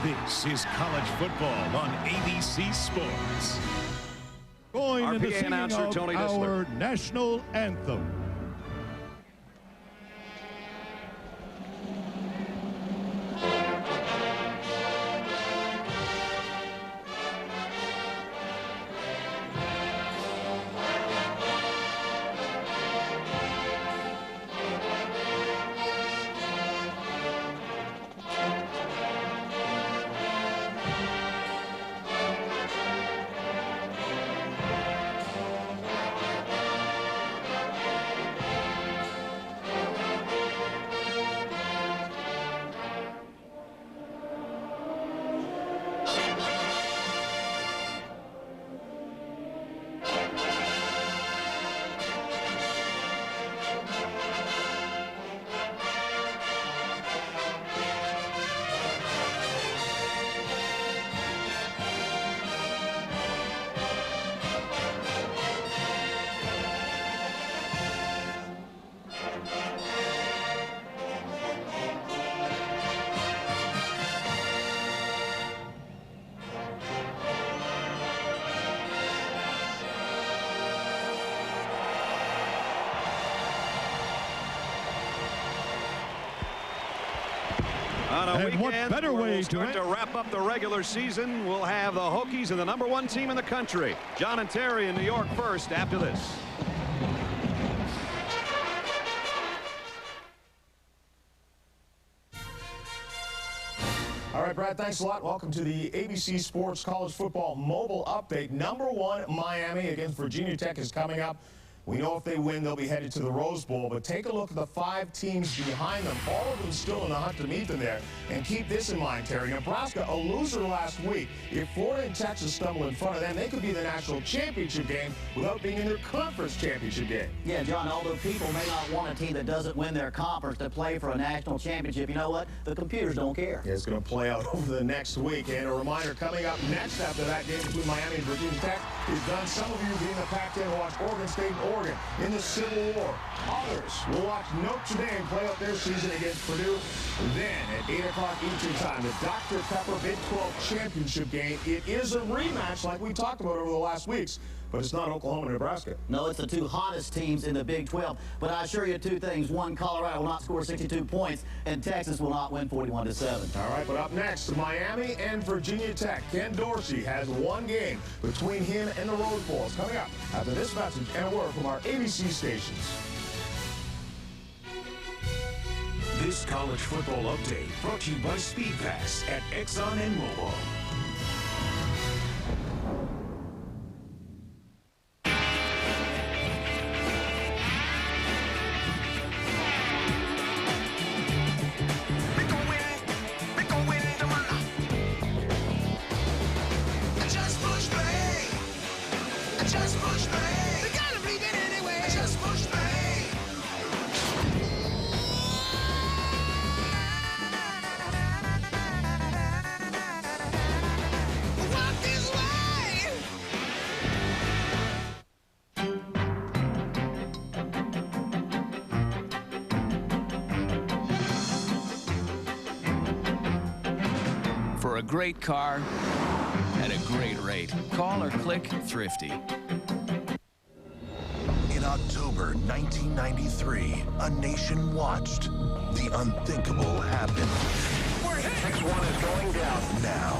This is college football on ABC Sports. Going into the singing of Tony our national anthem. And what better way to wrap up the regular season? We'll have the Hokies and the #1 team in the country. John and Terry in New York first after this. All right, Brad, thanks a lot. Welcome to the ABC Sports College Football Mobile Update. #1 Miami against Virginia Tech is coming up. We know if they win, they'll be headed to the Rose Bowl, but take a look at the 5 teams behind them. All of them still in the hunt to meet them there. And keep this in mind, Terry. Nebraska, a loser last week. If Florida and Texas stumble in front of them, they could be in the national championship game without being in their conference championship game. Yeah, John, although people may not want a team that doesn't win their conference to play for a national championship, you know what? The computers don't care. Yeah, it's going to play out over the next week. And a reminder, coming up next after that game between Miami and Virginia Tech is done. Some of you being the Pac-10 watch Oregon State and Oregon in the Civil War. Others will watch Notre Dame play out their season against Purdue. Then at 8 o'clock Eastern time, the Dr. Pepper Big 12 championship game. It is a rematch like we talked about over the last weeks, but it's not Oklahoma and Nebraska. No, it's the 2 hottest teams in the Big 12. But I assure you 2 things. One, Colorado will not score 62 points, and Texas will not win 41-7. All right, but up next, Miami and Virginia Tech. Ken Dorsey has 1 game between him and the Rose Bowl. It's coming up after this message and a word from our ABC stations. This college football update brought to you by Speed Pass at Exxon and Mobil. For a great car at a great rate, call or click Thrifty. In October 1993, a nation watched the unthinkable happen. We're hit! X1 is going down. Now,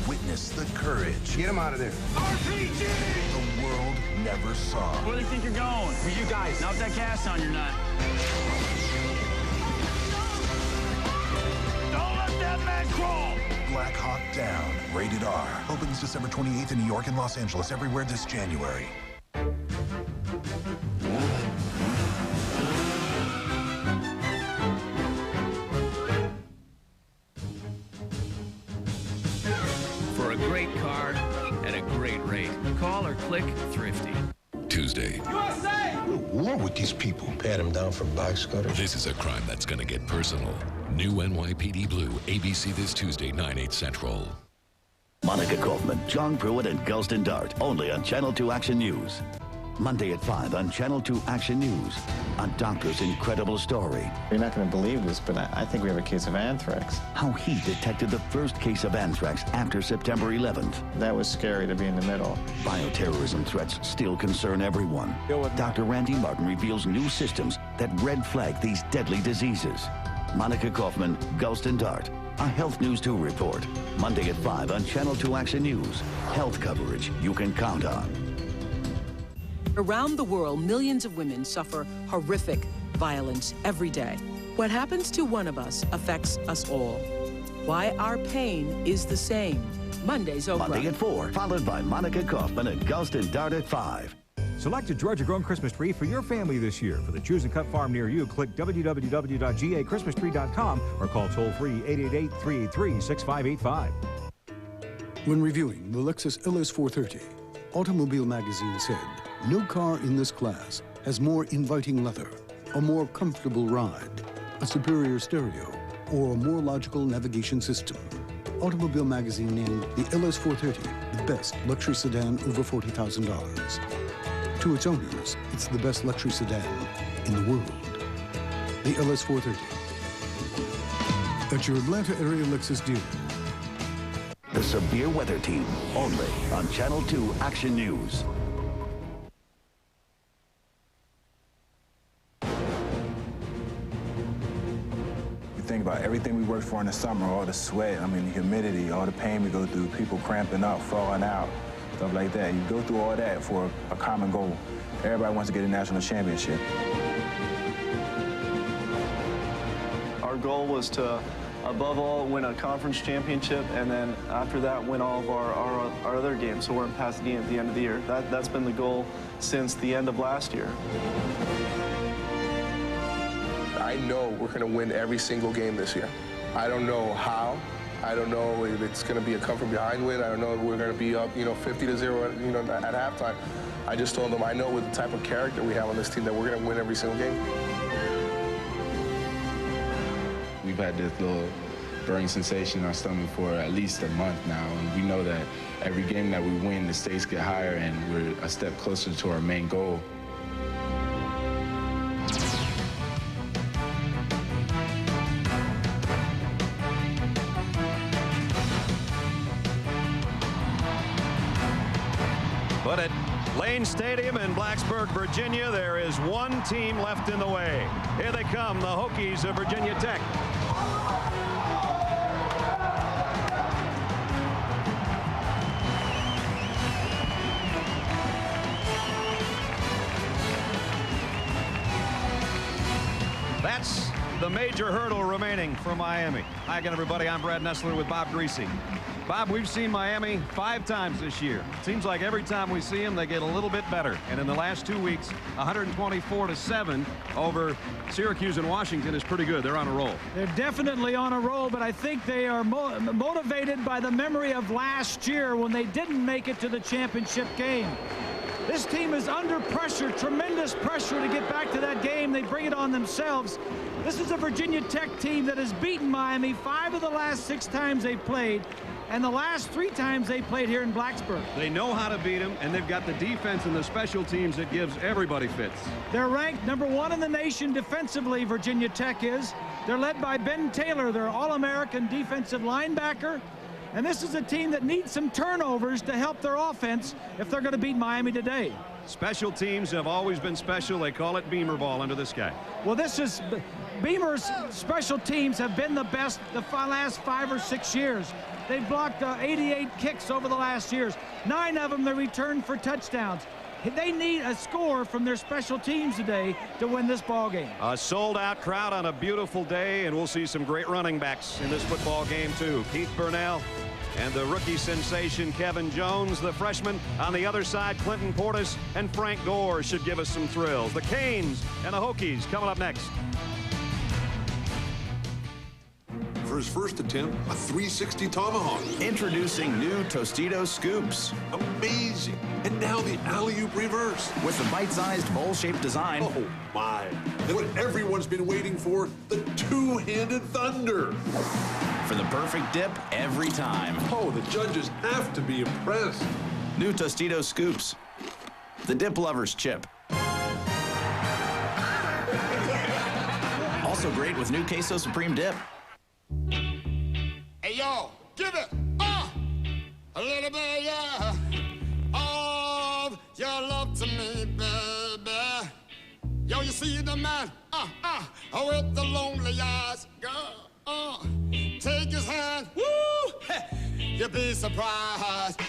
witness the courage. Get him out of there. RPG! The world never saw. Where do you think you're going? For you guys. Now with that gas on your nut. Don't let that man crawl! Black Hawk Down, rated R. Opens December 28th in New York and Los Angeles, everywhere this January. For a great car at a great rate, call or click Thrifty. Tuesday. USA! What's wrong with these people? Pat them down for box cutters. This is a crime that's going to get personal. New NYPD Blue, ABC this Tuesday, 9/8 Central. Monica Kaufman, John Pruitt, and Gelston Dart, only on Channel 2 Action News. Monday at 5 on Channel 2 Action News. A doctor's incredible story. You're not going to believe this, but I think we have a case of anthrax. How he detected the first case of anthrax after September 11th. That was scary to be in the middle. Bioterrorism threats still concern everyone. Dr. Randy Martin reveals new systems that red flag these deadly diseases. Monica Kaufman, Ghost and Dart. A Health News 2 report. Monday at 5 on Channel 2 Action News. Health coverage you can count on. Around the world, millions of women suffer horrific violence every day. What happens to one of us affects us all. Why our pain is the same. Mondays Oprah. Monday at 4, followed by Monica Kaufman and Ghost and Dart at 5. Select a Georgia-grown Christmas tree for your family this year. For the Choose and Cut farm near you, click www.gachristmastree.com or call toll-free 888-383-6585. When reviewing the Lexus LS 430, Automobile Magazine said, no car in this class has more inviting leather, a more comfortable ride, a superior stereo, or a more logical navigation system. Automobile Magazine named the LS 430 the best luxury sedan over $40,000. To its owners, it's the best luxury sedan in the world. The LS 430. At your Atlanta area Lexus dealer. The Severe Weather Team, only on Channel 2 Action News. Think about everything we worked for in the summer, all the sweat, the humidity, all the pain we go through, people cramping up, falling out, stuff like that. You go through all that for a common goal. Everybody wants to get a national championship. Our goal was to, above all, win a conference championship, and then after that, win all of our other games, so we're in Pasadena at the end of the year. That's been the goal since the end of last year. I know we're going to win every single game this year. I don't know how. I don't know if it's going to be a come from behind win. I don't know if we're going to be up, 50-0, at halftime. I just told them I know with the type of character we have on this team that we're going to win every single game. We've had this little burning sensation in our stomach for at least a month now, and we know that every game that we win, the stakes get higher, and we're a step closer to our main goal. But at Lane Stadium in Blacksburg, Virginia, there is one team left in the way. Here they come, the Hokies of Virginia Tech. That's the major hurdle remaining for Miami. Hi again, everybody. I'm Brad Nessler with Bob Greasy. Bob, we've seen Miami 5 times this year. It seems like every time we see them, they get a little bit better. And in the last 2 weeks, 124-7 over Syracuse and Washington is pretty good. They're on a roll. They're definitely on a roll, but I think they are motivated by the memory of last year when they didn't make it to the championship game. This team is under pressure, tremendous pressure to get back to that game. They bring it on themselves. This is a Virginia Tech team that has beaten Miami 5 of the last 6 times they've played, and the last 3 times they played here in Blacksburg. They know how to beat them, and they've got the defense and the special teams that gives everybody fits. They're ranked #1 in the nation defensively, Virginia Tech is. They're led by Ben Taylor, their All-American defensive linebacker. And this is a team that needs some turnovers to help their offense if they're going to beat Miami today. Special teams have always been special. They call it Beamer ball under this guy. Well, this is Beamer's special teams have been the best the last 5 or 6 years. They've blocked 88 kicks over the last years. 9 of them they returned for touchdowns. They need a score from their special teams today to win this ball game. A sold-out crowd on a beautiful day, and we'll see some great running backs in this football game, too. Keith Burnell and the rookie sensation Kevin Jones, the freshman. On the other side, Clinton Portis and Frank Gore should give us some thrills. The Canes and the Hokies coming up next. For his first attempt, a 360 tomahawk. Introducing new Tostitos Scoops. Amazing. And now the alley-oop reverse. With the bite-sized bowl-shaped design. Oh, my. And what everyone's been waiting for, the two-handed thunder. For the perfect dip every time. Oh, the judges have to be impressed. New Tostitos Scoops. the Dip Lover's Chip. Also great with new Queso Supreme Dip. Hey, yo, give it a little bit, yeah, of your love to me, baby. Yo, you see the man, with the lonely eyes, girl, take his hand, woo, you'll be surprised.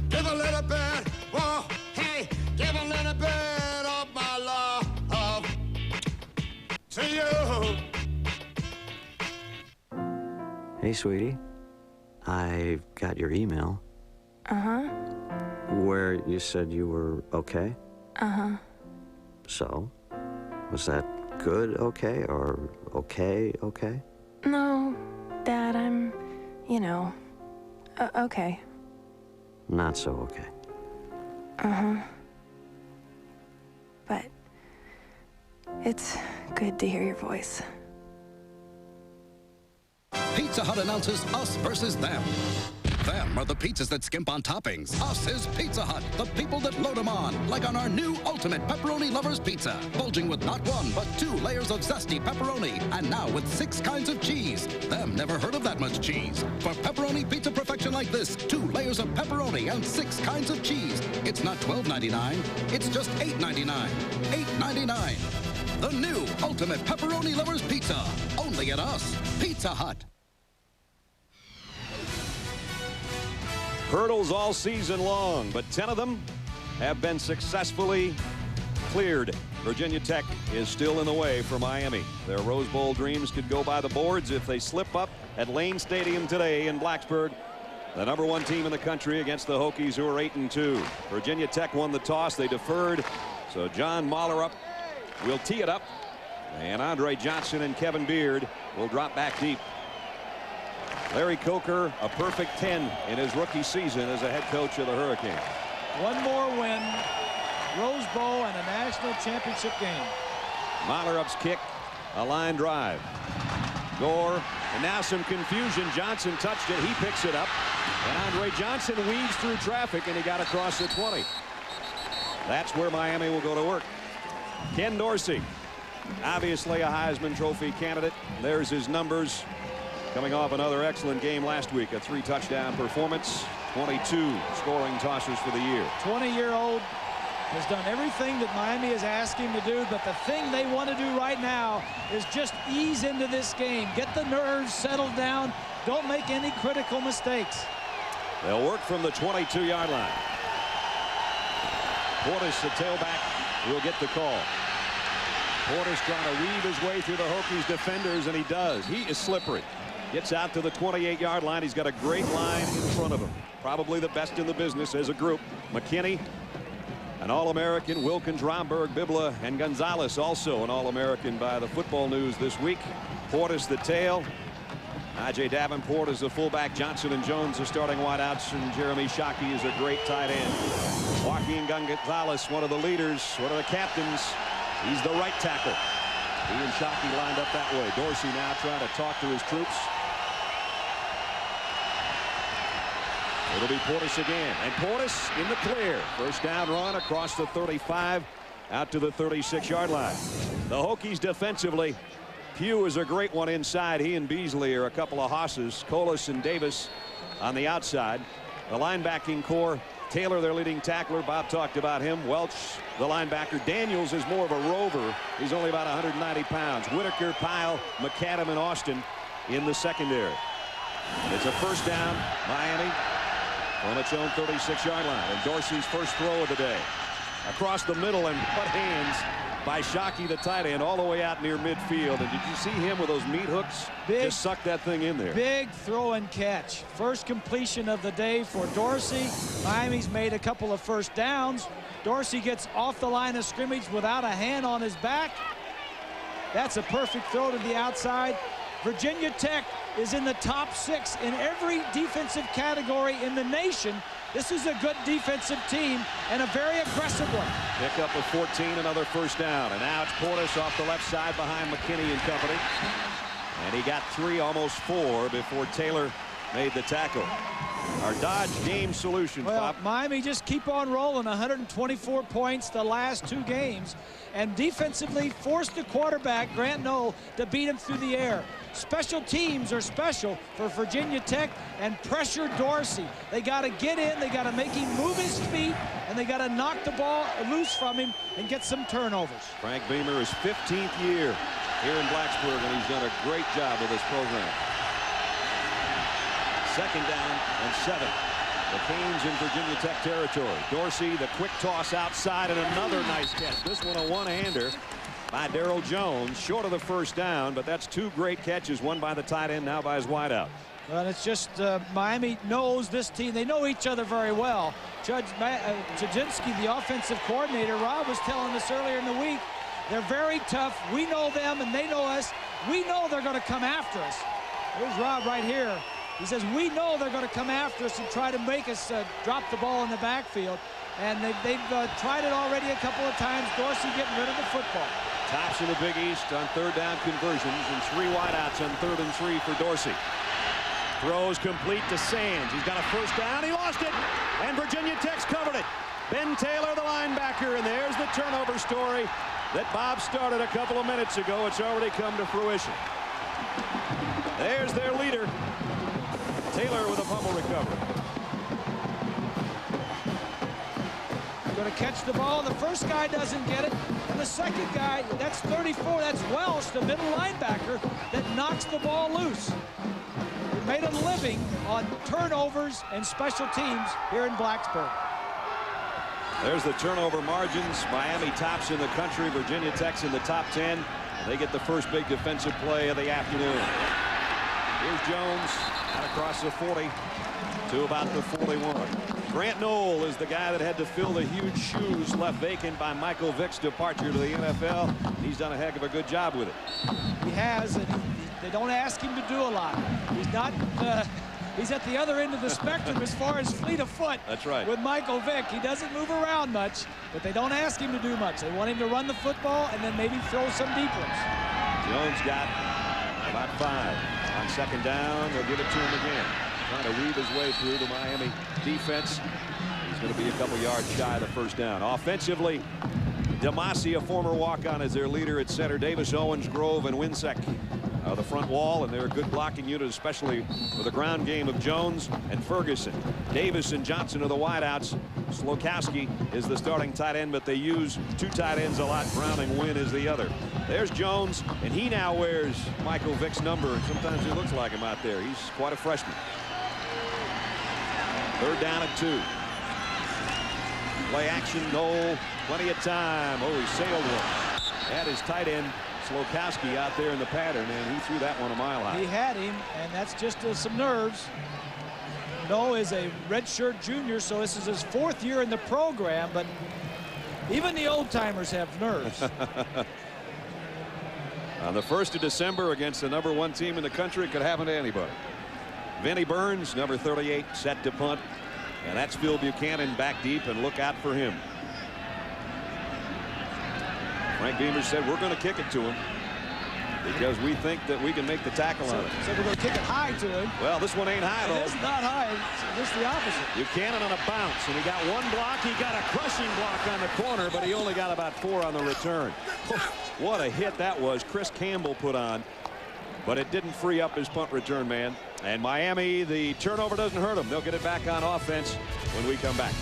Give a little bit, whoa, hey, give a little bit of my love to you. Hey, sweetie. I got your email. Uh-huh. Where you said you were okay? Uh-huh. So? Was that good okay or okay okay? No, Dad, I'm, okay. Not so okay. Uh-huh. But it's good to hear your voice. Pizza Hut announces us versus them. Them are the pizzas that skimp on toppings. Us is Pizza Hut, the people that load them on. Like on our new Ultimate Pepperoni Lovers Pizza. Bulging with not 1, but 2 layers of zesty pepperoni. And now with 6 kinds of cheese. Them never heard of that much cheese. For pepperoni pizza perfection like this, 2 layers of pepperoni and 6 kinds of cheese. It's not $12.99. It's just $8.99. $8.99. The new Ultimate Pepperoni Lovers Pizza. Only at us. Pizza Hut. Hurdles all season long, but 10 of them have been successfully cleared. Virginia Tech is still in the way for Miami. Their Rose Bowl dreams could go by the boards if they slip up at Lane Stadium today in Blacksburg. The #1 team in the country against the Hokies, who are 8-2. Virginia Tech won the toss. They deferred. So John Mahlerup will tee it up. And Andre Johnson and Kevin Beard will drop back deep. Larry Coker, a perfect 10 in his rookie season as a head coach of the Hurricanes. One more win, Rose Bowl, and a national championship game. Mahlerup's kick, a line drive. Gore, and now some confusion. Johnson touched it. He picks it up. And Andre Johnson weaves through traffic, and he got across the 20. That's where Miami will go to work. Ken Dorsey, obviously a Heisman Trophy candidate. There's his numbers. Coming off another excellent game last week, a 3-touchdown performance, 22 scoring tossers for the year. 20-year-old has done everything that Miami has asked him to do, but the thing they want to do right now is just ease into this game. Get the nerves settled down. Don't make any critical mistakes. They'll work from the 22-yard line. Portis, the tailback, will get the call. Portis trying to weave his way through the Hokies defenders, and he does. He is slippery. Gets out to the 28-yard line. He's got a great line in front of him. Probably the best in the business as a group. McKinney, an All-American. Wilkins, Romberg, Bibla, and Gonzalez, also an All-American by the Football News this week. Portis, the tail. I.J. Davenport is the fullback. Johnson and Jones are starting wideouts, and Jeremy Shockey is a great tight end. Joaquin Gonzalez, one of the leaders, one of the captains. He's the right tackle. He and Shockey lined up that way. Dorsey now trying to talk to his troops. It'll be Portis again, and Portis in the clear. First down run across the 35 out to the 36-yard line. The Hokies defensively, Pugh is a great one inside. He and Beasley are a couple of hosses. Colas and Davis on the outside. The linebacking core, Taylor, their leading tackler. Bob talked about him. Welch, the linebacker. Daniels is more of a rover. He's only about 190 pounds. Whitaker, Pyle, McAdam, and Austin in the secondary. It's a first down, Miami, on its own 36-yard line. And Dorsey's first throw of the day. Across the middle and butt hands by Shockey, the tight end, all the way out near midfield. And did you see him with those meat hooks? Just suck that thing in there. Big throw and catch. First completion of the day for Dorsey. Miami's made a couple of first downs. Dorsey gets off the line of scrimmage without a hand on his back. That's a perfect throw to the outside. Virginia Tech is in the top 6 in every defensive category in the nation. This is a good defensive team and a very aggressive one. Pick up a 14, another first down. And now it's Portis off the left side behind McKinney and company. And he got 3, almost 4, before Taylor made the tackle. Our Dodge game solution, Well, Bob. Miami just keep on rolling. 124 points the last 2 games. And defensively forced the quarterback, Grant Knoll, to beat him through the air. Special teams are special for Virginia Tech, and pressure Dorsey. They got to get in, they got to make him move his feet, and they got to knock the ball loose from him and get some turnovers. Frank Beamer is 15th year here in Blacksburg, and he's done a great job with this program. 2nd down and 7. The Canes in Virginia Tech territory. Dorsey, the quick toss outside, and another nice catch. This one a one-hander by Darryl Jones, short of the 1st down, but that's 2 great catches, one by the tight end, now by his wideout. Well, it's just Miami knows this team. They know each other very well. Judge Chudzinski, the offensive coordinator, Rob was telling us earlier in the week, they're very tough. We know them, and they know us. We know they're going to come after us. There's Rob right here. He says, we know they're going to come after us and try to make us drop the ball in the backfield. And they've tried it already a couple of times. Dorsey getting rid of the football. Tops in the Big East on 3rd down conversions, and 3 wideouts on 3rd and 3 for Dorsey. Throws complete to Sands. He's got a 1st down. He lost it, and Virginia Tech's covered it. Ben Taylor, the linebacker, and there's the turnover story that Bob started a couple of minutes ago. It's already come to fruition. There's their leader. Taylor with a fumble recovery. Going to catch the ball. The first guy doesn't get it. And the second guy, that's 34. That's Welsh, the middle linebacker, that knocks the ball loose. We made a living on turnovers and special teams here in Blacksburg. There's the turnover margins. Miami tops in the country. Virginia Tech's in the top 10. They get the first big defensive play of the afternoon. Here's Jones out across the 40 to about the 41. Grant Knoll is the guy that had to fill the huge shoes left vacant by Michael Vick's departure to the NFL. He's done a heck of a good job with it. He has, and they don't ask him to do a lot. He's not. He's at the other end of the spectrum as far as fleet of foot. That's right. With Michael Vick, he doesn't move around much, but they don't ask him to do much. They want him to run the football and then maybe throw some deep ones. Jones got about 5 on 2nd down. They'll give it to him again. Trying to weave his way through the Miami defense. He's going to be a couple yards shy of the 1st down. Offensively, Demasi, a former walk-on, is their leader at center. Davis, Owens, Grove, and Winsek the front wall, and they're a good blocking unit, especially for the ground game of Jones and Ferguson. Davis and Johnson are the wideouts. Slokowski is the starting tight end, but they use 2 tight ends a lot. Brown and Wynn is the other. There's Jones, and he now wears Michael Vick's number, and sometimes he looks like him out there. He's quite a freshman. 3rd down and 2. Play action, Knoll, plenty of time. Oh, he sailed one. That is tight end Slokowski out there in the pattern, and he threw that one a mile high. He had him, and that's just some nerves. Knoll is a redshirt junior, so this is his 4th year in the program, but even the old-timers have nerves. On the 1st of December against the #1 team in the country, it could happen to anybody. Vinnie Burns, number 38, set to punt, and that's Phil Buchanan back deep, and look out for him. Frank Beamer said we're going to kick it to him because we think that we can make the tackle on it. So we're going to kick it high to him. Well, this one ain't high, though. It's not high. It's just the opposite. Buchanan on a bounce, and he got 1 block. He got a crushing block on the corner, but he only got about 4 on the return. What a hit that was. Chris Campbell put on, but it didn't free up his punt return man. And Miami, the turnover doesn't hurt them. They'll get it back on offense when we come back.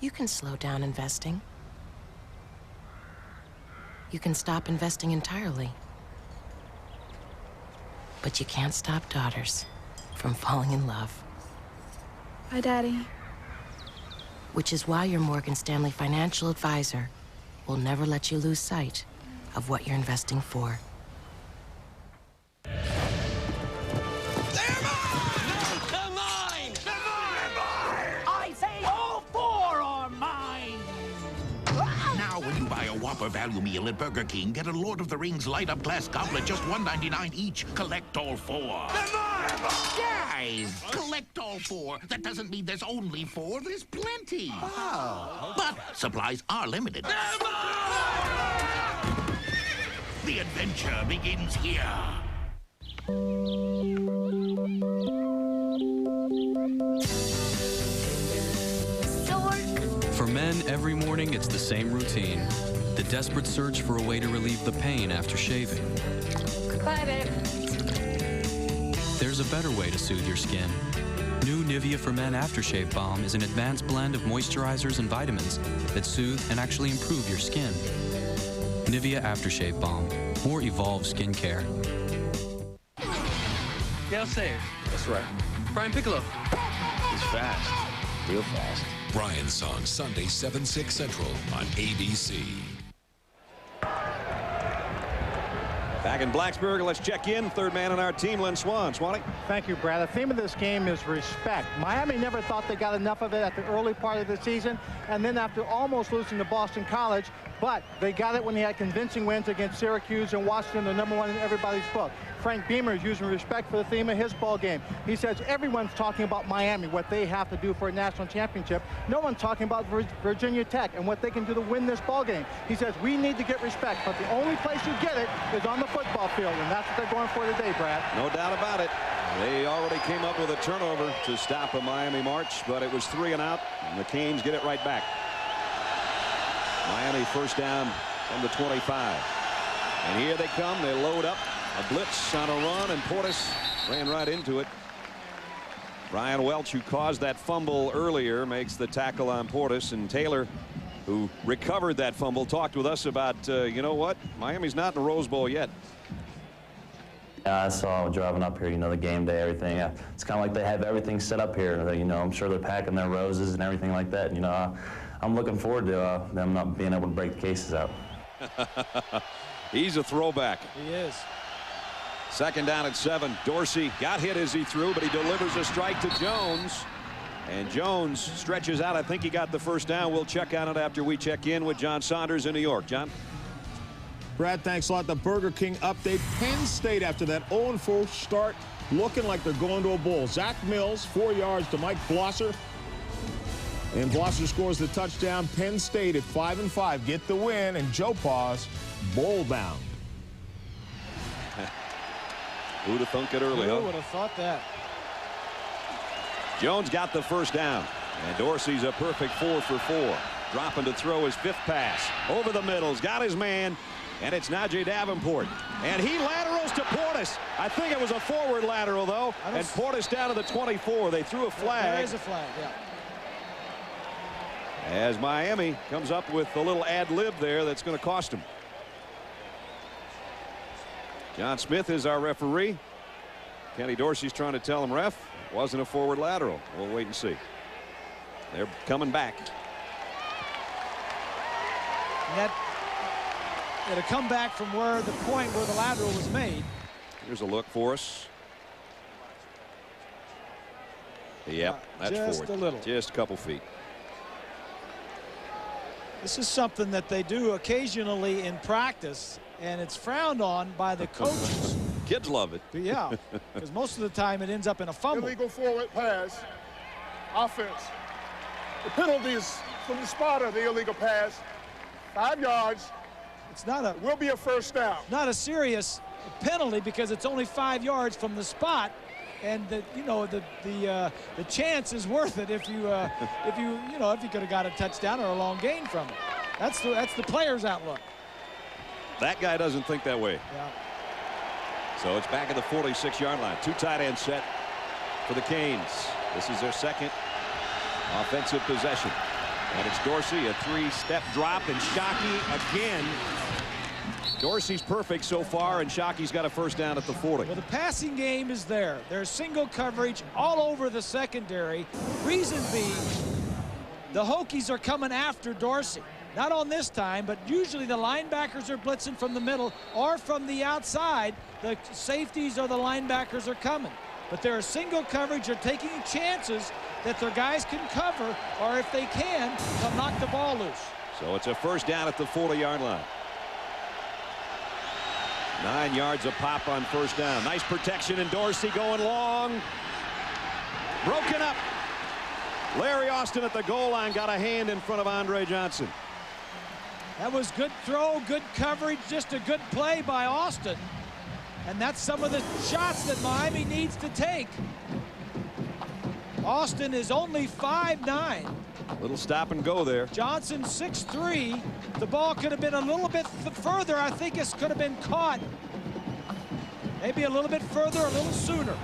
You can slow down investing. You can stop investing entirely. But you can't stop daughters from falling in love. Bye, Daddy. which is why your Morgan Stanley financial advisor will never let you lose sight of what you're investing for. I say all 4 are mine! Now, when you buy a Whopper value meal at Burger King, get a Lord of the Rings light-up glass goblet, just $1.99 each. Collect all 4. Guys, collect all 4. That doesn't mean there's only 4. There's plenty. Oh. But supplies are limited. The adventure begins here. For men, every morning it's the same routine. The desperate search for a way to relieve the pain after shaving. Goodbye, babe. There's a better way to soothe your skin. New Nivea for Men Aftershave Balm is an advanced blend of moisturizers and vitamins that soothe and actually improve your skin. Nivea Aftershave Balm. More evolved skincare. Gale Sayers. That's right. Brian Piccolo. He's fast. Real fast. Brian's Song, Sunday, 7/6 Central on ABC. Back in Blacksburg, let's check in. Third man on our team, Lynn Swann. Swanee. Thank you, Brad. The theme of this game is respect. Miami never thought they got enough of it at the early part of the season, and then after almost losing to Boston College, but they got it when they had convincing wins against Syracuse and Washington, the #1 in everybody's book. Frank Beamer is using respect for the theme of his ball game. He says everyone's talking about Miami, what they have to do for a national championship. No one's talking about Virginia Tech and what they can do to win this ball game. He says we need to get respect, but the only place you get it is on the football field, and that's what they're going for today, Brad. No doubt about it. They already came up with a turnover to stop a Miami march, but it was 3 and out, and the Canes get it right back. Miami first down from the 25. And here they come. They load up. A blitz on a run, and Portis ran right into it. Brian Welch, who caused that fumble earlier, makes the tackle on Portis, and Taylor, who recovered that fumble, talked with us about, you know what, Miami's not in the Rose Bowl yet. Yeah, I saw driving up here, you know, the game day, everything. Yeah, it's kind of like they have everything set up here. You know, I'm sure they're packing their roses and everything like that. You know, I'm looking forward to them not being able to break the cases out. He's a throwback. He is. Second down at 7. Dorsey got hit as he threw, but he delivers a strike to Jones. And Jones stretches out. I think he got the first down. We'll check on it after we check in with John Saunders in New York. John? Brad, thanks a lot. The Burger King update. Penn State, after that 0-4 start, looking like they're going to a bowl. Zach Mills, 4 yards to Mike Blosser. And Blosser scores the touchdown. Penn State at 5-5 get the win, and Joe Paws bowl bound. Who'd have thunk it early, Who huh? would have thought that? Jones got the first down, and Dorsey's a perfect 4 for 4. Dropping to throw his 5th pass. Over the middle's got his man, and it's Najee Davenport. And he laterals to Portis. I think it was a forward lateral, though. And Portis down to the 24. They threw a flag. There is a flag, yeah. As Miami comes up with a little ad-lib there that's going to cost him. John Smith is our referee. Kenny Dorsey's trying to tell him, ref, it wasn't a forward lateral. We'll wait and see. They're coming back. And that it'll come back from where the point where the lateral was made. Here's a look for us. Yep, that's just forward. a little. Just a couple feet. This is something that they do occasionally in practice, and it's frowned on by the coaches. Kids love it. Yeah, because most of the time it ends up in a fumble. Illegal forward pass. Offense. The penalty is from the spot of the illegal pass. 5 yards. It's not a. Will be a first down. Not a serious penalty because it's only 5 yards from the spot, and the chance is worth it if you could have got a touchdown or a long gain from it. That's the player's outlook. That guy doesn't think that way. Yeah. So it's back at the 46-yard line. 2 tight end set for the Canes. This is their second offensive possession. And it's Dorsey, a 3-step drop, and Shockey again. Dorsey's perfect so far, and Shockey's got a first down at the 40. Well, the passing game is there. There's single coverage all over the secondary. Reason being, the Hokies are coming after Dorsey. Not on this time, but usually the linebackers are blitzing from the middle or from the outside. The safeties or the linebackers are coming. But they're single coverage. They're taking chances that their guys can cover, or if they can, they'll knock the ball loose. So it's a first down at the 40-yard line. 9 yards a pop on first down. Nice protection, and Dorsey going long. Broken up. Larry Austin at the goal line got a hand in front of Andre Johnson. That was good throw, good coverage, just a good play by Austin. And that's some of the shots that Miami needs to take. Austin is only 5'9". Little stop and go there. Johnson 6'3". The ball could have been a little bit further. I think it could have been caught. Maybe a little bit further, a little sooner.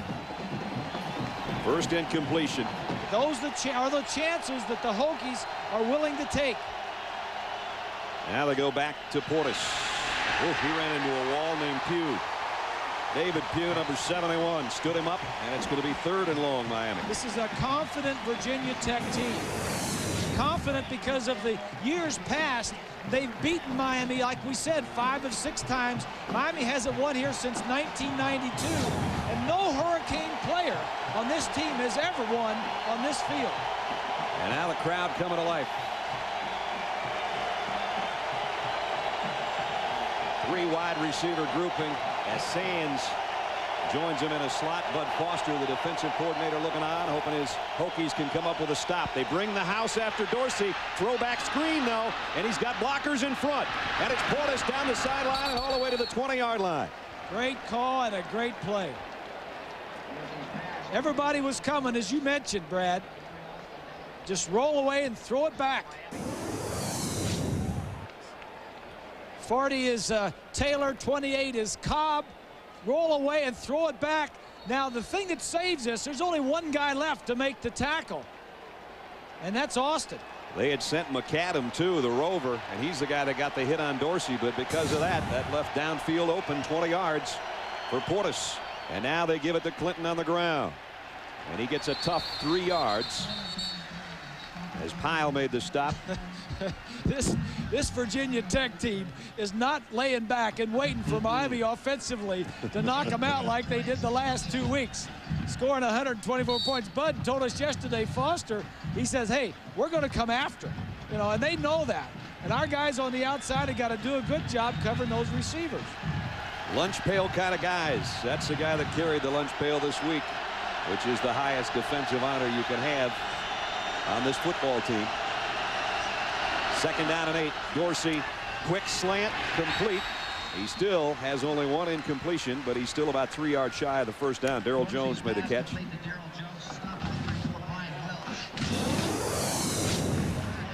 First incompletion. Those are the chances that the Hokies are willing to take. Now they go back to Portis. He ran into a wall named Pugh. David Pugh, number 71, stood him up, and it's going to be 3rd and long, Miami. This is a confident Virginia Tech team. Confident because of the years past. They've beaten Miami, like we said, 5 of 6 times. Miami hasn't won here since 1992, and no Hurricane player on this team has ever won on this field. And now the crowd coming to life. 3 wide receiver grouping as Sands joins him in a slot. Bud Foster, the defensive coordinator, looking on, hoping his Hokies can come up with a stop. They bring the house after Dorsey. Throwback screen, though, and he's got blockers in front. And it's Portis down the sideline and all the way to the 20-yard line. Great call and a great play. Everybody was coming, as you mentioned, Brad. Just roll away and throw it back. 40 is Taylor, 28 is Cobb. Roll away and throw it back. Now, the thing that saves this, there's only one guy left to make the tackle, and that's Austin. They had sent McAdam, too, the rover, and he's the guy that got the hit on Dorsey, but because of that left downfield open 20 yards for Portis. And now they give it to Clinton on the ground, and he gets a tough 3 yards as Pyle made the stop. This Virginia Tech team is not laying back and waiting for Miami offensively to knock them out like they did the last 2 weeks, scoring 124 points. Bud told us yesterday, Foster, he says, hey, we're going to come after, you know, and they know that. And our guys on the outside have got to do a good job covering those receivers. Lunch pail kind of guys. That's the guy that carried the lunch pail this week, which is the highest defensive honor you can have on this football team. 2nd down and 8. Dorsey, quick slant, complete. He still has only 1 incompletion, but he's still about 3 yards shy of the first down. Darryl Jones made the catch.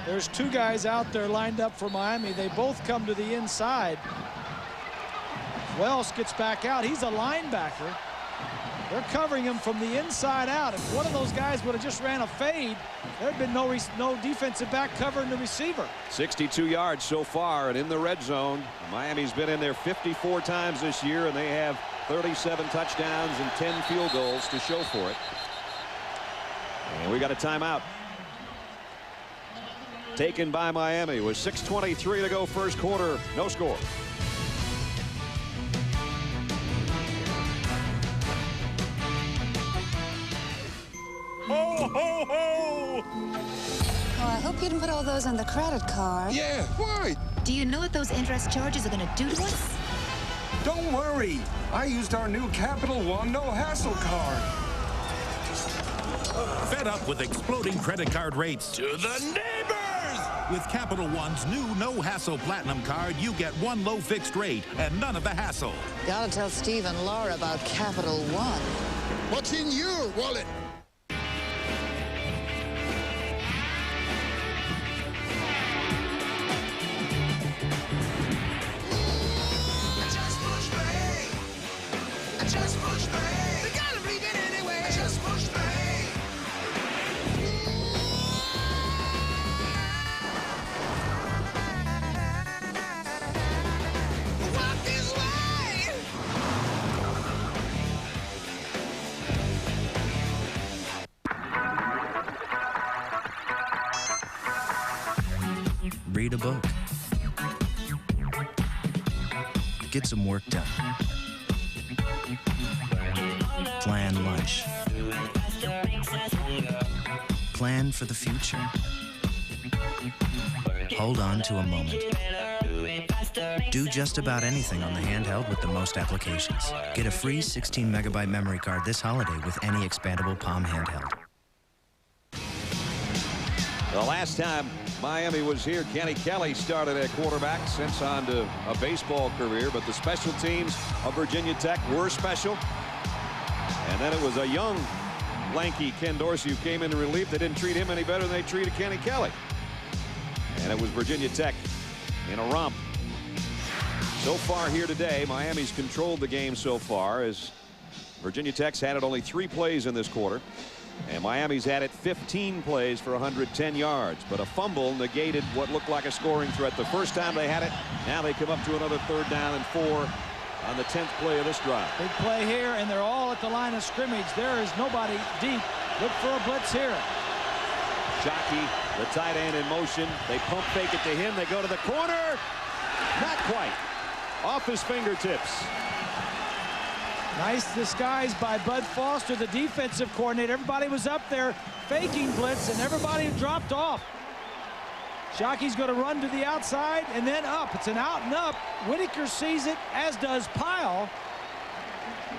There's 2 guys out there lined up for Miami. They both come to the inside. Wells gets back out. He's a linebacker. They're covering him from the inside out. If one of those guys would have just ran a fade, there'd been no defensive back covering the receiver. 62 yards so far, and in the red zone. Miami's been in there 54 times this year, and they have 37 touchdowns and 10 field goals to show for it. And we got a timeout taken by Miami with 6:23 to go first quarter. No score. Ho, ho, ho! Oh, I hope you didn't put all those on the credit card. Yeah, why? Do you know what those interest charges are going to do to us? Don't worry. I used our new Capital One no-hassle card. Fed up with exploding credit card rates? To the neighbors! With Capital One's new no-hassle Platinum card, you get 1 low fixed rate and none of the hassle. Gotta tell Steve and Laura about Capital One. What's in your wallet? read a book, get some work done, plan lunch, plan for the future, hold on to a moment. Do just about anything on the handheld with the most applications. Get a free 16-megabyte memory card this holiday with any expandable Palm handheld. The last time Miami was here, Kenny Kelly started at quarterback, since on to a baseball career, but the special teams of Virginia Tech were special. And then it was a young, lanky Ken Dorsey who came in relief. They didn't treat him any better than they treated Kenny Kelly. And it was Virginia Tech in a romp. So far here today, Miami's controlled the game so far, as Virginia Tech's had it only 3 plays in this quarter. And Miami's had it 15 plays for 110 yards. But a fumble negated what looked like a scoring threat the first time they had it. Now they come up to another 3rd down and 4 on the 10th play of this drive. Big play here, and they're all at the line of scrimmage. There is nobody deep. Look for a blitz here. Shockey, the tight end, in motion. They pump fake it to him. They go to the corner. Not quite. Off his fingertips. Nice disguise by Bud Foster, the defensive coordinator. Everybody was up there faking blitz, and everybody dropped off. Shockey's going to run to the outside and then up. It's an out and up. Whitaker sees it, as does Pyle.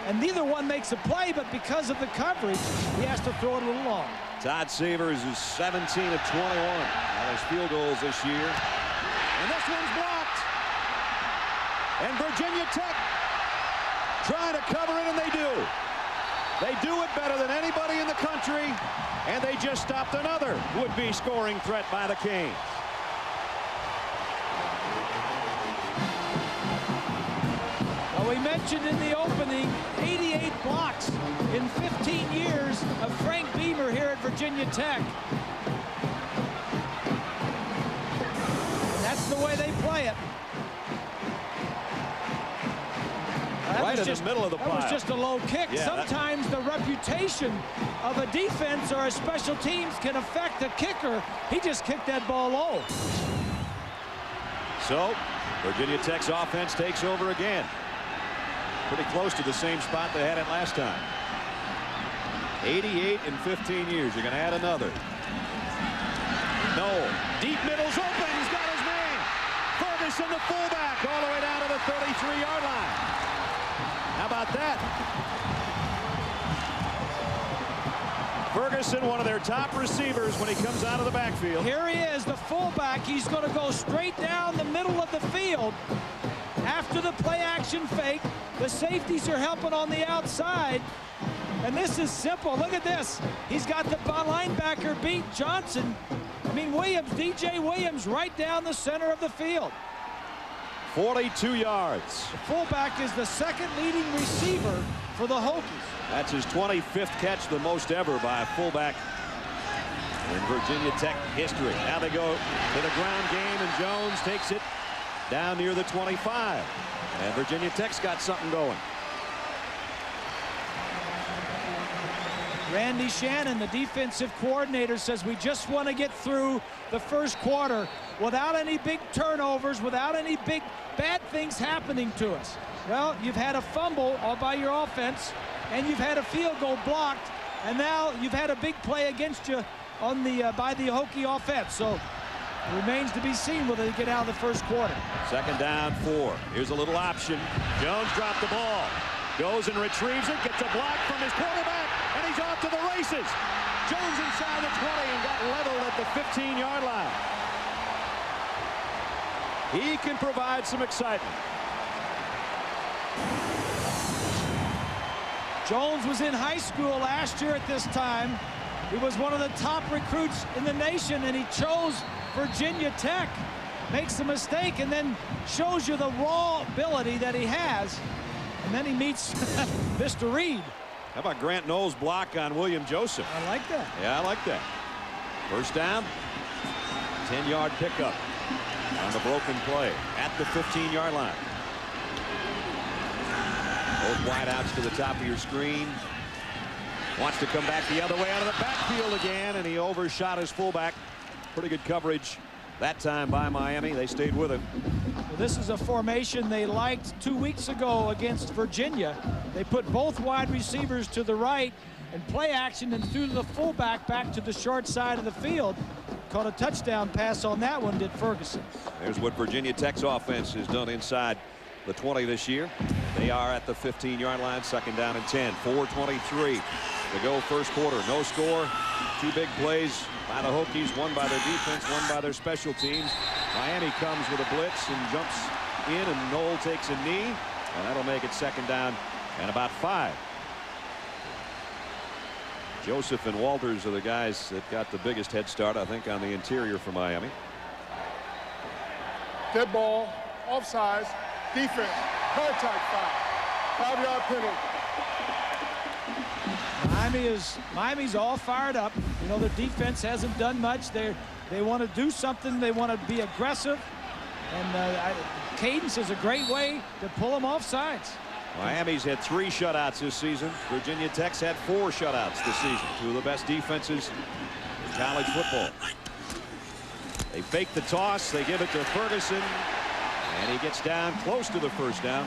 And neither one makes a play, but because of the coverage, he has to throw it a little long. Todd Savers is 17 of 21 on his field goals this year. And this one's blocked. And Virginia Tech trying to cover it, and they do. They do it better than anybody in the country, and they just stopped another would-be scoring threat by the Canes. Well, we mentioned in the opening 88 blocks in 15 years of Frank Beamer here at Virginia Tech. And that's the way they play it. Right in the middle of the pile. That was just a low kick. Yeah, sometimes the reputation of a defense or a special teams can affect the kicker. He just kicked that ball low. So Virginia Tech's offense takes over again. Pretty close to the same spot they had it last time. 88 in 15 years. You're going to add another. Noel, deep middle's open. He's got his man. Ferguson, the fullback, all the way down to the 33-yard line. How about that? Ferguson, one of their top receivers when he comes out of the backfield. Here he is, the fullback. He's going to go straight down the middle of the field. After the play-action fake, the safeties are helping on the outside. And this is simple. Look at this. He's got the linebacker beat Johnson. I mean, Williams, DJ Williams, right down the center of the field. 42 yards. The fullback is the second leading receiver for the Hokies. That's his 25th catch, the most ever by a fullback in Virginia Tech history. Now they go to the ground game, and Jones takes it down near the 25. And Virginia Tech's got something going. Randy Shannon, the defensive coordinator, says we just want to get through the first quarter without any big turnovers, without any big bad things happening to us. Well, you've had a fumble all by your offense, and you've had a field goal blocked, and now you've had a big play against you on the by the Hokie offense. So it remains to be seen whether they get out of the first quarter. Second down, 4. Here's a little option. Jones dropped the ball. Goes and retrieves it, gets a block from his quarterback, and he's off to the races. Jones inside the 20 and got leveled at the 15-yard line. He can provide some excitement. Jones was in high school last year at this time. He was one of the top recruits in the nation, and he chose Virginia Tech. Makes a mistake and then shows you the raw ability that he has. And then he meets Mr. Reed. How about Grant Knowles' block on William Joseph? I like that. Yeah, I like that. First down, 10-yard pickup on the broken play at the 15-yard line. Both wideouts to the top of your screen. Wants to come back the other way out of the backfield again, and he overshot his fullback. Pretty good coverage that time by Miami. They stayed with him. Well, this is a formation they liked 2 weeks ago against Virginia. They put both wide receivers to the right and play action and threw the fullback back to the short side of the field. Caught a touchdown pass on that one, did Ferguson. There's what Virginia Tech's offense has done inside the 20 this year. They are at the 15-yard line, second down and 10. 4:23 to go first quarter. No score. Two big plays by the Hokies, one by their defense, one by their special teams. Miami comes with a blitz and jumps in, and Knoll takes a knee, and that'll make it second down and about 5. Joseph and Walters are the guys that got the biggest head start, I think, on the interior for Miami. Dead ball, offsides, defense, contact foul, 5-yard penalty. Miami's all fired up. You know, their defense hasn't done much. They want to do something. They want to be aggressive. And cadence is a great way to pull them off sides. Miami's had 3 shutouts this season. Virginia Tech's had 4 shutouts this season. Two of the best defenses in college football. They fake the toss. They give it to Ferguson. And he gets down close to the first down.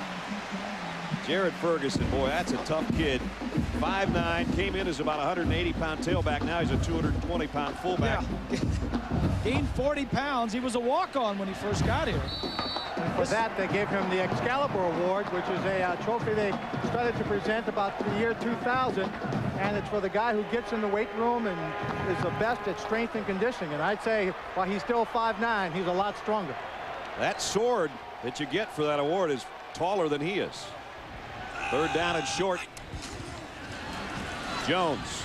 Jared Ferguson, boy, that's a tough kid. 5'9", came in as about a 180-pound tailback. Now he's a 220-pound fullback. Yeah. Gained 40 pounds. He was a walk-on when he first got here. And for that, they gave him the Excalibur Award, which is a trophy they started to present about the year 2000. And it's for the guy who gets in the weight room and is the best at strength and conditioning. And I'd say, while he's still 5'9", he's a lot stronger. That sword that you get for that award is taller than he is. Third down and short. Jones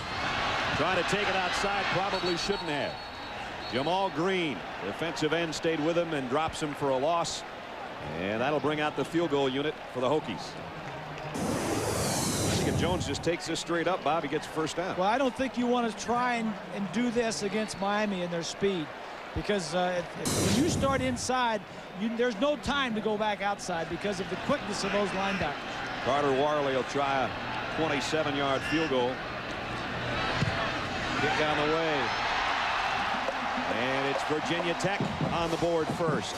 trying to take it outside, probably shouldn't have. Jamal Green, defensive end, stayed with him and drops him for a loss. And that'll bring out the field goal unit for the Hokies. I think if Jones just takes this straight up, Bob, he gets first down. Well, I don't think you want to try and do this against Miami and their speed. Because when you start inside, there's no time to go back outside because of the quickness of those linebackers. Carter Warley will try a 27-yard field goal. Kick on the way. And it's Virginia Tech on the board first.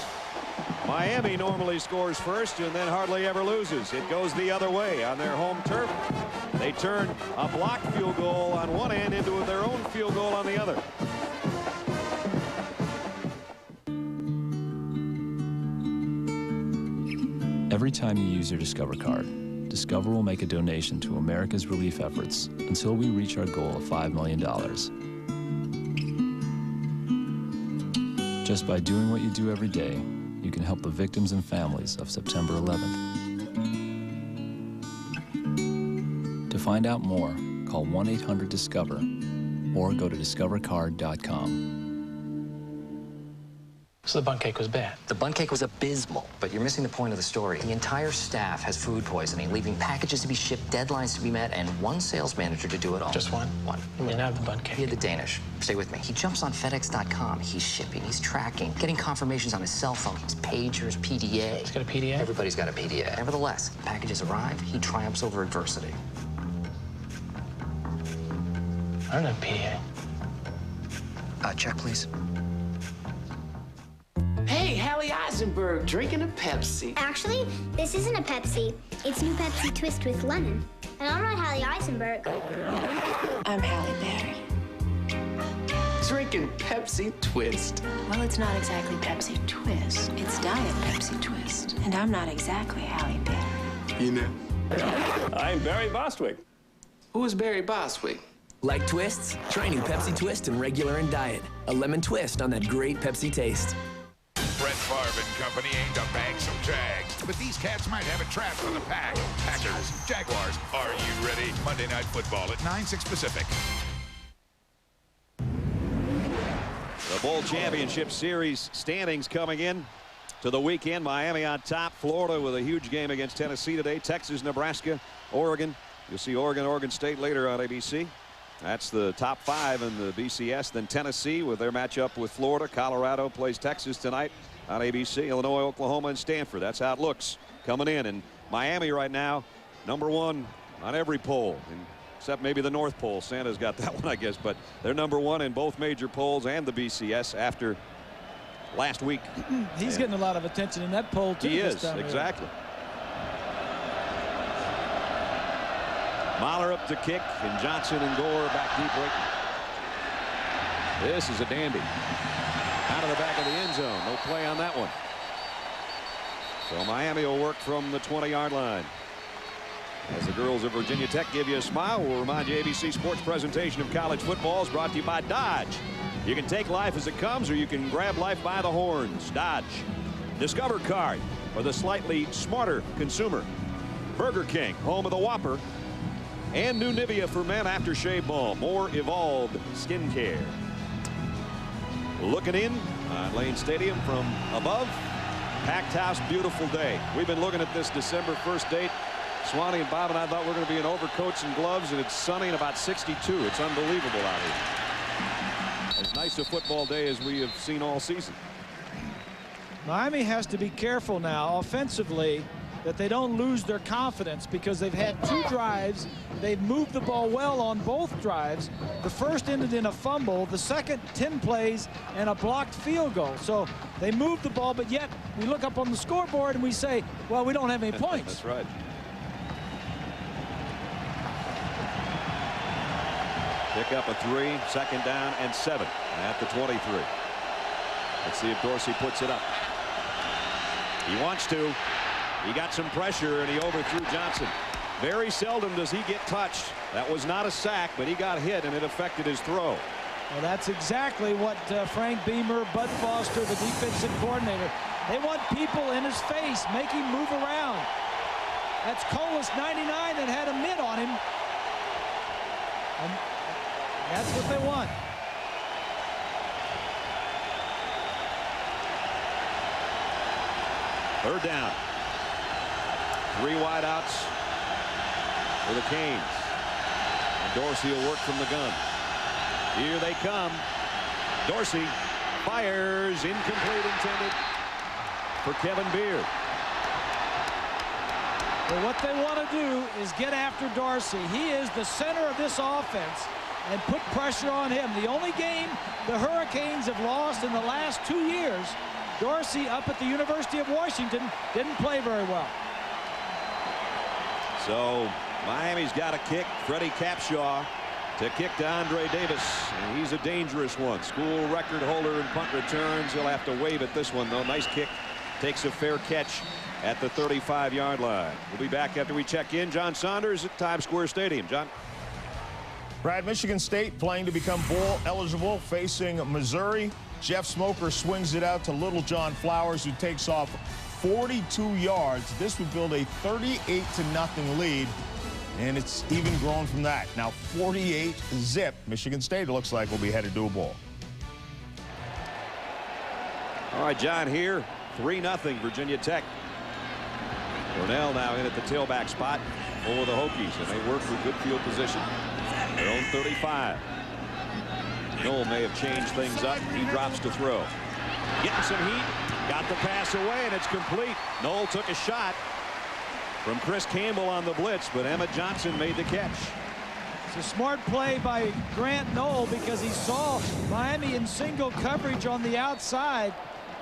Miami normally scores first and then hardly ever loses. It goes the other way on their home turf. They turn a blocked field goal on one end into their own field goal on the other. Every time you use your Discover card, Discover will make a donation to America's relief efforts until we reach our goal of $5 million. Just by doing what you do every day, you can help the victims and families of September 11th. To find out more, call 1-800-DISCOVER or go to discovercard.com. So the bun cake was bad. The bun cake was abysmal, but you're missing the point of the story. The entire staff has food poisoning, leaving packages to be shipped, deadlines to be met, and one sales manager to do it all. Just one? One. You didn't have the bun cake. He had the Danish. Stay with me. He jumps on FedEx.com. He's shipping, he's tracking, getting confirmations on his cell phone, his pagers, PDA. He's got a PDA? Everybody's got a PDA. Nevertheless, packages arrive, he triumphs over adversity. I don't have PDA. Check, please. Hey, Hallie Eisenberg, drinking a Pepsi. Actually, this isn't a Pepsi. It's new Pepsi Twist with lemon. And I'm not Hallie Eisenberg. I'm Halle Berry. Drinking Pepsi Twist. Well, it's not exactly Pepsi Twist. It's Diet Pepsi Twist. And I'm not exactly Halle Berry. You know. I'm Barry Bostwick. Who is Barry Bostwick? Like twists? Try new Pepsi Twist in regular and diet. A lemon twist on that great Pepsi taste. Brett Favre and company aim to bag some Jags, but these cats might have a trap for the pack. Packers, Jaguars, are you ready? Monday Night Football at 9/6 Pacific. The Bowl Championship Series standings coming in to the weekend. Miami on top. Florida with a huge game against Tennessee today. Texas, Nebraska, Oregon. You'll see Oregon, Oregon State later on ABC. That's the top 5 in the BCS. Then Tennessee with their matchup with Florida. Colorado plays Texas tonight on ABC. Illinois, Oklahoma, and Stanford. That's how it looks coming in. And Miami right now, #1 on every poll, except maybe the North Pole. Santa's got that one, I guess. But they're #1 in both major polls and the BCS after last week. He's getting a lot of attention in that poll, too. He is, exactly. Mahler up to kick, and Johnson and Gore back deep waiting. This is a dandy. Out of the back of the end zone. No play on that one. So Miami will work from the 20-yard line. As the girls of Virginia Tech give you a smile, we'll remind you ABC Sports presentation of college football is brought to you by Dodge. You can take life as it comes, or you can grab life by the horns. Dodge. Discover Card for the slightly smarter consumer. Burger King, home of the Whopper. And new Nivea for men aftershave balm. More evolved skincare. Looking in on Lane Stadium from above. Packed house, beautiful day. We've been looking at this December 1st date. Swanee and Bob and I thought we were going to be in overcoats and gloves, and it's sunny and about 62. It's unbelievable out here. As nice a football day as we have seen all season. Miami has to be careful now offensively that they don't lose their confidence, because they've had 2 drives. They've moved the ball well on both drives. The first ended in a fumble. The second, 10 plays and a blocked field goal. So they moved the ball, but yet we look up on the scoreboard and we say, well, we don't have any points. That's right. Pick up a 3, 2nd down and 7 at the 23. Let's see if Dorsey puts it up. He wants to. He got some pressure and he overthrew Johnson. Very seldom does he get touched. That was not a sack, but he got hit and it affected his throw. Well, that's exactly what Frank Beamer, Bud Foster, the defensive coordinator, they want people in his face, make him move around. That's Colas 99 that had a mitt on him. And that's what they want. Third down. 3 wideouts for the Canes. And Dorsey will work from the gun. Here they come. Dorsey fires, incomplete intended for Kevin Beard. Well, what they want to do is get after Dorsey. He is the center of this offense, and put pressure on him. The only game the Hurricanes have lost in the last 2 years, Dorsey up at the University of Washington didn't play very well. So Miami's got a kick. Freddie Capshaw to kick to Andre Davis, and he's a dangerous one. School record holder in punt returns. He'll have to wave at this one, though. Nice kick. Takes a fair catch at the 35-yard line. We'll be back after we check in. John Saunders at Times Square Stadium. John. Brad, Michigan State playing to become bowl eligible, facing Missouri. Jeff Smoker swings it out to Little John Flowers, who takes off 42 yards. This would build a 38-0 lead, and it's even grown from that. Now 48-zip. Michigan State, it looks like, will be headed to a bowl. All right, John, here 3-0 Virginia Tech. Cornell now in at the tailback spot for the Hokies, and they work with good field position. Their own 35. Noel may have changed things up. He drops to throw. Getting some heat. Got the pass away, and it's complete. Noel took a shot from Chris Campbell on the blitz, but Emmett Johnson made the catch. It's a smart play by Grant Noel, because he saw Miami in single coverage on the outside.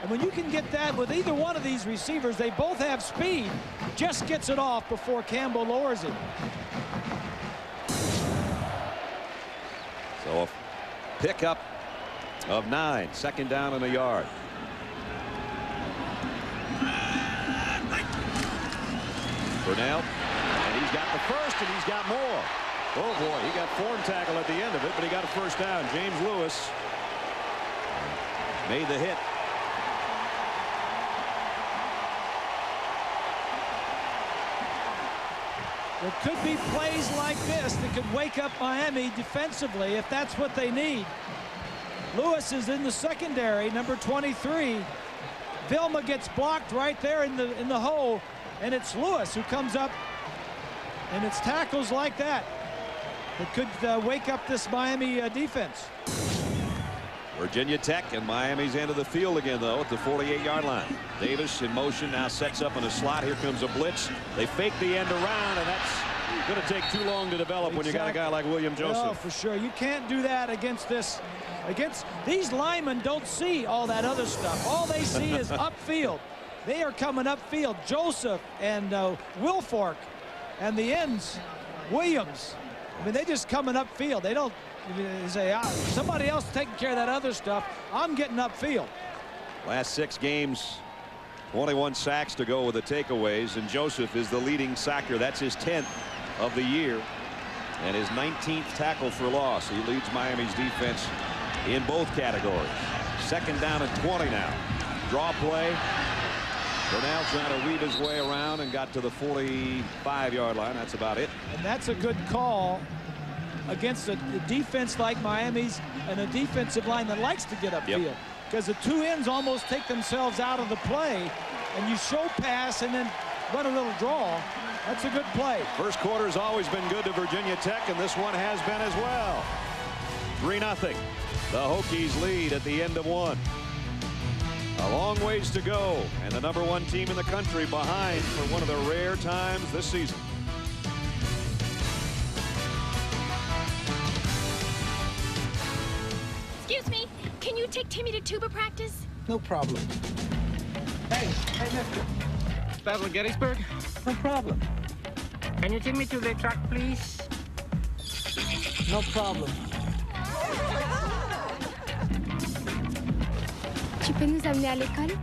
And when you can get that with either one of these receivers, they both have speed. Just gets it off before Campbell lowers it. So a pickup of 9, 2nd down and a yard. Cornell, and he's got the first, and he's got more. Oh boy, he got form tackle at the end of it, but he got a first down. James Lewis made the hit. There could be plays like this that could wake up Miami defensively if that's what they need. Lewis is in the secondary, number 23. Vilma gets blocked right there in the hole, and it's Lewis who comes up, and it's tackles like that that could wake up this Miami defense. Virginia Tech and Miami's end of the field again, though, at the 48-yard line. Davis in motion now, sets up in a slot. Here comes a blitz. They fake the end around, and that's going to take too long to develop when you got a guy like William Joseph. No, for sure. You can't do that against these linemen. Don't see all that other stuff. All they see is upfield. They are coming upfield. Joseph and Wilfork and the ends, Williams. I mean, they just coming upfield. They don't say, somebody else taking care of that other stuff. I'm getting upfield. Last 6 games, 21 sacks to go with the takeaways, and Joseph is the leading sacker. That's his 10th of the year and his 19th tackle for loss. He leads Miami's defense in both categories. 2nd down and 20 now. Draw play. Burnell trying to weave his way around and got to the 45-yard line. That's about it. And that's a good call against a defense like Miami's and a defensive line that likes to get upfield. Because the 2 ends almost take themselves out of the play, and you show pass and then run a little draw. That's a good play. First quarter has always been good to Virginia Tech, and this one has been as well. 3-0. The Hokies lead at the end of 1. A long ways to go, and the #1 team in the country behind for one of the rare times this season. Excuse me, can you take Timmy to tuba practice? No problem. Hey, mister. Battle of Gettysburg? No problem. Can you take me to the truck, please? No problem. Tu peux nous amener à l'école?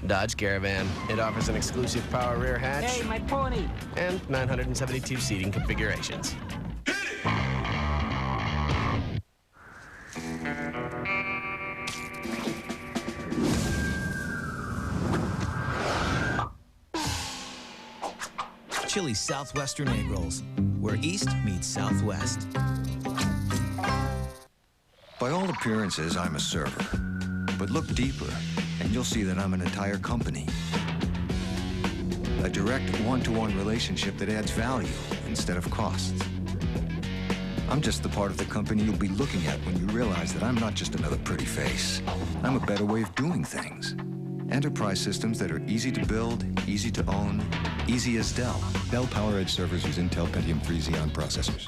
Dodge Caravan. It offers an exclusive power rear hatch. Hey, my pony. And 972 seating configurations. Chili's Southwestern Egg Rolls, where East meets Southwest. By all appearances, I'm a server. But look deeper, and you'll see that I'm an entire company. A direct one-to-one relationship that adds value instead of costs. I'm just the part of the company you'll be looking at when you realize that I'm not just another pretty face. I'm a better way of doing things. Enterprise systems that are easy to build, easy to own, easy as Dell. Dell PowerEdge servers use Intel Pentium 3 Xeon processors.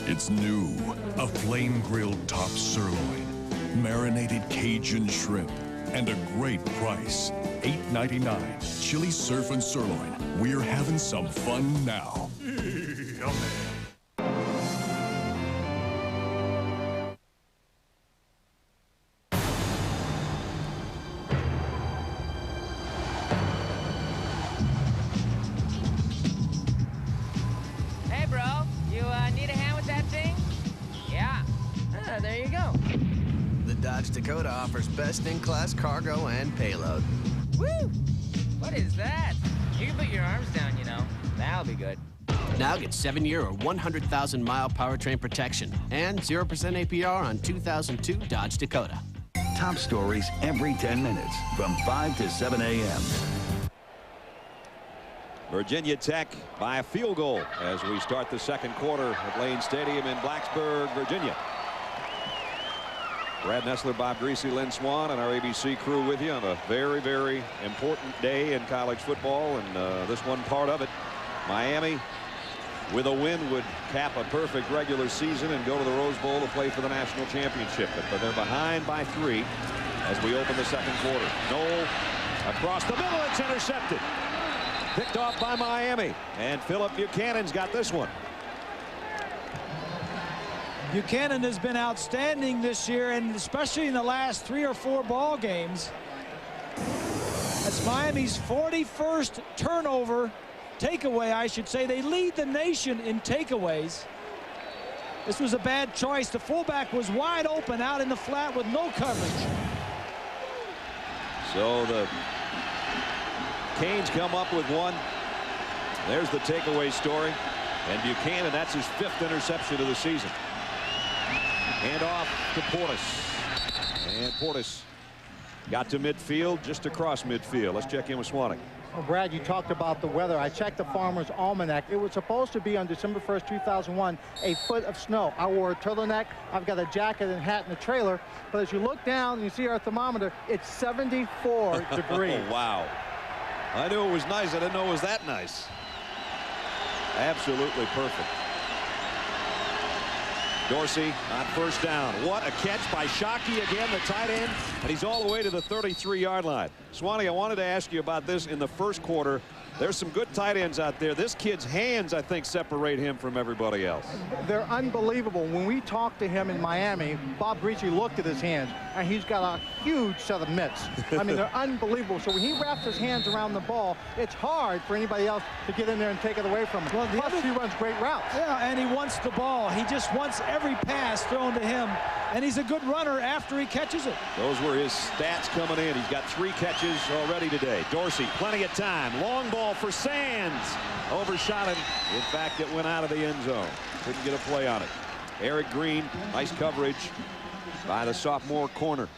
It's new, a flame-grilled top sirloin, marinated Cajun shrimp, and a great price, $8.99. Chili Surf and Sirloin. We're having some fun now. Hey, bro, you need a hand with that thing? Yeah. There you go. The Dodge Dakota offers best-in-class cargo and payload. Woo! What is that? You can put your arms down, you know. That'll be good. Now get 7-year or 100,000-mile powertrain protection and 0% APR on 2002 Dodge Dakota. Top stories every 10 minutes from 5 to 7 a.m. Virginia Tech by a field goal as we start the second quarter at Lane Stadium in Blacksburg, Virginia. Brad Nessler, Bob Greasy, Lynn Swan, and our ABC crew with you on a very, very important day in college football, and this one part of it. Miami, with a win, would cap a perfect regular season and go to the Rose Bowl to play for the national championship. But they're behind by 3 as we open the second quarter. Knoll across the middle. It's intercepted. Picked off by Miami. And Philip Buchanan's got this one. Buchanan has been outstanding this year, and especially in the last 3 or 4 ball games. That's Miami's 41st turnover takeaway, I should say. They lead the nation in takeaways. This was a bad choice. The fullback was wide open out in the flat with no coverage. So the Canes come up with one. There's the takeaway story. And Buchanan, that's his 5th interception of the season. Hand off to Portis. And Portis got to midfield, just across midfield. Let's check in with Swannick. Well, Brad, you talked about the weather. I checked the Farmer's Almanac. It was supposed to be on December 1st, 2001, a foot of snow. I wore a turtleneck. I've got a jacket and hat in the trailer. But as you look down and you see our thermometer, it's 74 degrees. Oh, wow. I knew it was nice. I didn't know it was that nice. Absolutely perfect. Dorsey on first down. What a catch by Shockey again, the tight end, and he's all the way to the 33-yard line. Swanee, I wanted to ask you about this in the first quarter. There's some good tight ends out there. This kid's hands, I think, separate him from everybody else. They're unbelievable. When we talked to him in Miami, Bob Griese looked at his hands, and he's got a huge set of mitts. I mean, they're unbelievable. So when he wraps his hands around the ball, it's hard for anybody else to get in there and take it away from him. Well, plus, he runs great routes. Yeah, and he wants the ball. He just wants every pass thrown to him, and he's a good runner after he catches it. Those were his stats coming in. He's got 3 catches already today. Dorsey, plenty of time. Long ball for Sands. Overshot him. In fact, it went out of the end zone. Couldn't get a play on it. Eric Green, nice coverage by the sophomore corner.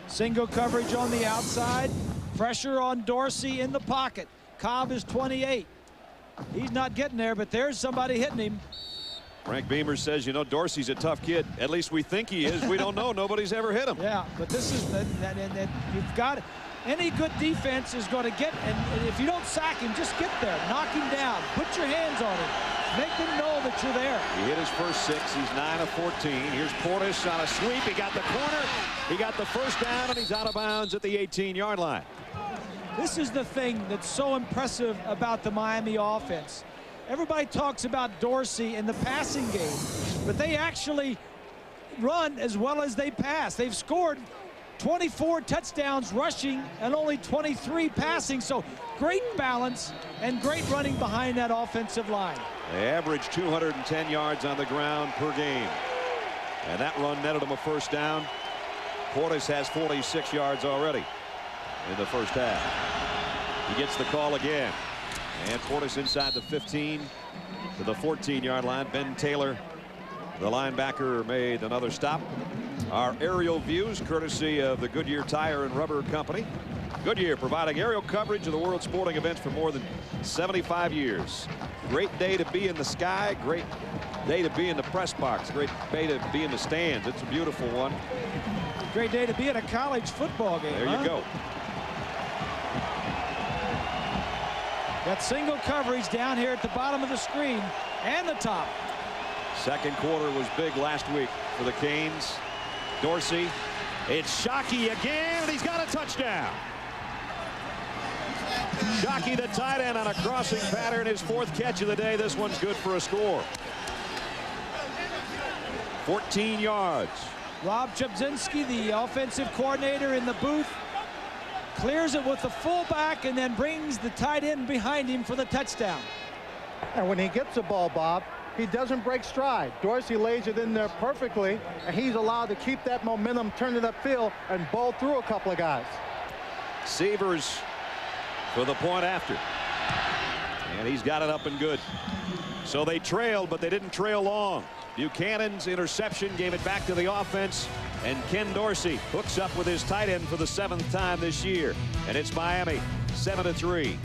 Single coverage on the outside. Pressure on Dorsey in the pocket. Cobb is 28. He's not getting there, but there's somebody hitting him. Frank Beamer says, you know, Dorsey's a tough kid. At least we think he is. We don't know. Nobody's ever hit him. Yeah, but this is you've got any good defense is going to get, and if you don't sack him, just get there, knock him down, put your hands on him, make them know that you're there. He hit his first 6. He's 9 of 14. Here's Portis on a sweep. He got the corner. He got the first down, and he's out of bounds at the 18-yard line. This is the thing that's so impressive about the Miami offense. Everybody talks about Dorsey in the passing game, but they actually run as well as they pass. They've scored 24 touchdowns rushing and only 23 passing, so great balance and great running behind that offensive line. They average 210 yards on the ground per game, and that run netted them a first down. Portis has 46 yards already in the first half. He gets the call again, and Portis inside the 15 to the 14-yard line. Ben Taylor, the linebacker, made another stop. Our aerial views courtesy of the Goodyear Tire and Rubber Company. Goodyear providing aerial coverage of the world sporting events for more than 75 years. Great day to be in the sky. Great day to be in the press box. Great day to be in the stands. It's a beautiful one. Great day to be at a college football game. There you go. Got single coverage down here at the bottom of the screen and the top. Second quarter was big last week for the Canes. Dorsey, it's Shockey again, and he's got a touchdown. Shockey, the tight end, on a crossing pattern, his 4th catch of the day. This one's good for a score. 14 yards. Rob Chubzinski, the offensive coordinator, in the booth, clears it with the fullback and then brings the tight end behind him for the touchdown. And when he gets the ball, Bob, he doesn't break stride. Dorsey lays it in there perfectly, and he's allowed to keep that momentum, turn it upfield, and bowl through a couple of guys. Severs for the point after. And he's got it up and good. So they trailed, but they didn't trail long. Buchanan's interception gave it back to the offense, and Ken Dorsey hooks up with his tight end for the 7th time this year. And it's Miami 7-3.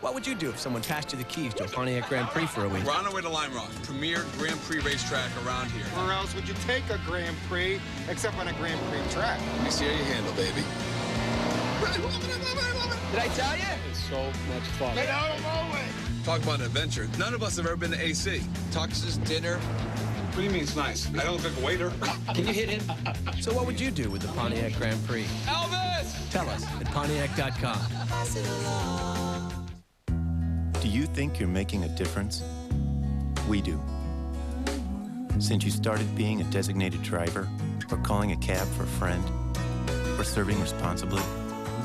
What would you do if someone passed you the keys to a Pontiac Grand Prix for a week? We're on our way to Lime Rock, premier Grand Prix racetrack around here. Where else would you take a Grand Prix except on a Grand Prix track? Let me see how you handle, baby. Did I tell you? It's so much fun. Get out of my way! Talk about an adventure. None of us have ever been to AC. Tuxes, dinner. What do you mean it's nice? I don't look like a waiter. Can you hit him? So what would you do with the Pontiac Grand Prix? Elvis! Tell us at Pontiac.com. Do you think you're making a difference? We do. Since you started being a designated driver, or calling a cab for a friend, or serving responsibly,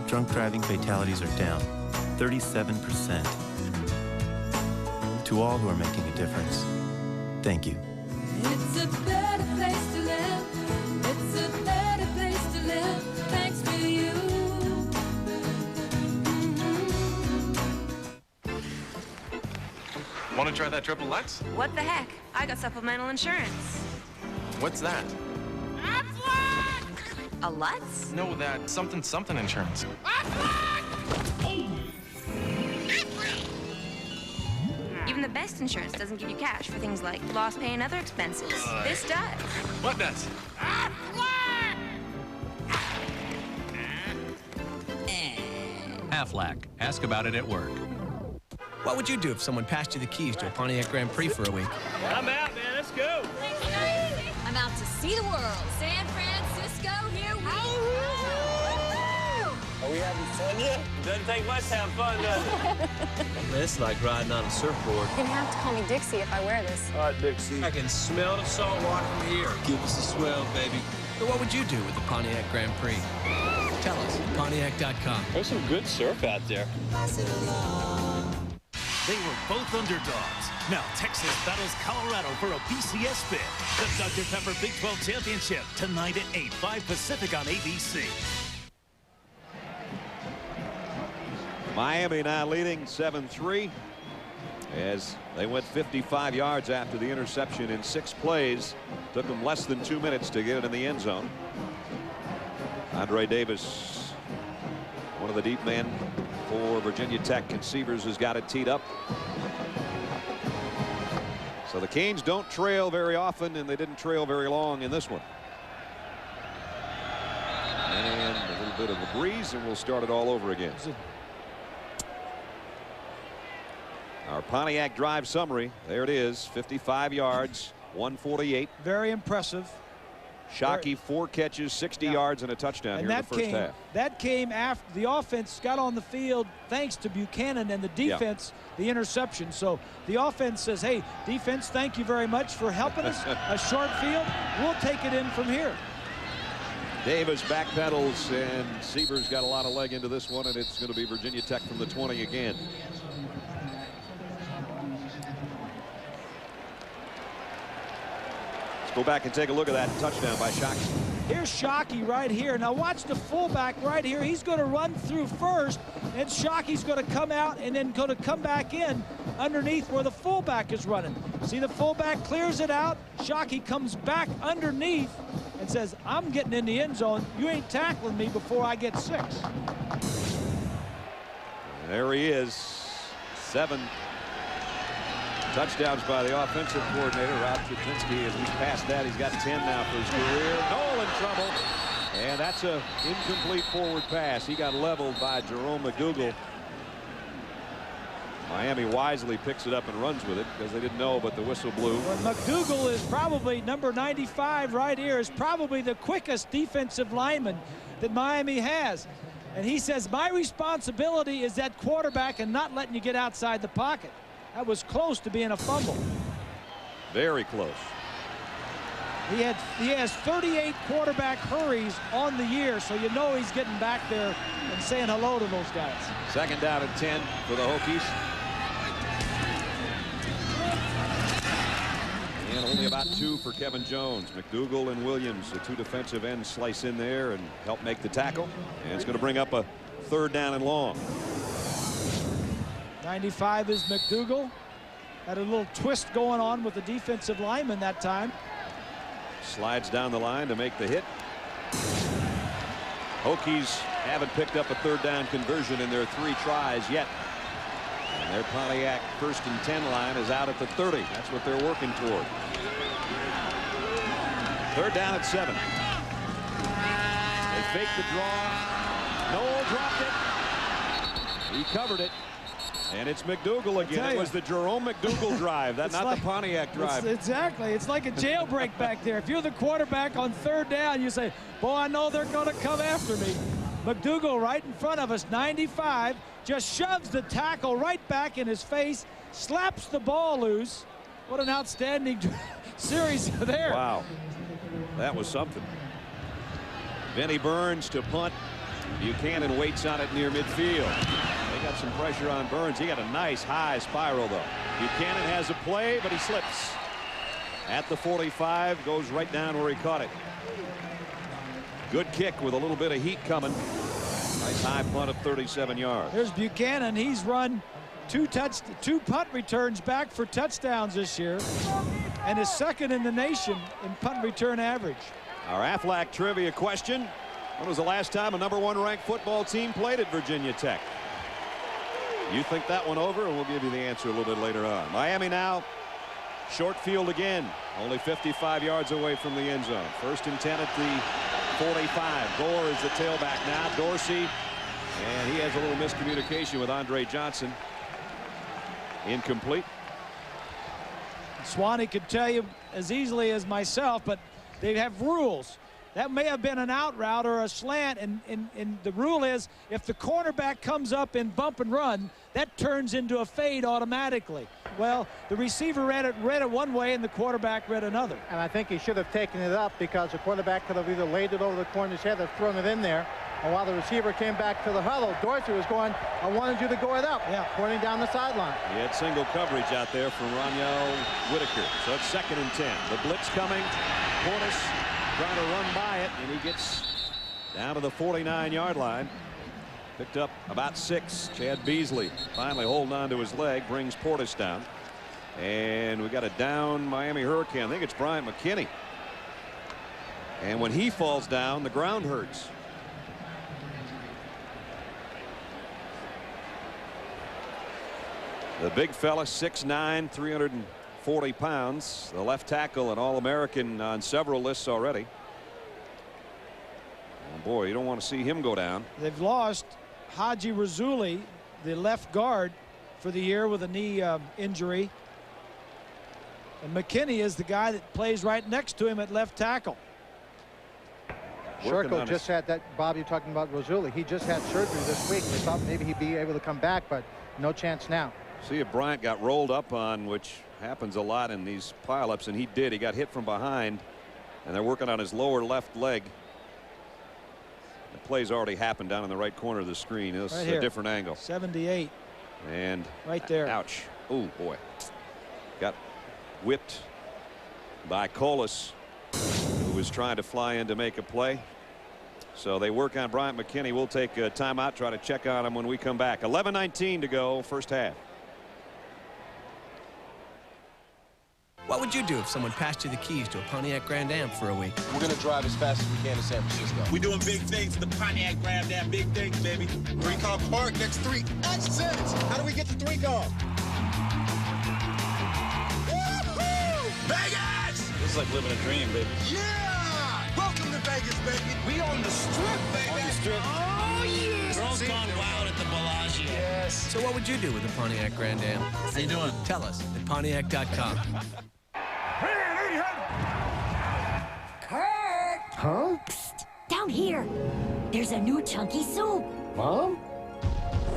drunk driving fatalities are down 37%. To all who are making a difference, thank you. It's a better place to live. It's a better place to live. Thanks to you. Want to try that Triple X? What the heck? I got supplemental insurance. What's that? A Lutz? No, that something insurance. Even the best insurance doesn't give you cash for things like lost pay and other expenses. This does. What does? Aflac. Ask about it at work. What would you do if someone passed you the keys to a Pontiac Grand Prix for a week? I'm out, man. Let's go. I'm out to see the world. San Francisco, here we go. Are we having fun yet? Doesn't take much to have fun, does it? It's like riding on a surfboard. You're gonna have to call me Dixie if I wear this. All right, Dixie. I can smell the salt water from here. Give us a swell, baby. So what would you do with the Pontiac Grand Prix? Tell us, Pontiac.com. There's some good surf out there. They were both underdogs. Now Texas battles Colorado for a BCS bid. The Dr. Pepper Big 12 Championship tonight at 8, 5 Pacific on ABC. Miami now leading 7-3 as they went 55 yards after the interception in 6 plays. Took them less than 2 minutes to get it in the end zone. Andre Davis, one of the deep men for Virginia Tech, and Severs has got it teed up. So the Canes don't trail very often, and they didn't trail very long in this one. And a little bit of a breeze, and we'll start it all over again. Our Pontiac drive summary. There it is, 55 yards, 148. Very impressive. Shockey, 4 catches, 60 yards, and a touchdown here in the first half. That came after the offense got on the field thanks to Buchanan, and the defense, the interception. So the offense says, hey, defense, thank you very much for helping us. A short field, we'll take it in from here. Davis backpedals, and Severs got a lot of leg into this one, and it's going to be Virginia Tech from the 20 again. Go back and take a look at that touchdown by Shockey. Here's Shockey right here. Now watch the fullback right here. He's going to run through first, and Shockey's going to come out and then going to come back in underneath where the fullback is running. See, the fullback clears it out. Shockey comes back underneath and says, I'm getting in the end zone. You ain't tackling me before I get 6. There he is. 7 touchdowns by the offensive coordinator, Rob Chudzinski. As we pass that, he's got 10 now for his career. Noel in trouble. And that's an incomplete forward pass. He got leveled by Jerome McDougal. Miami wisely picks it up and runs with it because they didn't know, but the whistle blew. Well, McDougal is probably number 95 right here, is probably the quickest defensive lineman that Miami has. And he says, my responsibility is that quarterback and not letting you get outside the pocket. That was close to being a fumble. Very close. He has 38 quarterback hurries on the year, so you know he's getting back there and saying hello to those guys. 2nd down and 10 for the Hokies. And only about 2 for Kevin Jones. McDougal and Williams, the 2 defensive ends, slice in there and help make the tackle. And it's going to bring up a 3rd down and long. 95 is McDougal. Had a little twist going on with the defensive lineman that time. Slides down the line to make the hit. Hokies haven't picked up a 3rd down conversion in their 3 tries yet. And their Pontiac 1st and 10 line is out at the 30. That's what they're working toward. 3rd down at 7. They fake the draw. Noel dropped it. He covered it. And it's McDougal again. It was the Jerome McDougal drive. That's not the Pontiac drive. Exactly. It's like a jailbreak back there. If you're the quarterback on 3rd down, you say, boy, I know they're going to come after me. McDougal right in front of us, 95, just shoves the tackle right back in his face, slaps the ball loose. What an outstanding series there. Wow. That was something. Vinnie Burns to punt. Buchanan waits on it near midfield. They got some pressure on Burns. He got a nice high spiral, though. Buchanan has a play, but he slips. At the 45, goes right down where he caught it. Good kick with a little bit of heat coming. Nice high punt of 37 yards. Here's Buchanan. He's run 2 punt returns back for touchdowns this year, and is 2nd in the nation in punt return average. Our Aflac trivia question. When was the last time a #1 ranked football team played at Virginia Tech? You think that one over, and we'll give you the answer a little bit later on. Miami now short field again, only 55 yards away from the end zone. 1st and 10 at the 45. Gore is the tailback now. Dorsey, and he has a little miscommunication with Andre Johnson. Incomplete. Swanee could tell you as easily as myself, but they have rules. That may have been an out route or a slant, and the rule is if the cornerback comes up in bump and run, that turns into a fade automatically. Well, the receiver read it one way and the quarterback read another. And I think he should have taken it up because the quarterback could have either laid it over the corner's head or thrown it in there. And while the receiver came back to the huddle, Dorsey was going, I wanted you to go it up, pointing down the sideline. He had single coverage out there from Roniel Whitaker. So it's 2nd and 10. The blitz coming. Portis trying to run by it, and he gets down to the 49-yard line. Picked up about 6. Chad Beasley finally holding on to his leg, brings Portis down. And we got a down Miami Hurricane. I think it's Bryant McKinnie. And when he falls down, the ground hurts. The big fella, 6'9", 340 pounds. The left tackle, an All-American on several lists already. Oh boy, you don't want to see him go down. They've lost Haji Razuli, the left guard, for the year with a knee injury. And McKinney is the guy that plays right next to him at left tackle. Sherko just had that. Bob, you're talking about Razuli. He just had surgery this week. They thought maybe he'd be able to come back, but no chance now. See if Bryant got rolled up on, which happens a lot in these pileups, and he did. He got hit from behind, and they're working on his lower left leg. The play's already happened down in the right corner of the screen. This is a different angle. 78. And right there. Ouch. Oh boy. Got whipped by Colas, who was trying to fly in to make a play. So they work on Bryant McKinney. We'll take a timeout, try to check on him when we come back. 11:19 to go, first half. What would you do if someone passed you the keys to a Pontiac Grand Am for a week? We're going to drive as fast as we can to San Francisco. We're doing big things at the Pontiac Grand Am. Big things, baby. 3-car park next 3 exits. How do we get to 3-car? Vegas! This is like living a dream, baby. Yeah! Welcome to Vegas, baby. We on the strip, baby. On the strip. Oh, yes. Girls gone wild at the Bellagio. Yes. So what would you do with the Pontiac Grand Am? How you doing? Tell us at Pontiac.com. Huh? Psst, down here. There's a new chunky soup. Mom?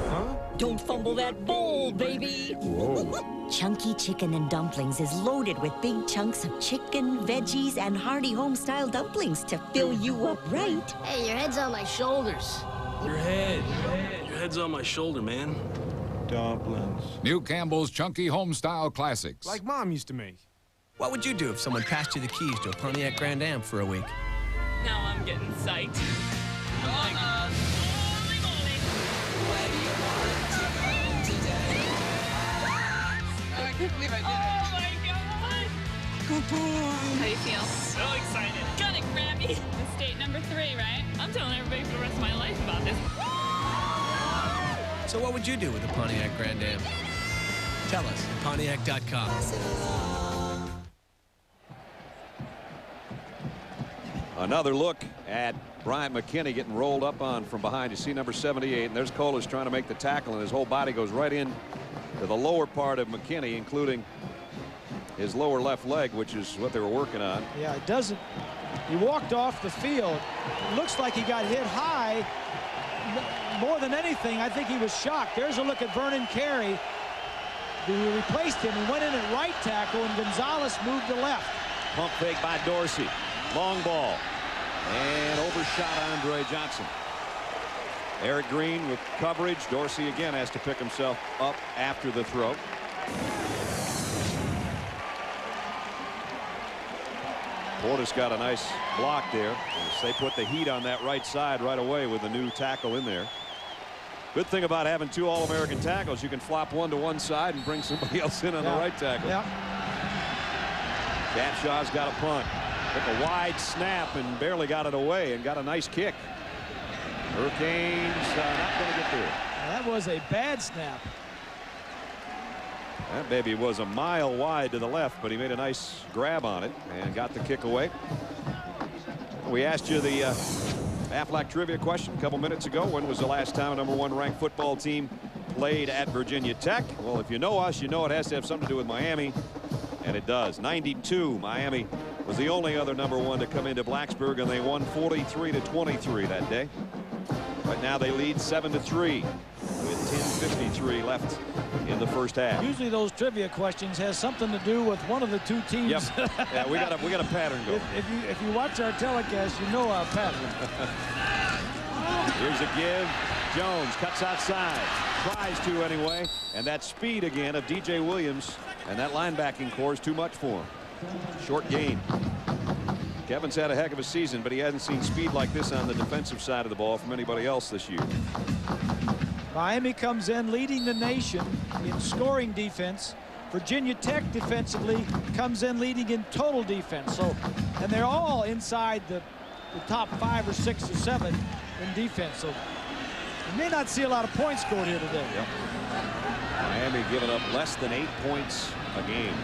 Huh? Don't fumble that bowl, baby. Whoa. Chunky Chicken and Dumplings is loaded with big chunks of chicken, veggies, and hearty home-style dumplings to fill you up right. Hey, your head's on my shoulders. Your head's on my shoulder, man. Dumplings. New Campbell's Chunky Homestyle Classics. Like Mom used to make. What would you do if someone passed you the keys to a Pontiac Grand Am for a week? Now I'm getting psyched. I can't believe I did it. Oh my god! Good boy. How do you feel? So excited. Gonna grab me. It's state number 3, right? I'm telling everybody for the rest of my life about this. So what would you do with the Pontiac Grand Am? Tell us at Pontiac.com. Another look at Bryant McKinney getting rolled up on from behind. You see number 78, and there's Colas trying to make the tackle, and his whole body goes right in to the lower part of McKinney, including his lower left leg, which is what they were working on. Yeah, it doesn't. He walked off the field. It looks like he got hit high. More than anything, I think he was shocked. There's a look at Vernon Carey, who replaced him and went in at right tackle, and Gonzalez moved to left. Pump fake by Dorsey. Long ball. And overshot Andre Johnson. Eric Green with coverage. Dorsey again has to pick himself up after the throw. Portis got a nice block there. They put the heat on that right side right away with a new tackle in there. Good thing about having 2 All-American tackles, you can flop one to one side and bring somebody else in on the right tackle. Capshaw's got a punt. Took a wide snap and barely got it away and got a nice kick. Hurricanes not going to get there. That was a bad snap. That baby was a mile wide to the left, but he made a nice grab on it and got the kick away. We asked you the Aflac trivia question a couple minutes ago. When was the last time a #1 ranked football team played at Virginia Tech? Well, if you know us, you know it has to have something to do with Miami, and it does. 92. Miami was the only other #1 to come into Blacksburg, and they won 43-23 that day. Right now they lead 7-3 with 10:53 left in the first half. Usually those trivia questions has something to do with one of the two teams. Yep. Yeah, we got a pattern going. If you watch our telecast, you know our pattern. Here's a give. Jones cuts outside. Tries to anyway. And that speed again of DJ Williams. And that linebacking core is too much for him. Short gain. Kevin's had a heck of a season, but he hasn't seen speed like this on the defensive side of the ball from anybody else this year. Miami comes in leading the nation in scoring defense. Virginia Tech defensively comes in leading in total defense. So, and they're all inside the top 5 or 6 or 7 in defense. So you may not see a lot of points scored here today. Yep. Miami giving up less than 8 points a game.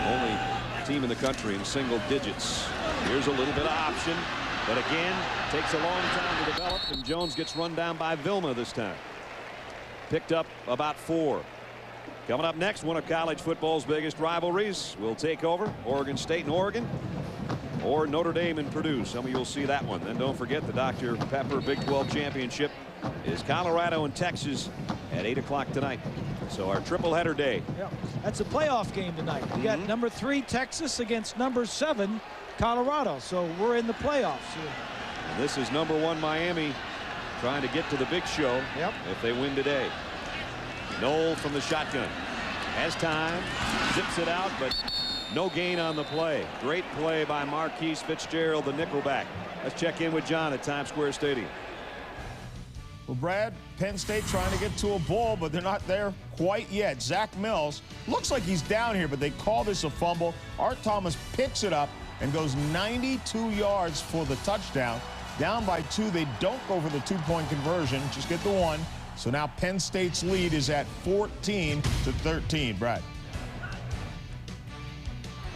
Only team in the country in single digits. Here's a little bit of option, but again, takes a long time to develop, and Jones gets run down by Vilma this time. Picked up about 4. Coming up next, one of college football's biggest rivalries will take over. Oregon State and Oregon, or Notre Dame and Purdue. Some of you will see that one. Then don't forget the Dr. Pepper Big 12 Championship is Colorado and Texas at 8 o'clock tonight. So our triple header day. Yeah, that's a playoff game tonight. We got number 3 Texas against number 7 Colorado. So we're in the playoffs here. And this is #1 Miami trying to get to the big show if they win today. Knoll from the shotgun. Has time. Zips it out, but no gain on the play. Great play by Marquise Fitzgerald, the nickelback. Let's check in with John at Times Square Stadium. Well, Brad, Penn State trying to get to a ball, but they're not there quite yet. Zach Mills looks like he's down here, but they call this a fumble. Art Thomas picks it up and goes 92 yards for the touchdown. Down by 2, they don't go for the 2-point conversion, just get the 1. So now Penn State's lead is at 14-13. Brad.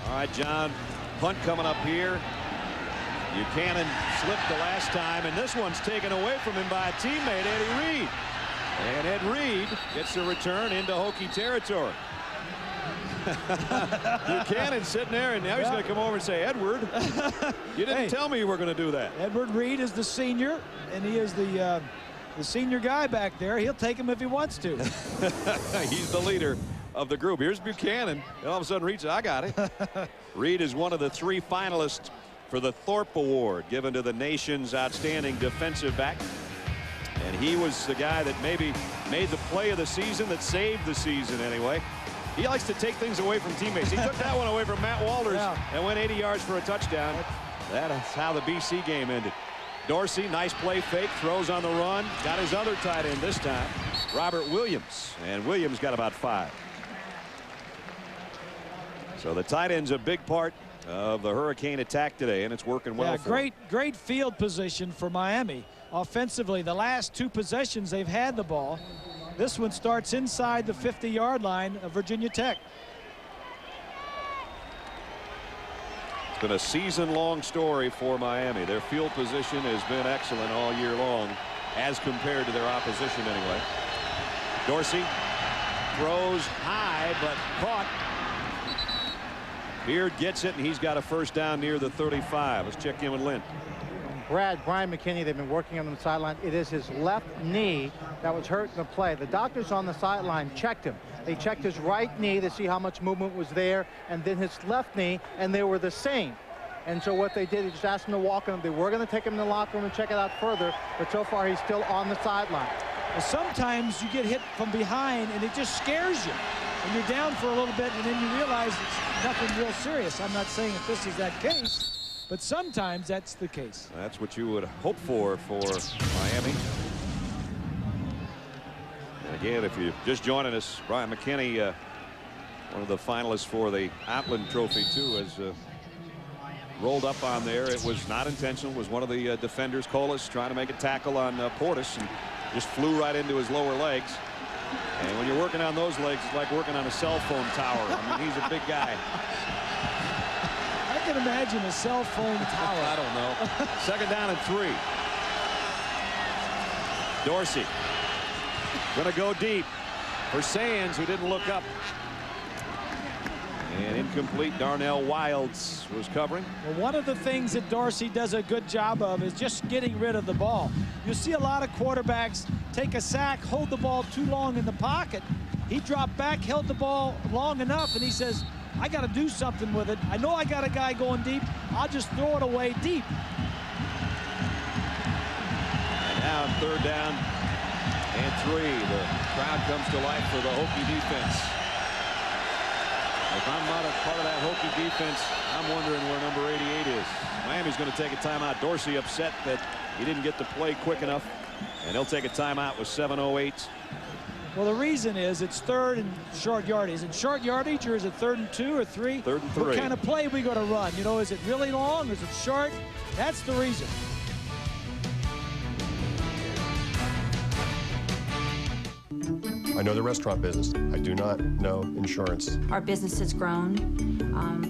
All right, John. Punt coming up here. Buchanan slipped the last time, and this one's taken away from him by a teammate, Eddie Reed. And Ed Reed gets the return into Hokie territory. Buchanan sitting there, and now he's going to come over and say, Edward, you didn't tell me you were going to do that. Edward Reed is the senior, and he is the senior guy back there. He'll take him if he wants to. He's the leader of the group. Here's Buchanan. And all of a sudden, Reed said, I got it. Reed is one of the 3 finalists for the Thorpe Award given to the nation's outstanding defensive back. And he was the guy that maybe made the play of the season, that saved the season anyway. He likes to take things away from teammates. He took that one away from Matt Walters and went 80 yards for a touchdown. That is how the BC game ended. Dorsey, nice play fake, throws on the run. Got his other tight end this time, Robert Williams. And Williams got about 5. So the tight end's a big part of the Hurricane attack today, and it's working well for them. Great field position for Miami. Offensively, the last 2 possessions they've had the ball. This one starts inside the 50-yard line of Virginia Tech. It's been a season-long story for Miami. Their field position has been excellent all year long, as compared to their opposition anyway. Dorsey throws high, but caught. Beard gets it, and he's got a first down near the 35. Let's check in with Lynn. Brad, Brian McKinney, they've been working on the sideline. It is his left knee that was hurt in the play. The doctors on the sideline checked him. They checked his right knee to see how much movement was there, and then his left knee, and they were the same. And so what they did, they just asked him to walk in. They were going to take him in the locker room and check it out further, but so far he's still on the sideline. Well, sometimes you get hit from behind, and it just scares you. And you're down for a little bit, and then you realize it's nothing real serious. I'm not saying that this is that case, but sometimes that's the case. That's what you would hope for Miami. And again, if you're just joining us, Brian McKinney, one of the finalists for the Outland Trophy, too, as rolled up on there. It was not intentional. It was one of the defenders, Colas, trying to make a tackle on Portis, and just flew right into his lower legs. And when you're working on those legs, it's like working on a cell phone tower. I mean, he's a big guy. I can imagine a cell phone tower. I don't know. Second down and 3. Dorsey going to go deep for Sands, who didn't look up. And incomplete. Darnell Wilds was covering. Well, one of the things that Dorsey does a good job of is just getting rid of the ball. You see a lot of quarterbacks take a sack, hold the ball too long in the pocket. He dropped back, held the ball long enough, and he says, I got to do something with it. I know I got a guy going deep. I'll just throw it away deep. And now third down and 3. The crowd comes to life for the Hokie defense. If I'm not a part of that Hokie defense, I'm wondering where number 88 is. Miami's going to take a timeout. Dorsey upset that he didn't get the play quick enough, and he'll take a timeout with 7:08. Well, the reason is it's third and short yardage. Is it short yardage, or is it 3rd and 2 or 3? 3rd and 3. What kind of play we going to run? You know, is it really long? Is it short? That's the reason. I know the restaurant business. I do not know insurance. Our business has grown.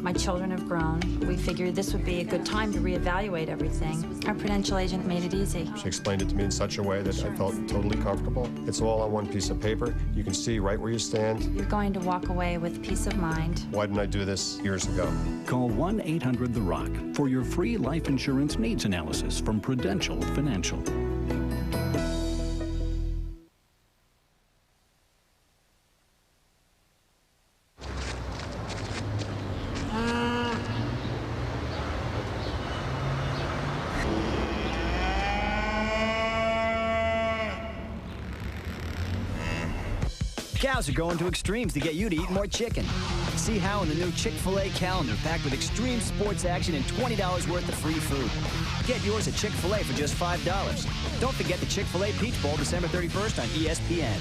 My children have grown. We figured this would be a good time to reevaluate everything. Our Prudential agent made it easy. She explained it to me in such a way that I felt totally comfortable. It's all on one piece of paper. You can see right where you stand. You're going to walk away with peace of mind. Why didn't I do this years ago? Call 1-800-THE-ROCK for your free life insurance needs analysis from Prudential Financial. Cows are going to extremes to get you to eat more chicken. See how in the new Chick-fil-A calendar packed with extreme sports action and $20 worth of free food. Get yours at Chick-fil-A for just $5. Don't forget the Chick-fil-A Peach Bowl December 31st on ESPN.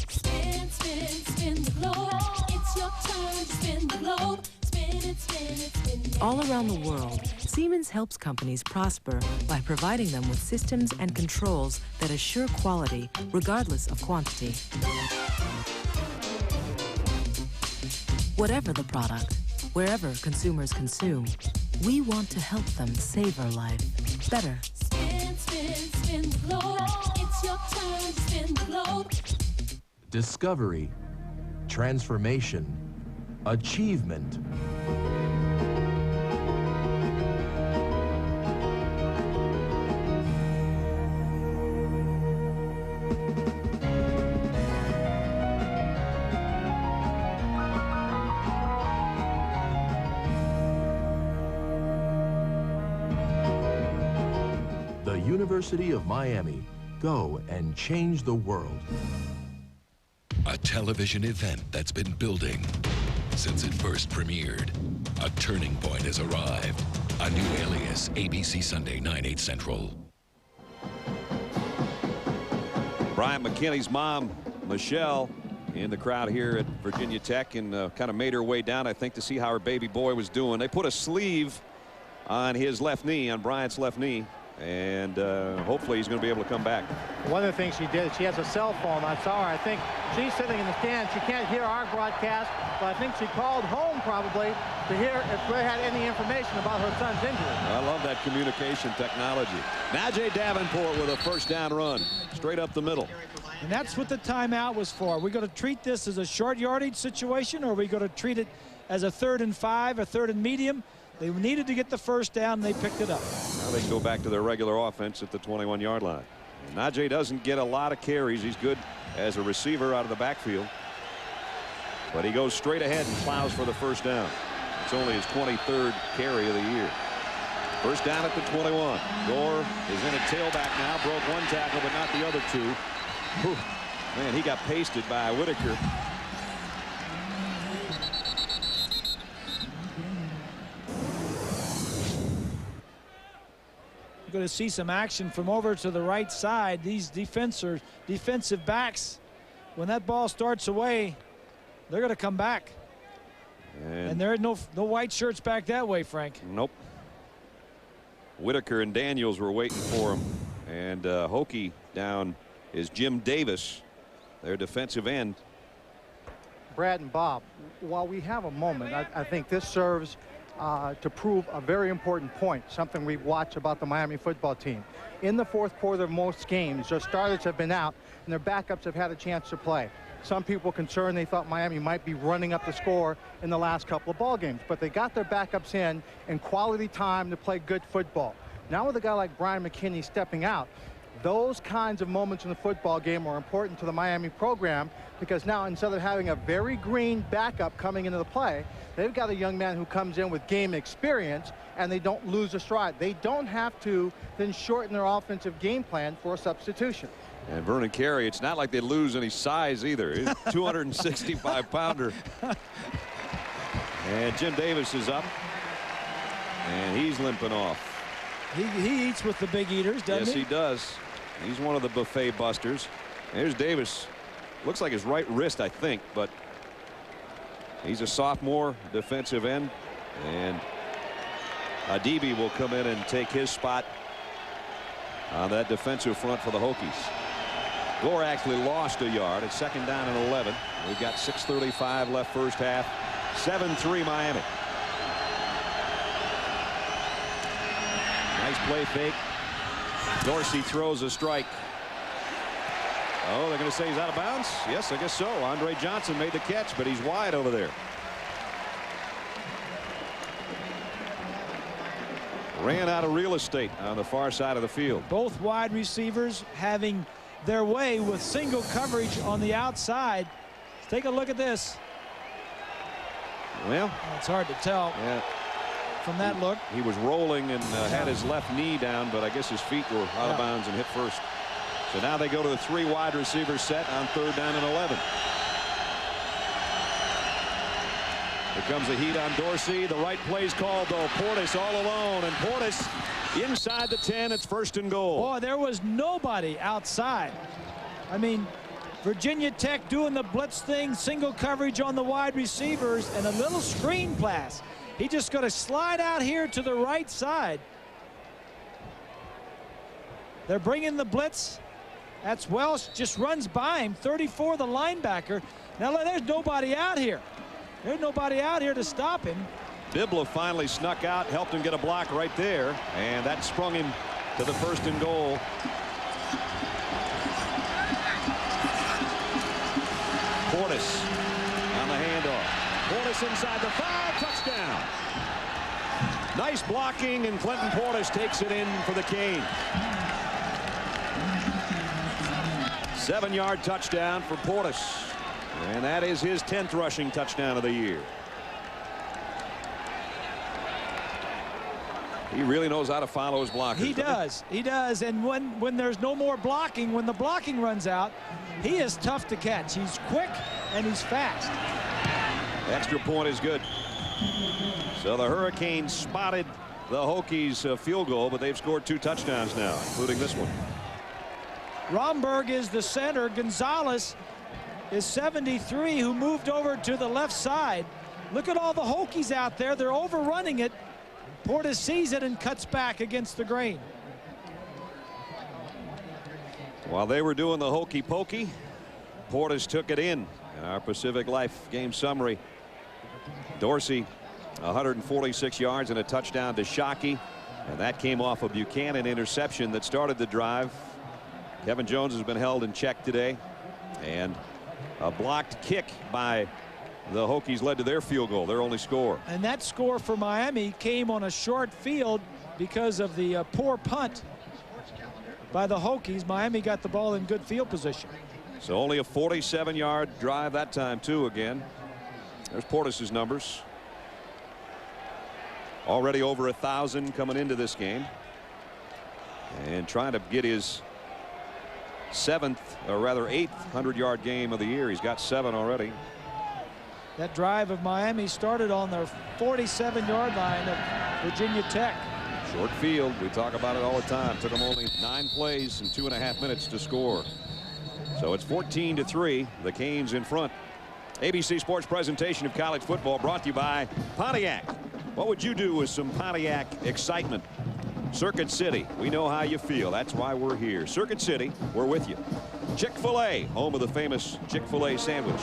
Spin, spin, spin the globe. It's your turn to spin the globe. Spin it, spin it, spin it. All around the world, Siemens helps companies prosper by providing them with systems and controls that assure quality regardless of quantity. Whatever the product, wherever consumers consume, we want to help them savor life better. Spin, spin, spin the globe. It's your turn to spin the globe. Discovery, transformation, achievement. The University of Miami. Go and change the world. A television event that's been building since it first premiered. A turning point has arrived. A new Alias, ABC Sunday, 9/8 Central. Brian McKinney's mom, Michelle, in the crowd here at Virginia Tech, and kind of made her way down, I think, to see how her baby boy was doing. They put a sleeve on his left knee, on Bryant's left knee, and hopefully he's going to be able to come back. One of the things she did, she has a cell phone. I saw her. I think she's sitting in the stands. She can't hear our broadcast, but I think she called home probably to hear if they had any information about her son's injury. I love that communication technology. Najee Davenport with a first down run, straight up the middle. And that's what the timeout was for. Are we going to treat this as a short yardage situation, or are we going to treat it as a 3rd and 5, a 3rd and medium? They needed to get the first down, and they picked it up. Now they can go back to their regular offense at the 21-yard line. And Najee doesn't get a lot of carries. He's good as a receiver out of the backfield. But he goes straight ahead and plows for the first down. It's only his 23rd carry of the year. First down at the 21. Gore is in a tailback now. Broke one tackle, but not the other two. Whew. Man, he got pasted by Whitaker. You're going to see some action from over to the right side. These defensive backs, when that ball starts away, they're going to come back. And there are no white shirts back that way, Frank. Nope. Whitaker and Daniels were waiting for him. And Hokie down is Jim Davis, their defensive end. Brad and Bob, while we have a moment, I think this serves to prove a very important point, something we've watched about the Miami football team. In the fourth quarter of most games, their starters have been out and their backups have had a chance to play. Some people concerned they thought Miami might be running up the score in the last couple of ball games, but they got their backups in quality time to play good football. Now with a guy like Brian McKinney stepping out, those kinds of moments in the football game are important to the Miami program, because now instead of having a very green backup coming into the play, they've got a young man who comes in with game experience, and they don't lose a stride. They don't have to then shorten their offensive game plan for a substitution. And Vernon Carey, it's not like they lose any size either. He's a 265-pounder. And Jim Davis is up, and he's limping off. He eats with the big eaters, doesn't he? Yes, he does. He's one of the buffet busters. There's Davis. Looks like his right wrist, I think, but he's a sophomore defensive end, and Adibi will come in and take his spot on that defensive front for the Hokies. Gore actually lost a yard at 2nd down and 11. We've got 6:35 left first half. 7-3 Miami. Nice play fake. Dorsey throws a strike. Oh, they're going to say he's out of bounds? Yes, I guess so. Andre Johnson made the catch, but he's wide over there. Ran out of real estate on the far side of the field. Both wide receivers having their way with single coverage on the outside. Let's take a look at this. Well, it's hard to tell from that look. He was rolling and had his left knee down, but I guess his feet were out of bounds and hit first. So now they go to the 3 wide receiver set on 3rd down and 11. Here comes the heat on Dorsey. The right play's called, though. Portis all alone, and Portis inside the 10. It's 1st and goal. Boy, there was nobody outside. I mean, Virginia Tech doing the blitz thing, single coverage on the wide receivers, and a little screen pass. He just going to slide out here to the right side. They're bringing the blitz. That's Welsh, just runs by him. 34, the linebacker. Now there's nobody out here. There's nobody out here to stop him. Bibla finally snuck out, helped him get a block right there, and that sprung him to the 1st and goal. Portis on the handoff. Portis inside the 5, touchdown. Nice blocking, and Clinton Portis takes it in for the Canes. 7-yard touchdown for Portis, and that is his 10th rushing touchdown of the year. He really knows how to follow his blockers. He does. He does. And when there's no more blocking, when the blocking runs out, he is tough to catch. He's quick and he's fast. Extra point is good. So the Hurricanes spotted the Hokies field goal, but they've scored 2 touchdowns now, including this one. Romberg is the center. Gonzalez is 73, who moved over to the left side. Look at all the Hokies out there. They're overrunning it. Portis sees it and cuts back against the grain. While they were doing the hokey pokey, Portis took it in. Our Pacific Life game summary. Dorsey, 146 yards and a touchdown to Shockey, and that came off a Buchanan interception that started the drive. Kevin Jones has been held in check today, and a blocked kick by the Hokies led to their field goal, their only score. And that score for Miami came on a short field because of the poor punt by the Hokies. Miami got the ball in good field position. So only a 47-yard drive that time, too, again. There's Portis's numbers. Already over 1,000 coming into this game. And trying to get his 7th, or rather 8th 100-yard game of the year. He's got 7 already. That drive of Miami started on their 47-yard line of Virginia Tech. Short field. We talk about it all the time. Took them only 9 plays and 2.5 minutes to score. So it's 14-3. The Canes in front. ABC Sports presentation of college football brought to you by Pontiac. What would you do with some Pontiac excitement? Circuit City, we know how you feel. That's why we're here. Circuit City, we're with you. Chick-fil-A, home of the famous Chick-fil-A sandwich.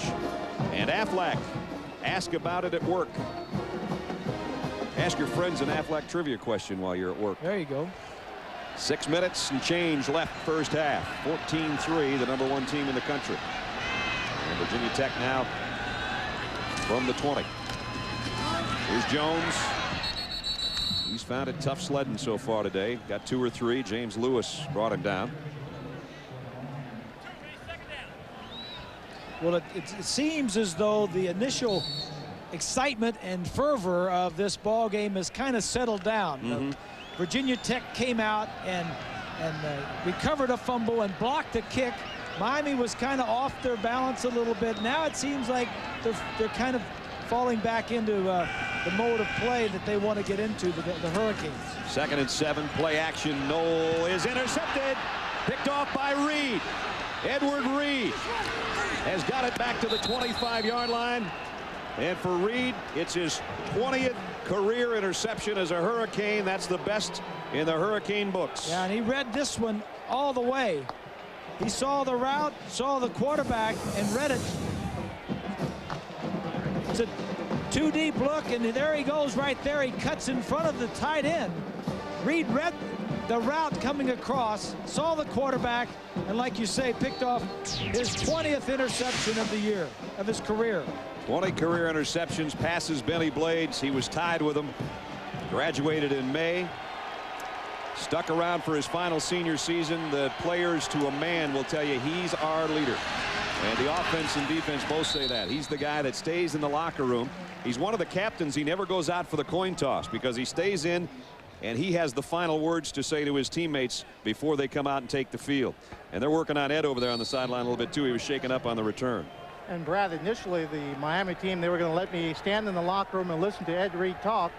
And Aflac, ask about it at work. Ask your friends an Aflac trivia question while you're at work. There you go. 6 minutes and change left first half. 14-3, the #1 team in the country. And Virginia Tech now from the 20. Here's Jones. He's found it tough sledding so far today. Got 2 or 3. James Lewis brought him down. Well, it seems as though the initial excitement and fervor of this ball game has kind of settled down. Virginia Tech came out and recovered a fumble and blocked a kick. Miami was kind of off their balance a little bit. Now it seems like they're kind of falling back into the mode of play that they want to get into, the Hurricanes. 2nd and 7, play action. Knoll is intercepted. Picked off by Reed. Edward Reed has got it back to the 25-yard line. And for Reed, it's his 20th career interception as a Hurricane. That's the best in the Hurricane books. Yeah, and he read this one all the way. He saw the route, saw the quarterback, and read it. It's a 2-deep look, and there he goes right there. He cuts in front of the tight end. Reed read the route coming across, saw the quarterback, and like you say, picked off his 20th interception of the year, of his career. 20 career interceptions, passes Benny Blades. He was tied with them. Graduated in May. Stuck around for his final senior season. The players to a man will tell you he's our leader. And the offense and defense both say that. He's the guy that stays in the locker room. He's one of the captains. He never goes out for the coin toss because he stays in and he has the final words to say to his teammates before they come out and take the field. And they're working on Ed over there on the sideline a little bit too. He was shaken up on the return. And Brad, initially the Miami team, they were going to let me stand in the locker room and listen to Ed Reed talk.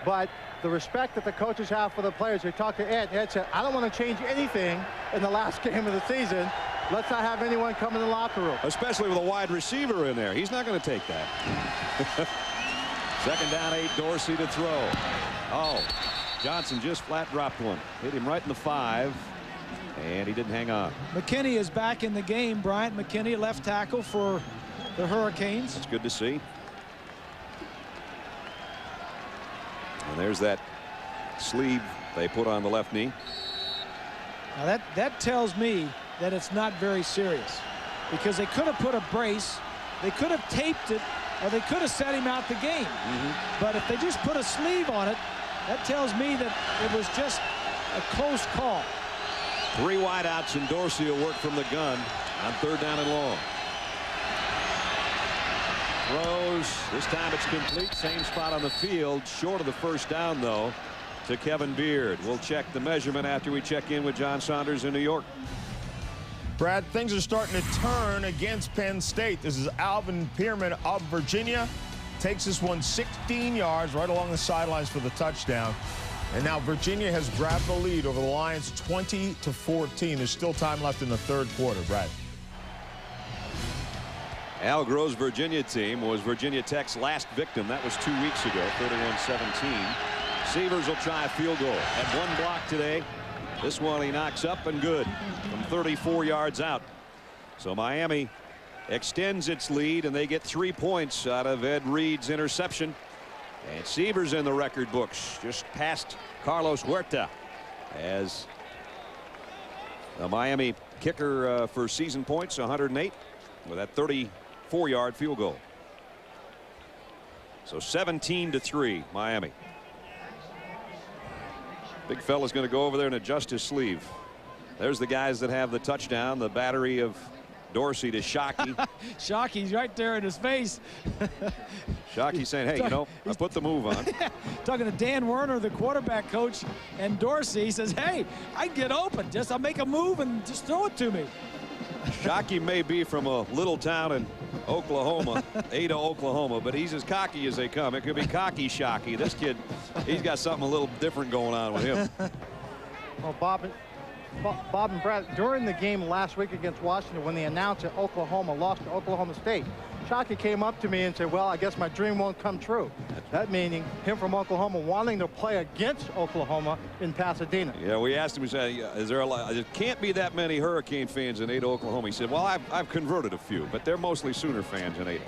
But the respect that the coaches have for the players, they talked to Ed. Ed said, I don't want to change anything in the last game of the season. Let's not have anyone come in the locker room. Especially with a wide receiver in there. He's not going to take that. 2nd down, 8, Dorsey to throw. Oh, Johnson just flat dropped one. Hit him right in the 5. And he didn't hang on. McKinney is back in the game. Bryant McKinney, left tackle for the Hurricanes. It's good to see. And there's that sleeve they put on the left knee. Now that tells me that it's not very serious, because they could have put a brace, they could have taped it, or they could have set him out the game. But if they just put a sleeve on it, that tells me that it was just a close call. 3 wideouts, and Dorsey will work from the gun on 3rd down and long. Throws. This time it's complete. Same spot on the field. Short of the 1st down, though, to Kevin Beard. We'll check the measurement after we check in with John Saunders in New York. Brad, things are starting to turn against Penn State. This is Alvin Pierman of Virginia. Takes this one 16 yards right along the sidelines for the touchdown. And now Virginia has grabbed the lead over the Lions 20-14. There's still time left in the 3rd quarter, Brad. Al Groh's Virginia team was Virginia Tech's last victim. That was 2 weeks ago, 31-17. Severs will try a field goal. Had 1 block today. This one he knocks up and good from 34 yards out. So Miami extends its lead, and they get 3 points out of Ed Reed's interception. And Severs in the record books, just past Carlos Huerta as the Miami kicker for season points, 108, with that 34-yard field goal. So 17-3 Miami. Big fella's going to go over there and adjust his sleeve. There's the guys that have the touchdown, the battery of Dorsey to Shockey. Shockey's right there in his face. Shockey saying, hey, you know, I put the move on. Talking to Dan Werner, the quarterback coach, and Dorsey. He says, hey, I get open. I'll make a move and just throw it to me. Shockey may be from a little town in Oklahoma, Ada, Oklahoma, but he's as cocky as they come. It could be cocky Shockey. This kid, he's got something a little different going on with him. Well, Bob, Bob and Brad, during the game last week against Washington, when they announced that Oklahoma lost to Oklahoma State, Shockey came up to me and said, well, I guess my dream won't come true. That meaning him from Oklahoma wanting to play against Oklahoma in Pasadena. Yeah, we asked him, we said, is there a lot? There can't be that many Hurricane fans in Ada, Oklahoma. He said, well, I've converted a few, but they're mostly Sooner fans in Ada.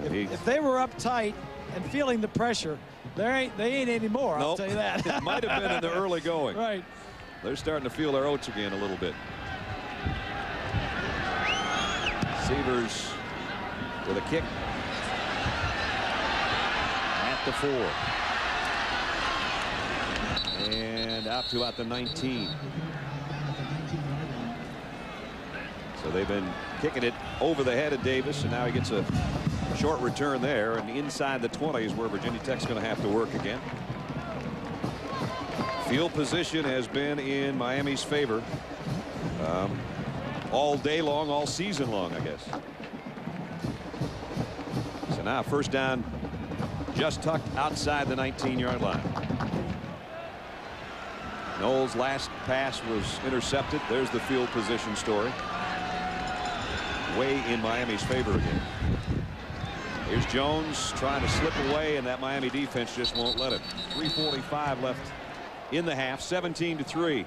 If they were uptight and feeling the pressure, they ain't anymore, I'll tell you that. It might have been in the early going. Right. They're starting to feel their oats again a little bit. Sievers with a kick at the 4. And out to about the 19. So they've been kicking it over the head of Davis, and now he gets a short return there, and inside the 20 is where Virginia Tech's going to have to work again. Field position has been in Miami's favor all day long, all season long, I guess. So now first down, just tucked outside the 19-yard line. Knowles' last pass was intercepted. There's the field position story. Way in Miami's favor again. Here's Jones trying to slip away, and that Miami defense just won't let him. 3:45 left in the half, 17-3.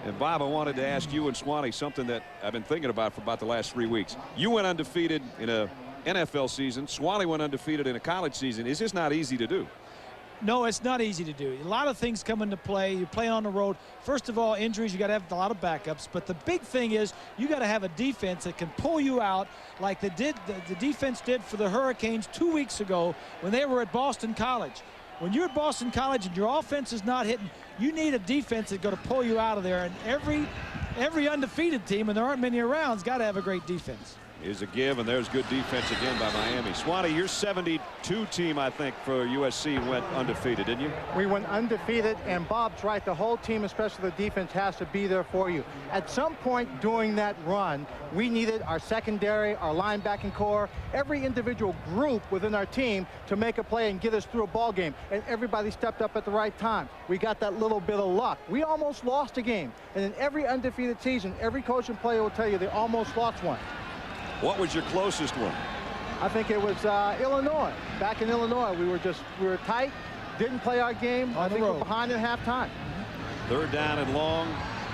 And Bob, I wanted to ask you and Swanee something that I've been thinking about for about the last 3 weeks. You went undefeated in a NFL season. Swanee went undefeated in a college season. It's just not easy to do. No, it's not easy to do. A lot of things come into play. You're playing on the road. First of all, injuries, you got to have a lot of backups. But the big thing is you got to have a defense that can pull you out like the defense did for the Hurricanes 2 weeks ago when they were at Boston College. When you're at Boston College and your offense is not hitting, you need a defense that's going to pull you out of there. And every undefeated team, and there aren't many around, has got to have a great defense. Is a give, and there's good defense again by Miami. Swanee, your 72 team, I think, for USC went undefeated, didn't you? We went undefeated, and Bob's right. The whole team, especially the defense, has to be there for you. At some point during that run, we needed our secondary, our linebacking core, every individual group within our team to make a play and get us through a ball game. And everybody stepped up at the right time. We got that little bit of luck. We almost lost a game. And in every undefeated season, every coach and player will tell you they almost lost one. What was your closest one? I think it was Illinois. Back in Illinois, we were tight, didn't play our game. I think we were behind at halftime. Third down and long.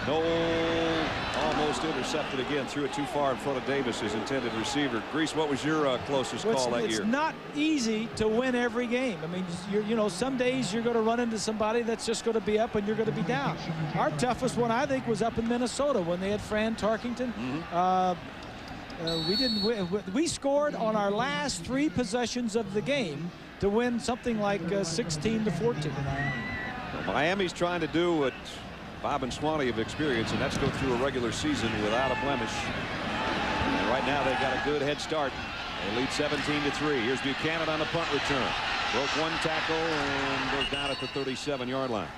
Noel almost intercepted again. Threw it too far in front of Davis, his intended receiver. Grease, what was your closest call that year? It's not easy to win every game. I mean, you know, some days you're going to run into somebody that's just going to be up and you're going to be down. Our toughest one, I think, was up in Minnesota when they had Fran Tarkington. We scored on our last 3 possessions of the game to win something like 16-14. Well, Miami's trying to do what Bob and Swanee have experienced, and that's go through a regular season without a blemish. And right now they've got a good head start. They lead 17-3. Here's Buchanan on the punt return. Broke 1 tackle and goes down at the 37-yard line.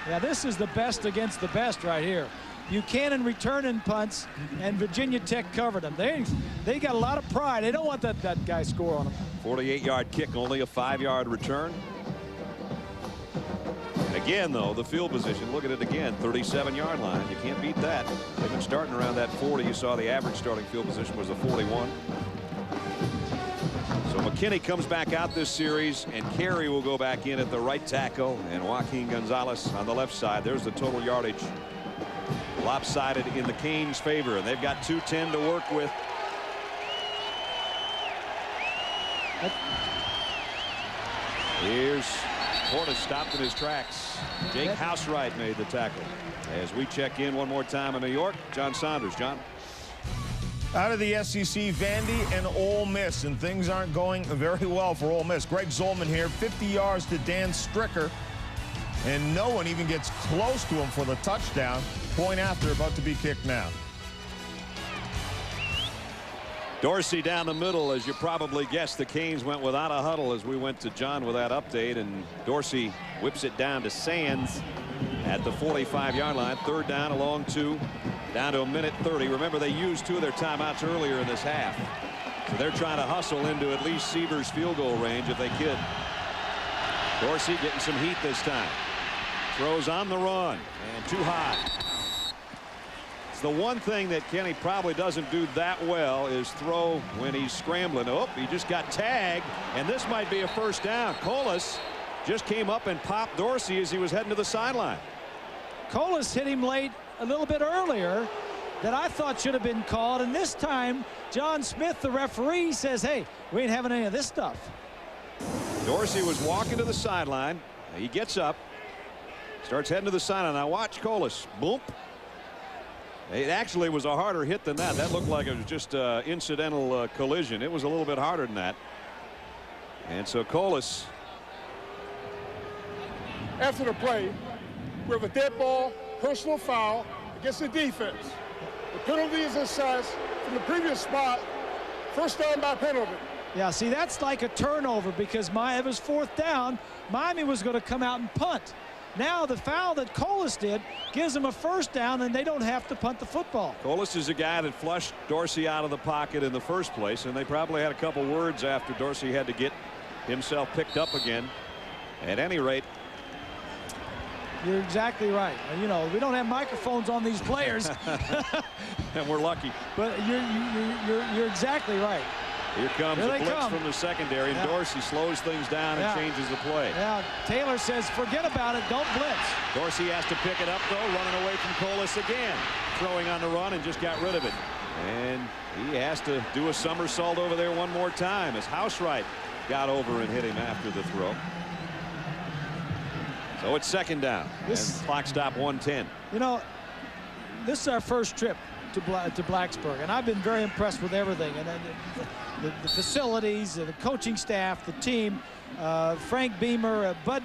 Yeah, this is the best against the best right here. Buchanan returning punts, and Virginia Tech covered them. They got a lot of pride. They don't want that guy score on them. 48-yard kick, only a 5-yard return. Again, though, the field position, look at it again, 37-yard line. You can't beat that. They've been starting around that 40. You saw the average starting field position was a 41. So McKinney comes back out this series, and Carey will go back in at the right tackle, and Joaquin Gonzalez on the left side. There's the total yardage. Lopsided in the Canes' favor, and they've got 2:10 to work with. Here's Portis stopped in his tracks. Jake Housewright made the tackle. As we check in one more time in New York, John Saunders. John. Out of the SEC, Vandy and Ole Miss, and things aren't going very well for Ole Miss. Greg Zollman here, 50 yards to Dan Stricker, and no one even gets close to him for the touchdown. Point after, about to be kicked now. Dorsey down the middle. As you probably guessed, the Canes went without a huddle as we went to John with that update, and Dorsey whips it down to Sands at the 45-yard line. Third down along 2, down to a minute 30. Remember, they used 2 of their timeouts earlier in this half, so they're trying to hustle into at least Sievers' field goal range if they could. Dorsey getting some heat this time. Throws on the run and too high. It's the one thing that Kenny probably doesn't do that well is throw when he's scrambling. Oh, he just got tagged, and this might be a first down. Colas just came up and popped Dorsey as he was heading to the sideline. Colas hit him late a little bit earlier that I thought should have been called, and this time John Smith, the referee, says, hey, we ain't having any of this stuff. Dorsey was walking to the sideline. He gets up, starts heading to the sideline. Now watch Colas. Boom. It actually was a harder hit than that. That looked like it was just an incidental collision. It was a little bit harder than that. And so Colas. After the play, we have a dead ball, personal foul against the defense. The penalty is assessed from the previous spot, first down by penalty. Yeah, see, that's like a turnover because it was fourth down. Miami was going to come out and punt. Now the foul that Colas did gives them a first down, and they don't have to punt the football. Colas is a guy that flushed Dorsey out of the pocket in the first place, and they probably had a couple words after Dorsey had to get himself picked up again. At any rate, you're exactly right. You know, we don't have microphones on these players. And we're lucky. But you're exactly right. Here comes the blitz from the secondary, and Dorsey slows things down and changes the play. Yeah, Taylor says, forget about it, don't blitz. Dorsey has to pick it up, though, running away from Colas again. Throwing on the run and just got rid of it. And he has to do a somersault over there one more time as Housewright got over and hit him after the throw. So it's second down, and clock stop 1:10. You know, this is our first trip to Blacksburg, and I've been very impressed with everything. And the facilities, the coaching staff, the team, Frank Beamer, Bud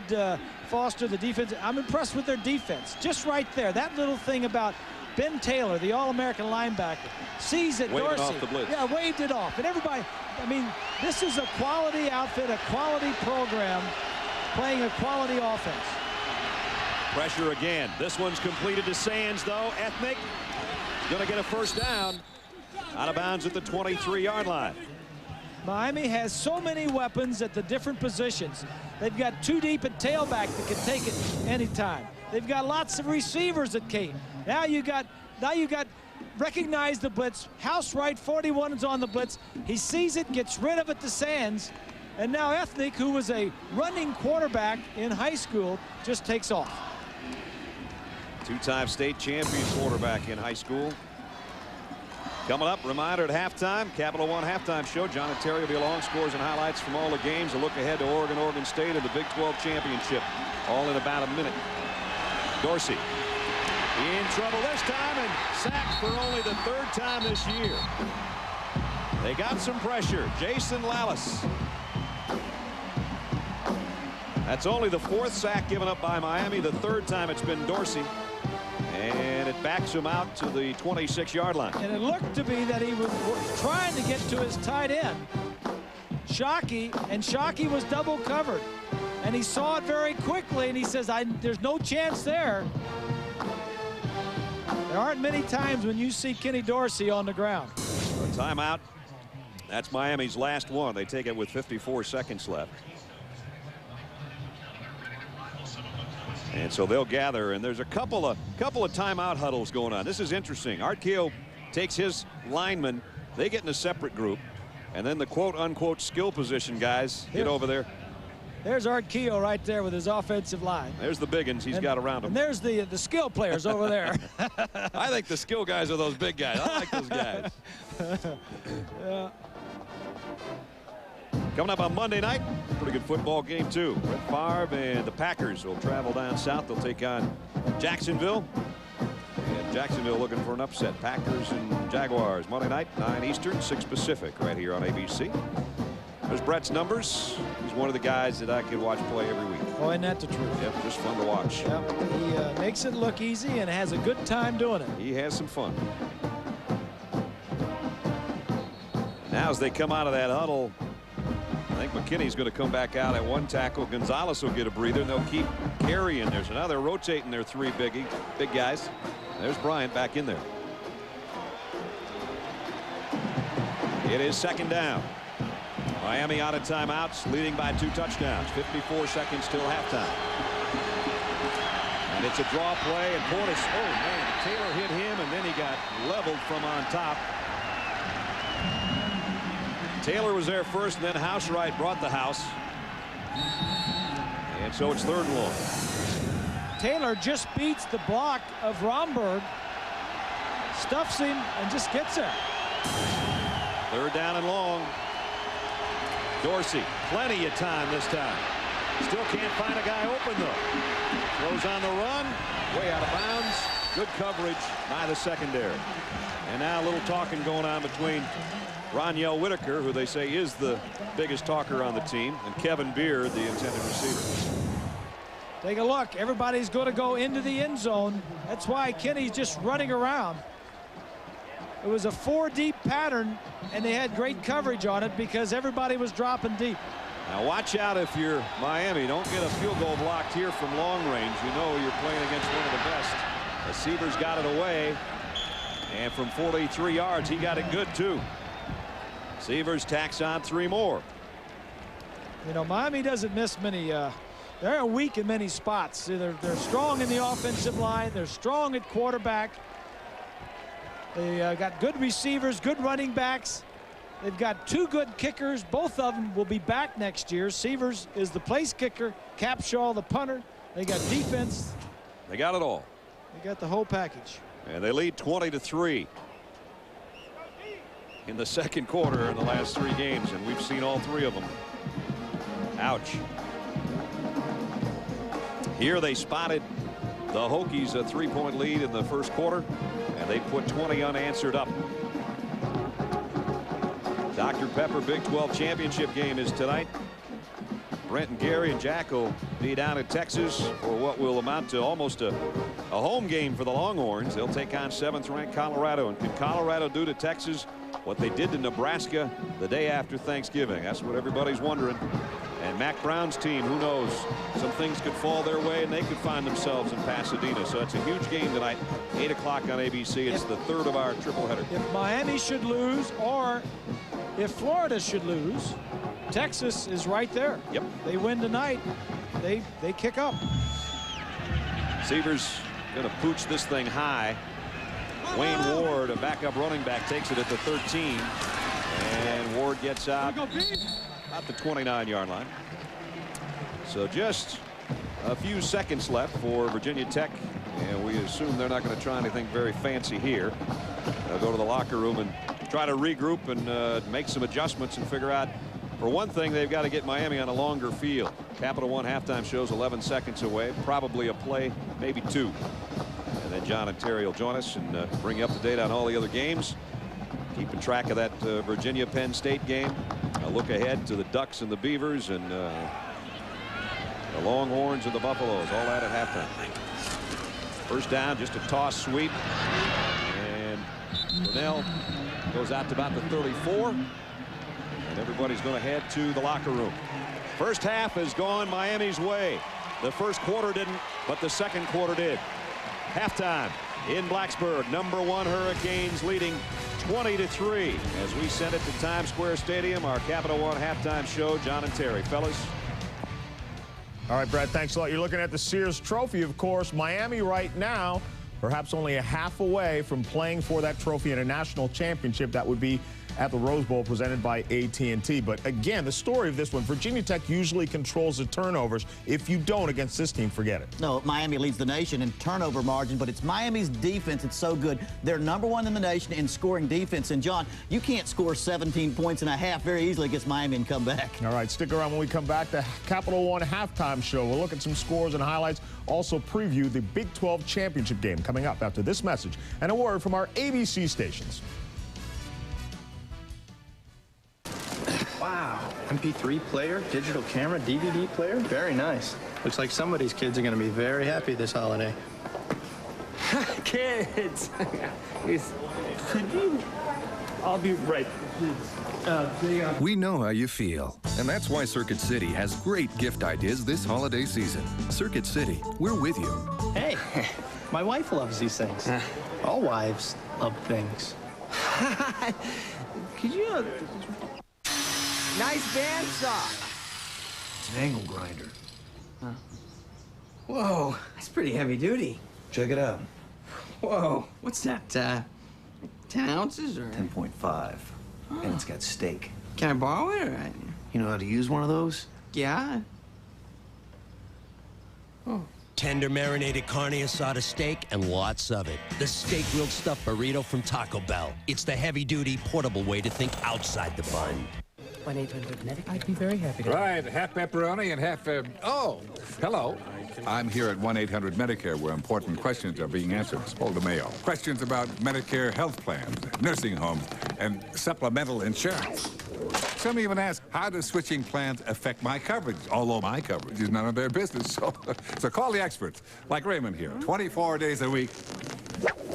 Foster, the defense. I'm impressed with their defense. Just right there, that little thing about Ben Taylor, the All-American linebacker, sees it. Waved Dorsey, off the blitz. Yeah, waved it off, and everybody. I mean, this is a quality outfit, a quality program, playing a quality offense. Pressure again. This one's completed to Sands, though. Ethnic going to get a first down. Out of bounds at the 23-yard line. Miami has so many weapons at the different positions. They've got two deep at tailback that can take it anytime. They've got lots of receivers that can. Now you got recognize the blitz. Housewright, 41, is on the blitz. He sees it, gets rid of it to Sands, and now Ethnic, who was a running quarterback in high school, just takes off. Two-time state champion quarterback in high school. Coming up, reminder at halftime, Capital One halftime show. John and Terry will be along, scores and highlights from all the games. A look ahead to Oregon State and the Big 12 championship, all in about a minute. Dorsey in trouble this time and sacked for only the third time this year. They got some pressure. Jason Lallis. That's only the fourth sack given up by Miami. The third time it's been Dorsey. And it backs him out to the 26-yard line. And it looked to be that he was trying to get to his tight end, Shockey, and Shockey was double covered. And he saw it very quickly, and he says, there's no chance there. There aren't many times when you see Kenny Dorsey on the ground. A timeout. That's Miami's last one. They take it with 54 seconds left. And so they'll gather, and there's a couple of timeout huddles going on. This is interesting. Art Keogh takes his linemen. They get in a separate group, and then the quote-unquote skill position guys get over there. There's Art Keogh right there with his offensive line. There's the big uns he's got around him. And there's the skill players over there. I think the skill guys are those big guys. I like those guys. Yeah. Coming up on Monday night, pretty good football game too. Brett Favre and the Packers will travel down south. They'll take on Jacksonville. And Jacksonville looking for an upset. Packers and Jaguars Monday night, 9 Eastern, 6 Pacific, right here on ABC. There's Brett's numbers. He's one of the guys that I could watch play every week. Oh, isn't that the truth? Yep, just fun to watch. Yep. He makes it look easy and has a good time doing it. He has some fun. Now as they come out of that huddle, I think McKinney's going to come back out at one tackle. Gonzalez will get a breather, and they'll keep carrying. There's another rotating their three big guys. There's Bryant back in there. It is second down. Miami out of timeouts, leading by 2 touchdowns. 54 seconds till halftime. And it's a draw play, and Portis, oh man, Taylor hit him, and then he got leveled from on top. Taylor was there first, and then Housewright brought the house. And so it's 3rd and long. Taylor just beats the block of Romberg, stuffs him, and just gets it. 3rd down and long. Dorsey, plenty of time this time. Still can't find a guy open, though. Throws on the run, way out of bounds. Good coverage by the secondary. And now a little talking going on between Roniel Whitaker, who they say is the biggest talker on the team, and Kevin Beard, the intended receiver. Take a look. Everybody's going to go into the end zone. That's why Kenny's just running around. It was a 4-deep pattern, and they had great coverage on it because everybody was dropping deep. Now watch out if you're Miami. Don't get a field goal blocked here from long range. You know you're playing against one of the best. The Seavers got it away, and from 43 yards, he got it good, too. Seavers tacks on 3 more. You know, Miami doesn't miss many. They're weak in many spots. They're strong in the offensive line. They're strong at quarterback. They got good receivers, good running backs. They've got 2 good kickers. Both of them will be back next year. Seavers is the place kicker. Capshaw, the punter. They got defense. They got it all. They got the whole package. And they lead 20-3 in the 2nd quarter in the last 3 games, and we've seen all 3 of them. Ouch. Here they spotted the Hokies a 3-point lead in the 1st quarter, and they put 20 unanswered up. Dr. Pepper Big 12 championship game is tonight. Brent and Gary and Jack will be down in Texas for what will amount to almost a home game for the Longhorns. They'll take on 7th-ranked Colorado. And can Colorado do to Texas what they did to Nebraska the day after Thanksgiving? That's what everybody's wondering. And Mac Brown's team, who knows? Some things could fall their way, and they could find themselves in Pasadena. So it's a huge game tonight, 8 o'clock on ABC. It's the 3rd of our tripleheader. If Miami should lose, or if Florida should lose, Texas is right there. Yep. They win tonight, they kick up. Seavers going to pooch this thing high. Wayne Ward, a backup running back, takes it at the 13. And Ward gets out at the 29-yard line. So just a few seconds left for Virginia Tech. And we assume they're not going to try anything very fancy here. They'll go to the locker room and try to regroup and make some adjustments and figure out, for one thing, they've got to get Miami on a longer field. Capital One halftime shows 11 seconds away, probably a play, maybe 2. And then John and Terry will join us and bring you up to date on all the other games. Keeping track of that Virginia-Penn State game. A look ahead to the Ducks and the Beavers and the Longhorns and the Buffaloes, all that at halftime. First down, just a toss sweep. And Brunell goes out to about the 34. And everybody's going to head to the locker room. First half has gone Miami's way. The first quarter didn't, but the 2nd quarter did. Halftime in Blacksburg, #1 Hurricanes leading 20-3 as we send it to Times Square Stadium. Our Capital One halftime show. John and Terry, fellas. All right, Brad, thanks a lot. You're looking at the Sears Trophy, of course. Miami right now, perhaps only a half away from playing for that trophy in a national championship. That would be at the Rose Bowl presented by AT&T. But again, the story of this one, Virginia Tech usually controls the turnovers. If you don't against this team, forget it. No, Miami leads the nation in turnover margin, but it's Miami's defense. It's so good. They're #1 in the nation in scoring defense. And, John, you can't score 17 points and a half very easily against Miami and come back. All right, stick around when we come back. The Capital One halftime show. We'll look at some scores and highlights. Also preview the Big 12 championship game coming up after this message and a word from our ABC stations. Wow, MP3 player, digital camera, DVD player, very nice. Looks like somebody's kids are going to be very happy this holiday. Kids! Could you... I'll be right. We know how you feel, and that's why Circuit City has great gift ideas this holiday season. Circuit City, we're with you. Hey, my wife loves these things. All wives love things. Could you... Nice bandsaw. It's an angle grinder. Huh. Whoa, that's pretty heavy duty. Check it out. Whoa, what's that, 10 ounces or? 10.5. And it's got steak. Can I borrow it or? You know how to use one of those? Yeah. Oh. Tender marinated carne asada steak and lots of it. The steak grilled stuffed burrito from Taco Bell. It's the heavy-duty, portable way to think outside the bun. 1-800-MEDIC. I'd be very happy to. Right, half pepperoni and half... oh, hello. I'm here at 1-800-MEDICARE, where important questions are being answered. Spolda Mayo. Questions about Medicare health plans, nursing homes, and supplemental insurance. Some even ask, how does switching plans affect my coverage? Although my coverage is none of their business. So call the experts, like Raymond here. 24 days a week,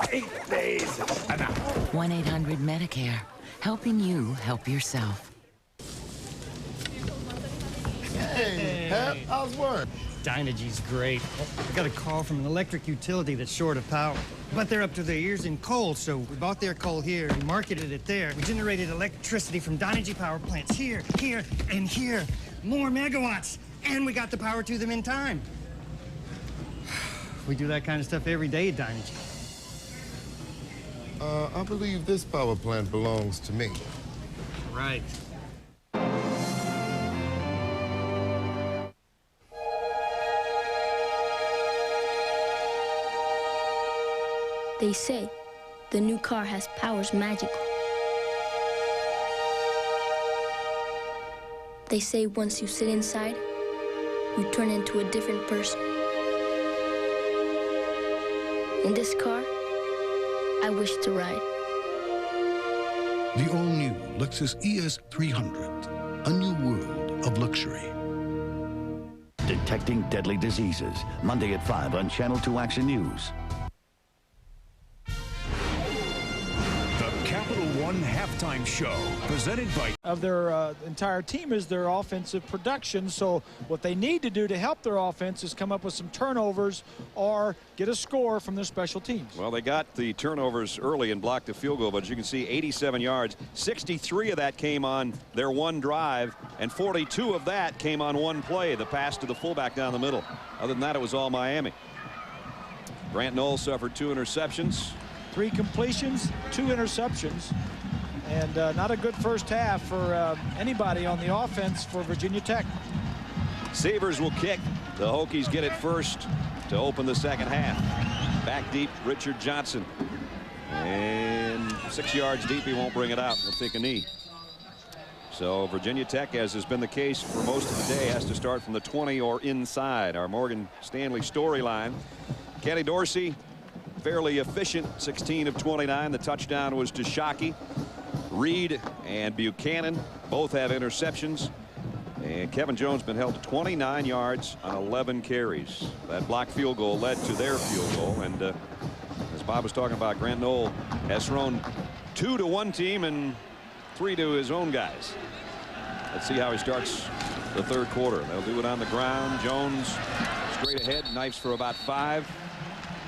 8 days a night. 1-800-MEDICARE. Helping you help yourself. Hey, Pep, how's work? Dynegy's great. I got a call from an electric utility that's short of power. But they're up to their ears in coal, so we bought their coal here and marketed it there. We generated electricity from Dynegy power plants here, here, and here. More megawatts. And we got the power to them in time. We do that kind of stuff every day at Dynegy. I believe this power plant belongs to me. Right. They say the new car has powers magical. They say once you sit inside, you turn into a different person. In this car, I wish to ride. The all-new Lexus ES 300, a new world of luxury. Detecting Deadly Diseases, Monday at 5 on Channel 2 Action News. Capital One Halftime Show, presented by... Of their entire team is their offensive production, so what they need to do to help their offense is come up with some turnovers or get a score from their special teams. Well, they got the turnovers early and blocked the field goal, but as you can see, 87 yards, 63 of that came on their one drive, and 42 of that came on one play, the pass to the fullback down the middle. Other than that, it was all Miami. Grant Knoll suffered 2 interceptions. 3 completions, 2 interceptions, and not a good first half for anybody on the offense for Virginia Tech. Severs will kick. The Hokies get it first to open the second half. Back deep, Richard Johnson. And 6 yards deep, he won't bring it out. He'll take a knee. So Virginia Tech, as has been the case for most of the day, has to start from the 20 or inside. Our Morgan Stanley storyline. Kenny Dorsey, fairly efficient, 16 of 29. The touchdown was to Shockey. Reed and Buchanan both have interceptions. And Kevin Jones been held to 29 yards on 11 carries. That blocked field goal led to their field goal. And as Bob was talking about, Grant Knoll has thrown 2 to one team and 3 to his own guys. Let's see how he starts the third quarter. They'll do it on the ground. Jones straight ahead, knifes for about 5.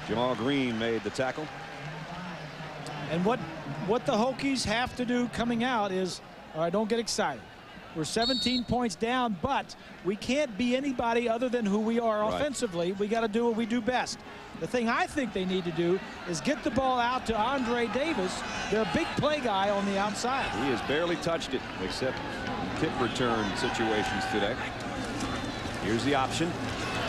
Jamal Green made the tackle. And what the Hokies have to do coming out is, all right, don't get excited. We're 17 points down, but we can't be anybody other than who we are offensively. We got to do what we do best. The thing I think they need to do is get the ball out to Andre Davis, their big play guy on the outside. He has barely touched it except kick return situations today. Here's the option.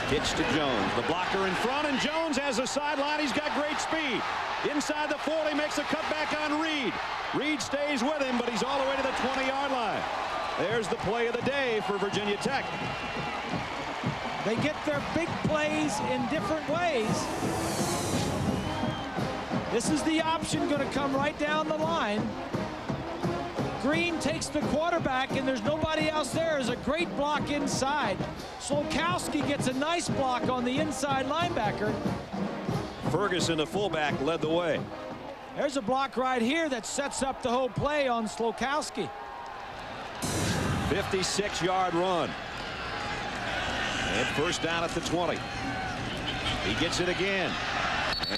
Pitch to Jones. The blocker in front, and Jones has a sideline. He's got great speed. Inside the 40, makes a cutback on Reed. Reed stays with him, but he's all the way to the 20-yard line. There's the play of the day for Virginia Tech. They get their big plays in different ways. This is the option going to come right down the line. Green takes the quarterback, and there's nobody else there. There's a great block inside. Slokowski gets a nice block on the inside linebacker. Ferguson, the fullback, led the way. There's a block right here that sets up the whole play on Slokowski. 56-yard run. And first down at the 20. He gets it again.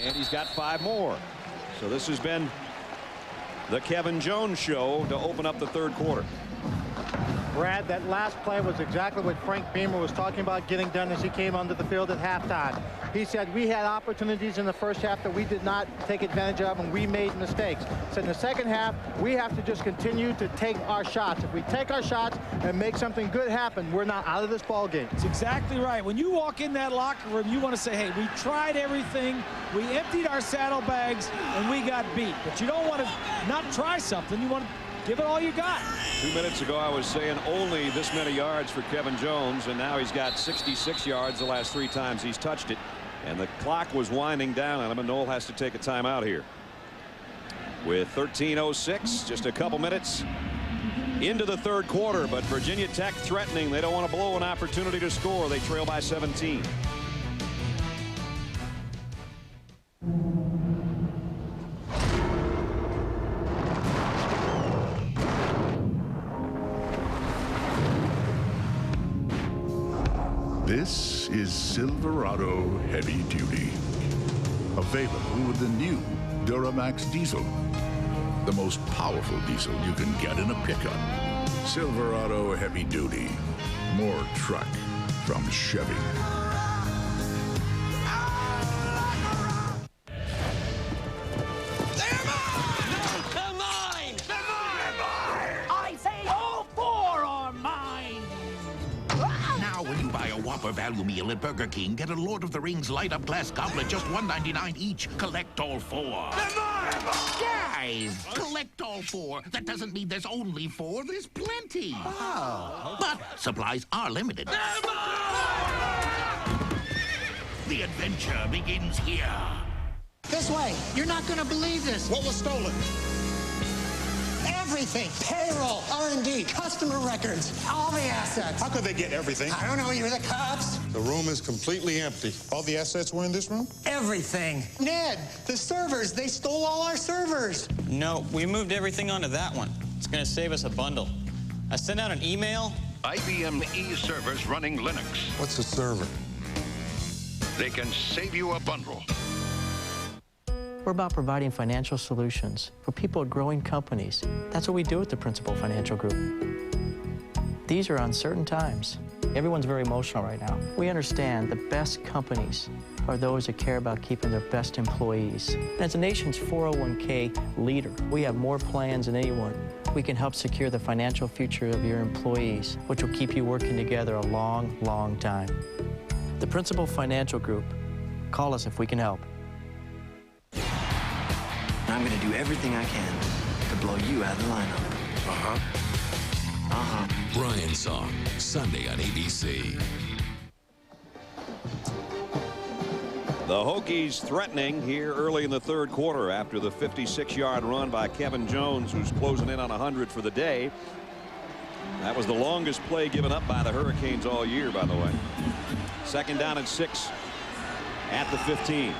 And he's got 5 more. So this has been the Kevin Jones show to open up the third quarter. Brad, that last play was exactly what Frank Beamer was talking about getting done as he came onto the field at halftime. He said we had opportunities in the first half that we did not take advantage of, and we made mistakes. So in the second half, we have to just continue to take our shots. If we take our shots and make something good happen, we're not out of this ball game. That's exactly right. When you walk in that locker room, you want to say, hey, we tried everything, we emptied our saddlebags, and we got beat. But you don't want to not try something. You want to give it all you got. 2 minutes ago, I was saying only this many yards for Kevin Jones, and now he's got 66 yards the last 3 times he's touched it. And the clock was winding down on him, and Noel has to take a timeout here. With 13:06, just a couple minutes into the third quarter, but Virginia Tech threatening. They don't want to blow an opportunity to score. They trail by 17. This is Silverado Heavy Duty. Available with the new Duramax diesel. The most powerful diesel you can get in a pickup. Silverado Heavy Duty. More truck from Chevy. Whopper value meal at Burger King. Get a Lord of the Rings light-up glass goblet, just $1.99 each. Collect all 4. Guys, collect all 4. That doesn't mean there's only 4. There's plenty. Oh. But supplies are limited. The adventure begins here. This way. You're not going to believe this. What was stolen? Everything. Payroll, R&D, customer records, all the assets. How could they get everything? I don't know. You're the cops. The room is completely empty. All the assets were in this room? Everything. Ned, the servers. They stole all our servers. No, we moved everything onto that one. It's going to save us a bundle. I sent out an email. IBM e-servers running Linux. What's a server? They can save you a bundle. We're about providing financial solutions for people at growing companies. That's what we do at the Principal Financial Group. These are uncertain times. Everyone's very emotional right now. We understand the best companies are those that care about keeping their best employees. And as the nation's 401k leader, we have more plans than anyone. We can help secure the financial future of your employees, which will keep you working together a long, long time. The Principal Financial Group. Call us if we can help. I'm going to do everything I can to blow you out of the lineup. Brian Song, Sunday on ABC. The Hokies threatening here early in the third quarter after the 56-yard run by Kevin Jones, who's closing in on 100 for the day. That was the longest play given up by the Hurricanes all year, by the way. Second down and 6 at the 15.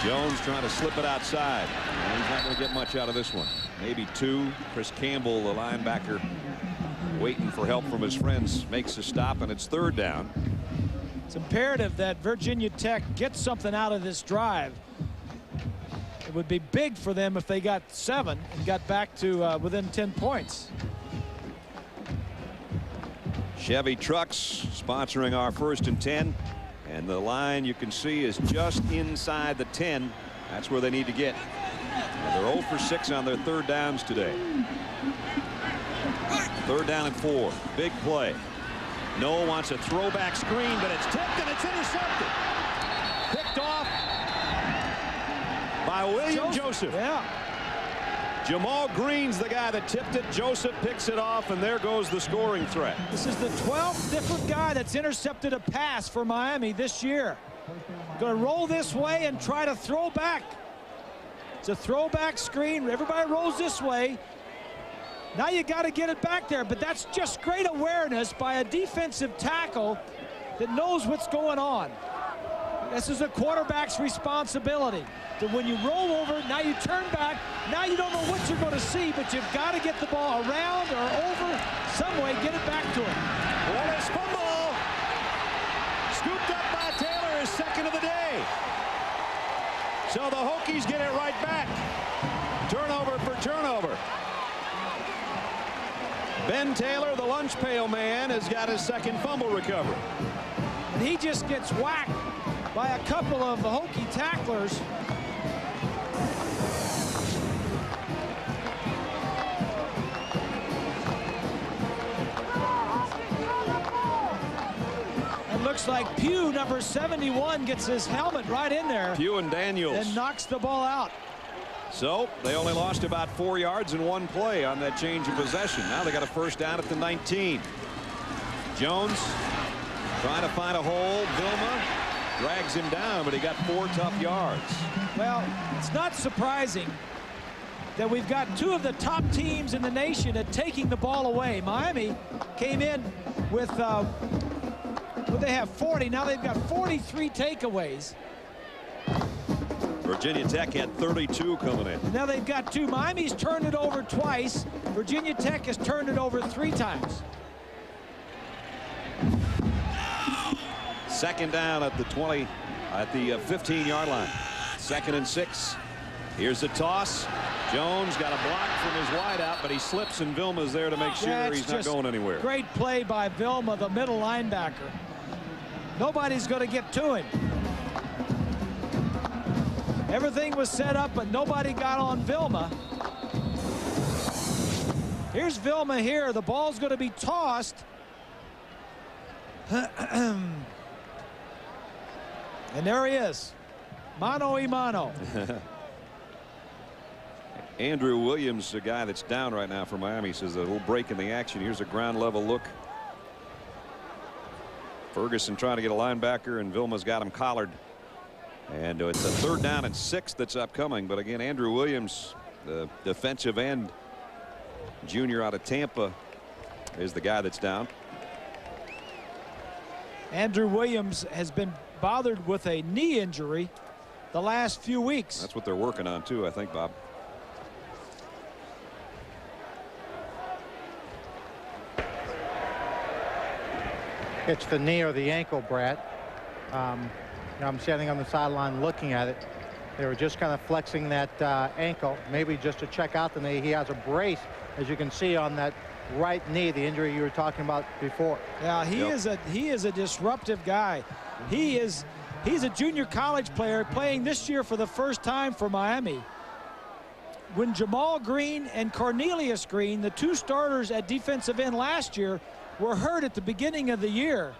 Jones trying to slip it outside. And he's not going to get much out of this one. Maybe 2. Chris Campbell, the linebacker, waiting for help from his friends, makes a stop, and it's third down. It's imperative that Virginia Tech gets something out of this drive. It would be big for them if they got 7 and got back to within 10 points. Chevy Trucks sponsoring our 1st and 10. And the line you can see is just inside the 10. That's where they need to get. And they're 0 for 6 on their third downs today. Third down and 4. Big play. Noel wants a throwback screen, but it's tipped and it's intercepted. Picked off by William Joseph. Yeah. Jamal Green's the guy that tipped it. Joseph picks it off, and there goes the scoring threat. This is the 12th different guy that's intercepted a pass for Miami this year. Going to roll this way and try to throw back. It's a throwback screen. Everybody rolls this way. Now you got to get it back there, but that's just great awareness by a defensive tackle that knows what's going on. This is a quarterback's responsibility. That when you roll over, now you turn back, now you don't know what you're going to see, but you've got to get the ball around or over some way, get it back to him. Wallace fumble. Scooped up by Taylor, his second of the day. So the Hokies get it right back. Turnover for turnover. Ben Taylor, the lunch pail man, has got his second fumble recovery. And he just gets whacked by a couple of the Hokie tacklers. It looks like Pugh, number 71, gets his helmet right in there. Pugh and Daniels. And knocks the ball out. So they only lost about 4 yards in one play on that change of possession. Now they got a first down at the 19. Jones trying to find a hole. Vilma drags him down, but he got 4 tough yards. Well, it's not surprising that we've got 2 of the top teams in the nation at taking the ball away. Miami came in with, well, they have 40. Now they've got 43 takeaways. Virginia Tech had 32 coming in. Now they've got 2. Miami's turned it over twice. Virginia Tech has turned it over 3 times. Second down at the 20, at the 15-yard line. 2nd and 6. Here's the toss. Jones got a block from his wideout, but he slips, and Vilma's there to make sure he's not going anywhere. Great play by Vilma, the middle linebacker. Nobody's going to get to him. Everything was set up, but nobody got on Vilma. Here's Vilma here. The ball's going to be tossed. And there he is. Mano y mano. Andrew Williams, the guy that's down right now for Miami, says a little break in the action. Here's a ground level look. Ferguson trying to get a linebacker, and Vilma's got him collared. And it's a 3rd down and 6 that's upcoming. But again, Andrew Williams, the defensive end junior out of Tampa, is the guy that's down. Andrew Williams has been bothered with a knee injury the last few weeks. That's what they're working on too, I think, Bob. It's the knee or the ankle, Brad. I'm standing on the sideline looking at it. They were just kind of flexing that ankle, maybe just to check out the knee. He has a brace, as you can see, on that right knee, the injury you were talking about before. Yeah, he is a disruptive guy. He's a junior college player playing this year for the first time for Miami. When Jamal Green and Cornelius Green, the 2 starters at defensive end last year, were hurt at the beginning of the year,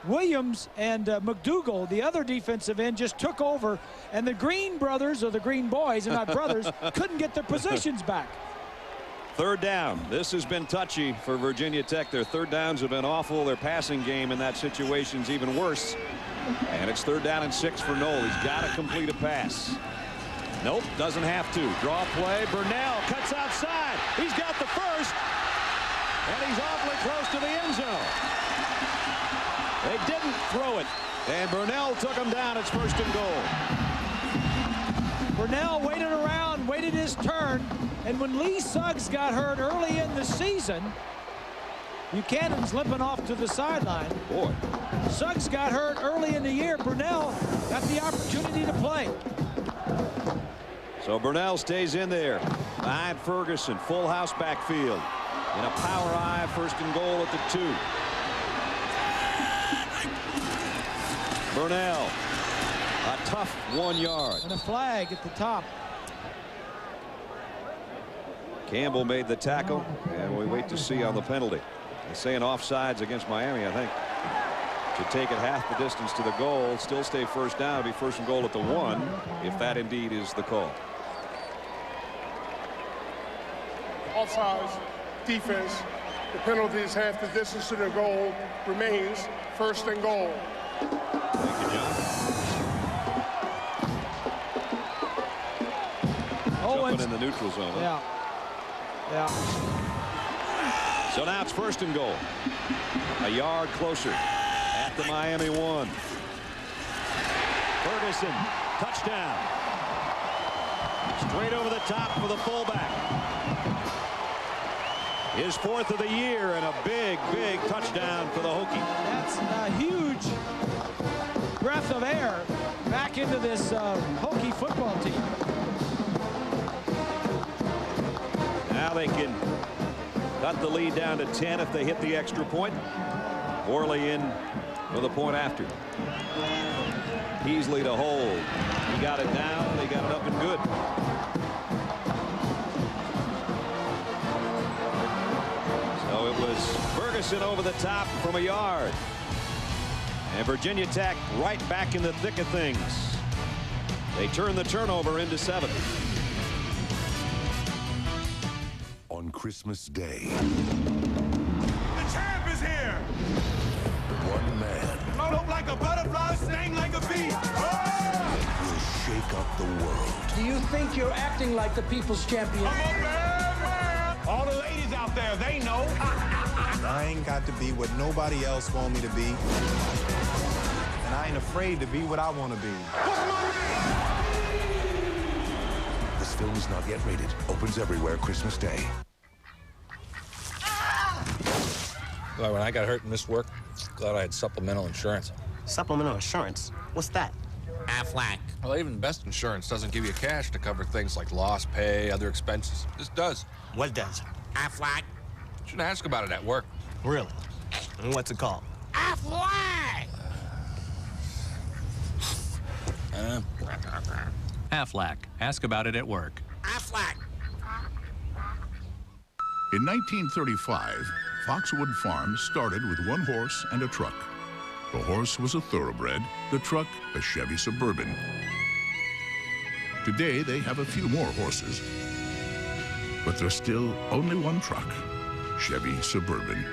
Williams and McDougal, the other defensive end, just took over, and the Green brothers, or the Green boys, and not brothers, couldn't get their positions back. 3rd down. This has been touchy for Virginia Tech. Their 3rd downs have been awful. Their passing game in that situation's even worse. And it's 3rd down and 6 for Noel. He's got to complete a pass. Nope, doesn't have to. Draw play. Burnell cuts outside. He's got the first, and he's awfully close to the end zone. They didn't throw it, and Burnell took him down. It's 1st and goal. Burnell waited around, waited his turn, and when Lee Suggs got hurt early in the season, Buchanan's limping off to the sideline. Boy. Suggs got hurt early in the year. Burnell got the opportunity to play. So Burnell stays in there behind Ferguson. Full house backfield. In a power eye, 1st and goal at the 2. Burnell, a tough 1 yard. And a flag at the top. Campbell made the tackle, and we wait to see on the penalty. They're saying offsides against Miami, I think. To take it half the distance to the goal, still stay 1st down, be 1st and goal at the 1, if that indeed is the call. Offsides, defense. The penalty is half the distance to the goal, remains 1st and goal. Thank you, John. Jumping in the neutral zone. Yeah. Yeah. So now it's 1st and goal. A yard closer at the Miami 1. Ferguson, touchdown. Straight over the top for the fullback. His 4th of the year, and a big, big touchdown for the Hokies. That's a huge breath of air back into this Hokie football team. Now they can cut the lead down to 10 if they hit the extra point. Worley in for the point after. Peasley to hold. He got it down. They got it up and good. So it was Ferguson over the top from a yard. And Virginia Tech right back in the thick of things. They turn the turnover into 7. On Christmas Day, The champ is here! one man Float up like a butterfly, sting like a bee. will shake up the world. Do you think you're acting like the people's champion? I'm a bad man. All the ladies out there, they know. I ain't got to be what nobody else want me to be. And I ain't afraid to be what I want to be. This film is not yet rated. Opens everywhere Christmas Day. Well, when I got hurt and missed work, glad I had supplemental insurance. Supplemental insurance? What's that? Aflac. Well, even the best insurance doesn't give you cash to cover things like lost pay, other expenses. This does. What does? Aflac. Shouldn't ask about it at work. Really? And what's it called? Aflac! Aflac. Ask about it at work. Aflac. In 1935, Foxwood Farm started with one horse and a truck. The horse was a thoroughbred, the truck a Chevy Suburban. Today, they have a few more horses, but there's still only one truck, Chevy Suburban.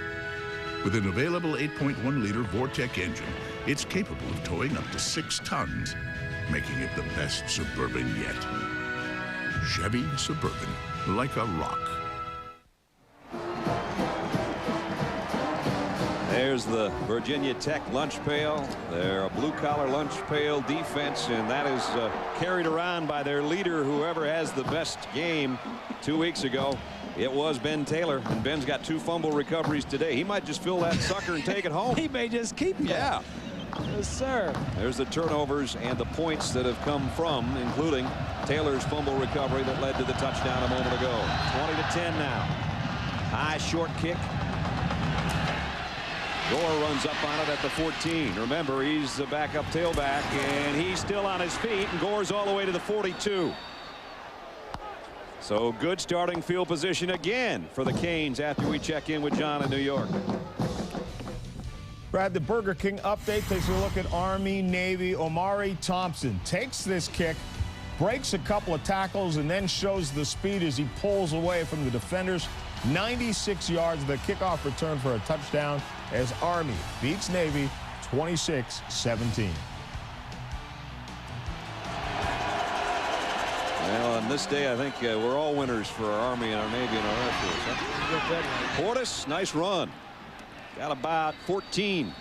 With an available 8.1-liter Vortec engine, it's capable of towing up to 6 tons, making it the best Suburban yet. Chevy Suburban, like a rock. There's the Virginia Tech lunch pail. They're a blue-collar lunch pail defense, and that is carried around by their leader, whoever has the best game 2 weeks ago. It was Ben Taylor, and Ben's got 2 fumble recoveries today. He might just fill that sucker and take it home. He may just keep that. Yeah. Yes, sir. There's the turnovers and the points that have come from, including Taylor's fumble recovery that led to the touchdown a moment ago. 20-10 now. High short kick. Gore runs up on it at the 14. Remember, he's the backup tailback, and he's still on his feet, and Gore's all the way to the 42. So good starting field position again for the Canes after we check in with John in New York. Brad, the Burger King update takes a look at Army, Navy. Omari Thompson takes this kick, breaks a couple of tackles, and then shows the speed as he pulls away from the defenders. 96 yards, the kickoff return for a touchdown as Army beats Navy 26-17. Well, on this day, I think we're all winners for our Army and our Navy and our Air Force. Huh? Portis, nice run. Got about 14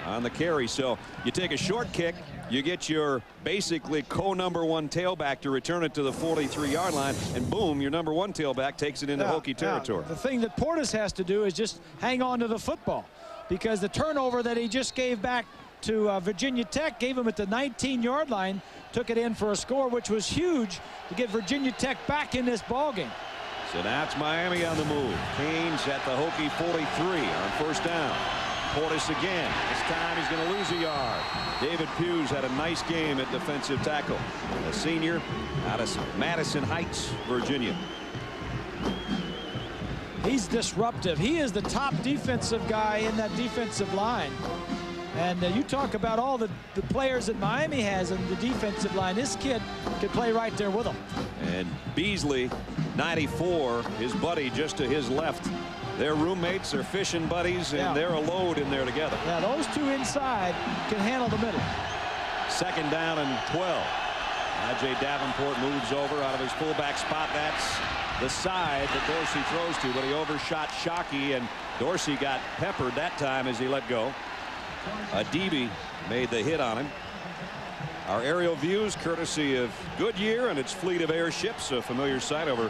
on the carry. So you take a short kick, you get your basically co-number 1 tailback to return it to the 43-yard line, and boom, your number 1 tailback takes it into Hokie territory. The thing that Portis has to do is just hang on to the football, because the turnover that he just gave back to Virginia Tech gave him at the 19-yard line, took it in for a score, which was huge to get Virginia Tech back in this ballgame. So now it's Miami on the move. Canes at the Hokie 43 on first down. Portis again. This time he's going to lose a yard. David Hughes had a nice game at defensive tackle. A senior out of Madison Heights, Virginia. He's disruptive. He is the top defensive guy in that defensive line. And you talk about all the players that Miami has in the defensive line. This kid could play right there with him. And Beasley, 94, his buddy just to his left. Their roommates are fishing buddies, and they're a load in there together. Yeah, those two inside can handle the middle. Second down and 12. Ajay Davenport moves over out of his fullback spot. That's the side that Dorsey throws to, but he overshot Shockey, and Dorsey got peppered that time as he let go. Adibi made the hit on him. Our aerial views courtesy of Goodyear and its fleet of airships, a familiar sight over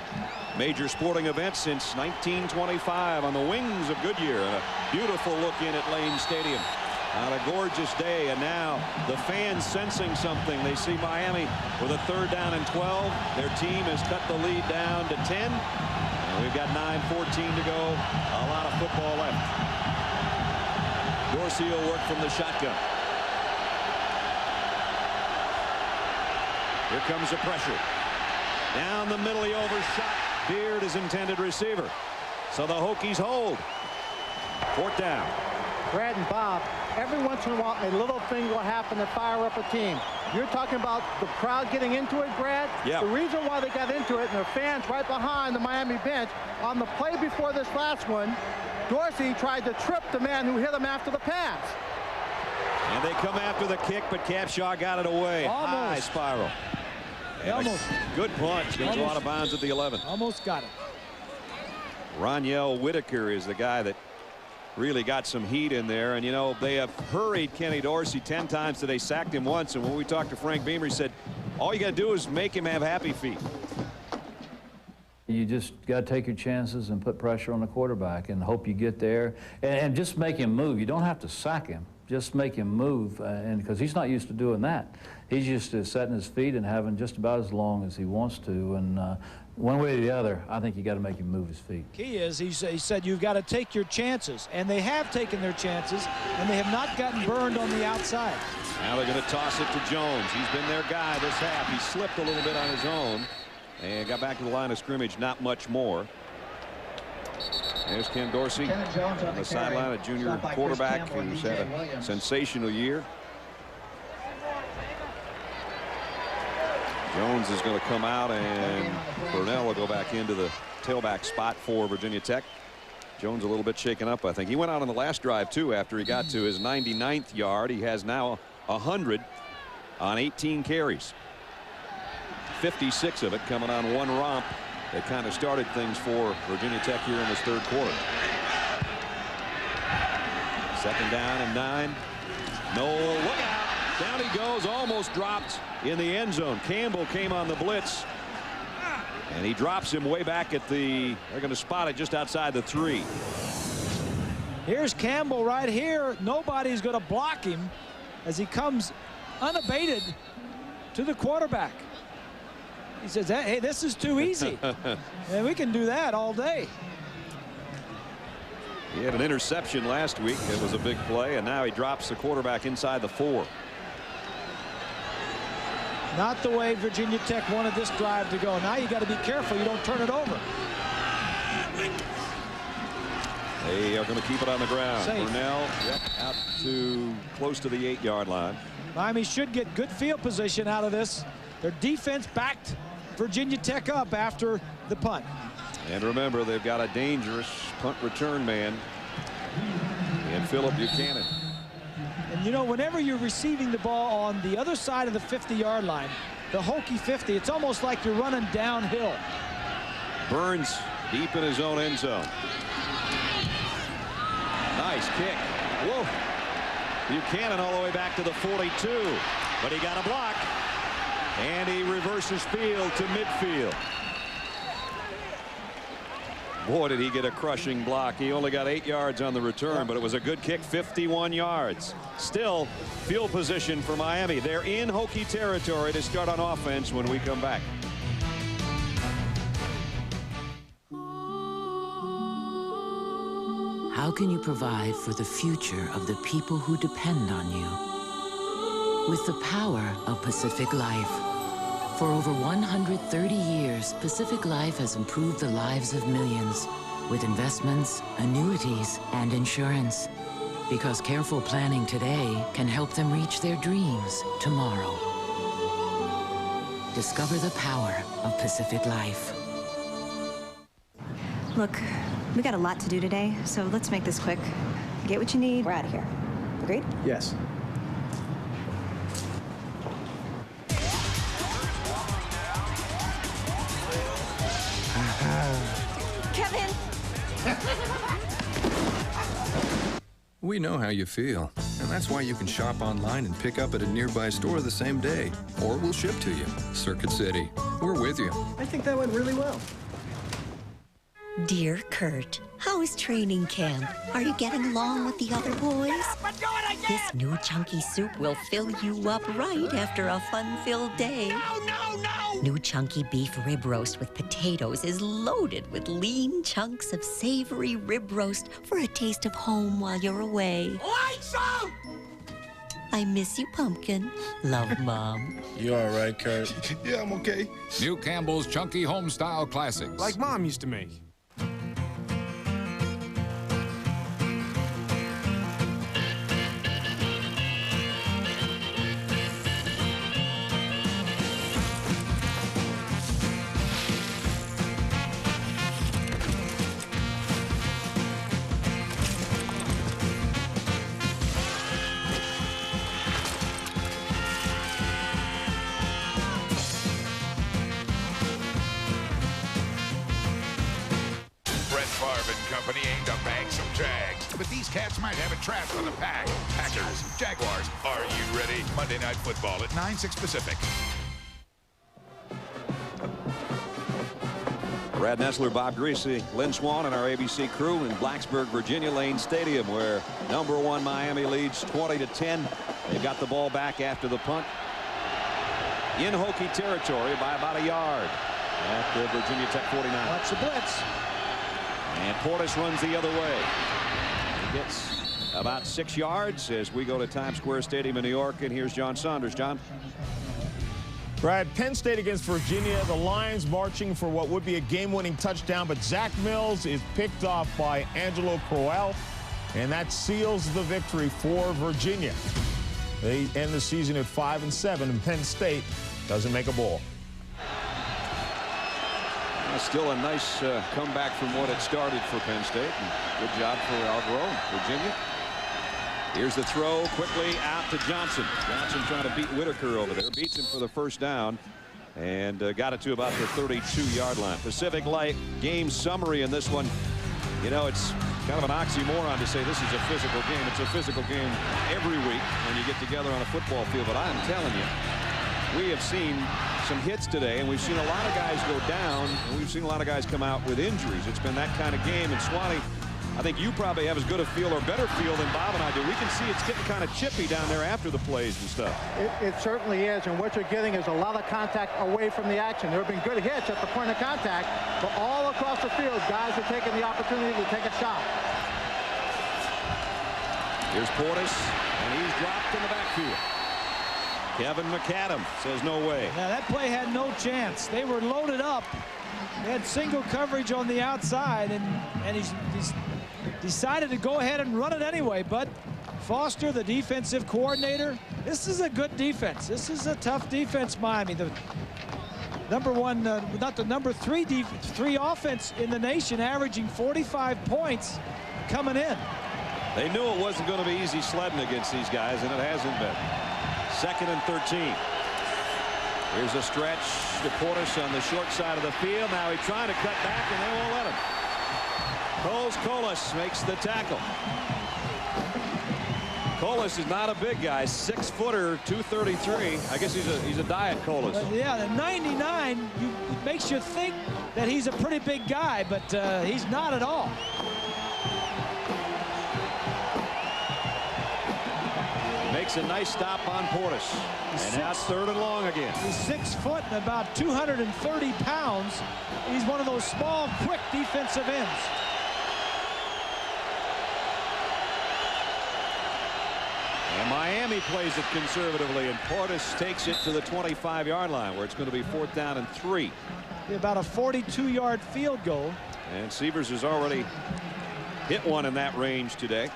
major sporting events since 1925 on the wings of Goodyear, and a beautiful look in at Lane Stadium. on a gorgeous day, and now the fans sensing something. They see Miami with a 3rd down and 12. Their team has cut the lead down to 10. And we've got 9:14 to go. A lot of football left. Dorsey will work from the shotgun. Here comes the pressure. Down the middle, he overshot Beard, his intended receiver. So the Hokies hold. 4th down. Brad and Bob, every once in a while, a little thing will happen to fire up a team. You're talking about the crowd getting into it, Brad? Yeah. The reason why they got into it, and their fans right behind the Miami bench, on the play before this last one, Dorsey tried to trip the man who hit him after the pass. And they come after the kick, but Capshaw got it away. Almost. High spiral. Almost. Good punch. Goes out of bounds at the 11. Almost got it. Roniel Whitaker is the guy that really got some heat in there. And, you know, they have hurried Kenny Dorsey 10 times today, sacked him once. And when we talked to Frank Beamer, he said, all you got to do is make him have happy feet. You just got to take your chances and put pressure on the quarterback and hope you get there and just make him move. You don't have to sack him. Just make him move, and because he's not used to doing that. He's used to setting his feet and having just about as long as he wants to. And one way or the other, I think you got to make him move his feet. Key is he said you've got to take your chances, and they have taken their chances, and they have not gotten burned on the outside. Now they're going to toss it to Jones. He's been their guy this half. He slipped a little bit on his own and got back to the line of scrimmage. Not much more. There's Ken Dorsey on the sideline, a junior quarterback who's had a sensational year. Jones is going to come out, and Burnell will go back into the tailback spot for Virginia Tech. Jones a little bit shaken up, I think. He went out on the last drive, too, after he got to his 99th yard. He has now 100 on 18 carries. 56 of it coming on one romp that kind of started things for Virginia Tech here in this 3rd quarter. 2nd down and 9. Noel, look out. Down he goes, almost dropped in the end zone. Campbell came on the blitz, and he drops him way back at the, they're going to spot it just outside the 3. Here's Campbell right here. Nobody's going to block him as he comes unabated to the quarterback. He says, hey, this is too easy. And we can do that all day. He had an interception last week. It was a big play, and now he drops the quarterback inside the 4. Not the way Virginia Tech wanted this drive to go. Now you got to be careful you don't turn it over. They are going to keep it on the ground. Safe. Burnell out to close to the 8-yard line. Miami should get good field position out of this. Their defense backed Virginia Tech up after the punt. And remember, they've got a dangerous punt return man in Philip Buchanan. And you know, whenever you're receiving the ball on the other side of the 50-yard line, the Hokie 50, it's almost like you're running downhill. Burns deep in his own end zone. Nice kick. Whoa. Buchanan all the way back to the 42, but he got a block, and he reverses field to midfield. Boy, did he get a crushing block. He only got 8 yards on the return, but it was a good kick, 51 yards. Still, field position for Miami. They're in Hokie territory to start on offense when we come back. How can you provide for the future of the people who depend on you? With the power of Pacific Life. For over 130 years, Pacific Life has improved the lives of millions with investments, annuities, and insurance. Because careful planning today can help them reach their dreams tomorrow. Discover the power of Pacific Life. Look, we got a lot to do today, so let's make this quick. Get what you need, we're out of here. Agreed? Yes. Kevin! We know how you feel, and that's why you can shop online and pick up at a nearby store the same day, or we'll ship to you. Circuit City, we're with you. I think that went really well. Dear Kurt, how is training camp? Are you getting along with the other boys? This new chunky soup will fill you up right after a fun-filled day. No! New chunky beef rib roast with potatoes is loaded with lean chunks of savory rib roast for a taste of home while you're away. Lights out! I miss you, Pumpkin. Love, Mom. You all right, Kurt? Yeah, I'm okay. New Campbell's Chunky Homestyle Classics. Like Mom used to make. Company aimed to bang some Jags, but these cats might have it trapped on the pack. Packers, Jaguars, are you ready? Monday Night Football at 9/6 Pacific. Brad Nessler, Bob Greasy, Lynn Swan, and our ABC crew in Blacksburg, Virginia, Lane Stadium, where #1 Miami leads 20-10. They've got the ball back after the punt in Hokie territory by about a yard at the Virginia Tech 49. Watch the blitz. And Portis runs the other way. He gets about 6 yards as we go to Times Square Stadium in New York. And here's John Saunders. John. Brad, Penn State against Virginia. The Lions marching for what would be a game-winning touchdown, but Zach Mills is picked off by Angelo Crowell, and that seals the victory for Virginia. They end the season at 5-7, and Penn State doesn't make a bowl. Still a nice comeback from what it started for Penn State. And good job for Algro, Virginia. Here's the throw quickly out to Johnson. Johnson trying to beat Whitaker over there. Beats him for the first down and got it to about the 32-yard line. Pacific Light game summary in this one. You know, it's kind of an oxymoron to say this is a physical game. It's a physical game every week when you get together on a football field. But I'm telling you, we have seen some hits today, and we've seen a lot of guys go down, and we've seen a lot of guys come out with injuries. It's been that kind of game. And Swanee, I think you probably have as good a feel or better feel than Bob and I do. We can see it's getting kind of chippy down there after the plays and stuff. It certainly is, and what you're getting is a lot of contact away from the action. There have been good hits at the point of contact, but all across the field, guys are taking the opportunity to take a shot. Here's Portis, and he's dropped in the backfield. Kevin McAdam says no way. Yeah, that play had no chance. They were loaded up. They had single coverage on the outside, and he's decided to go ahead and run it anyway. But Foster, the defensive coordinator, this is a good defense. This is a tough defense, Miami. The number three offense in the nation, averaging 45 points coming in. They knew it wasn't going to be easy sledding against these guys, and it hasn't been. 2nd and 13. Here's a stretch to Portis on the short side of the field. Now he's trying to cut back, and they won't let him. Colas makes the tackle. Colas is not a big guy, 6-footer, 233. I guess he's a diet Colas. Yeah, the 99 it makes you think that he's a pretty big guy, but he's not at all. Makes a nice stop on Portis. And now it's 3rd and long again. He's 6 foot and about 230 pounds. He's one of those small, quick defensive ends. And Miami plays it conservatively, and Portis takes it to the 25-yard line, where it's going to be 4th down and 3. About a 42-yard field goal. And Severs has already hit one in that range today.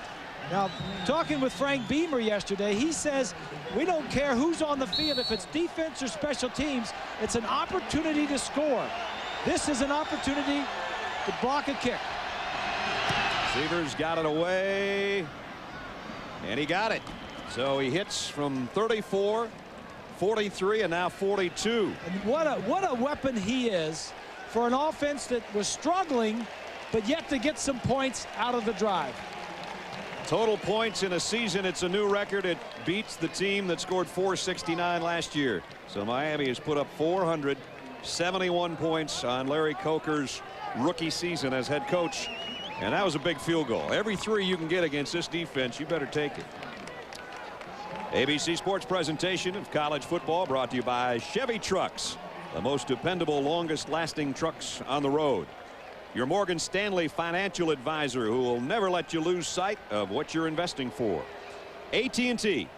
Now, talking with Frank Beamer yesterday, he says we don't care who's on the field. If it's defense or special teams, it's an opportunity to score. This is an opportunity to block a kick. Severs got it away, and he got it. So he hits from 34, 43, and now 42. And what a weapon he is for an offense that was struggling, but yet to get some points out of the drive. Total points in a season, it's a new record. It beats the team that scored 469 last year. So Miami has put up 400 71 points on Larry Coker's rookie season as head coach. And that was a big field goal. Every 3 you can get against this defense, you better take it. ABC Sports presentation of college football brought to you by Chevy Trucks, the most dependable, longest lasting trucks on the road. Your Morgan Stanley financial advisor who will never let you lose sight of what you're investing for. AT&T,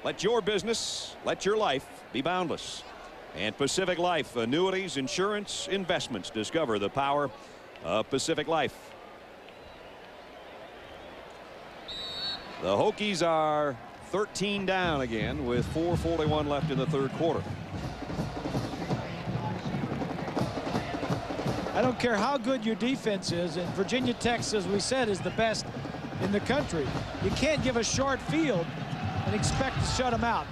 let your business, let your life be boundless. And Pacific Life, annuities, insurance, investments. Discover the power of Pacific Life. The Hokies are 13 down again with 4:41 left in the third quarter. I don't care how good your defense is, and Virginia Tech, as we said, is the best in the country. You can't give a short field and expect to shut them out.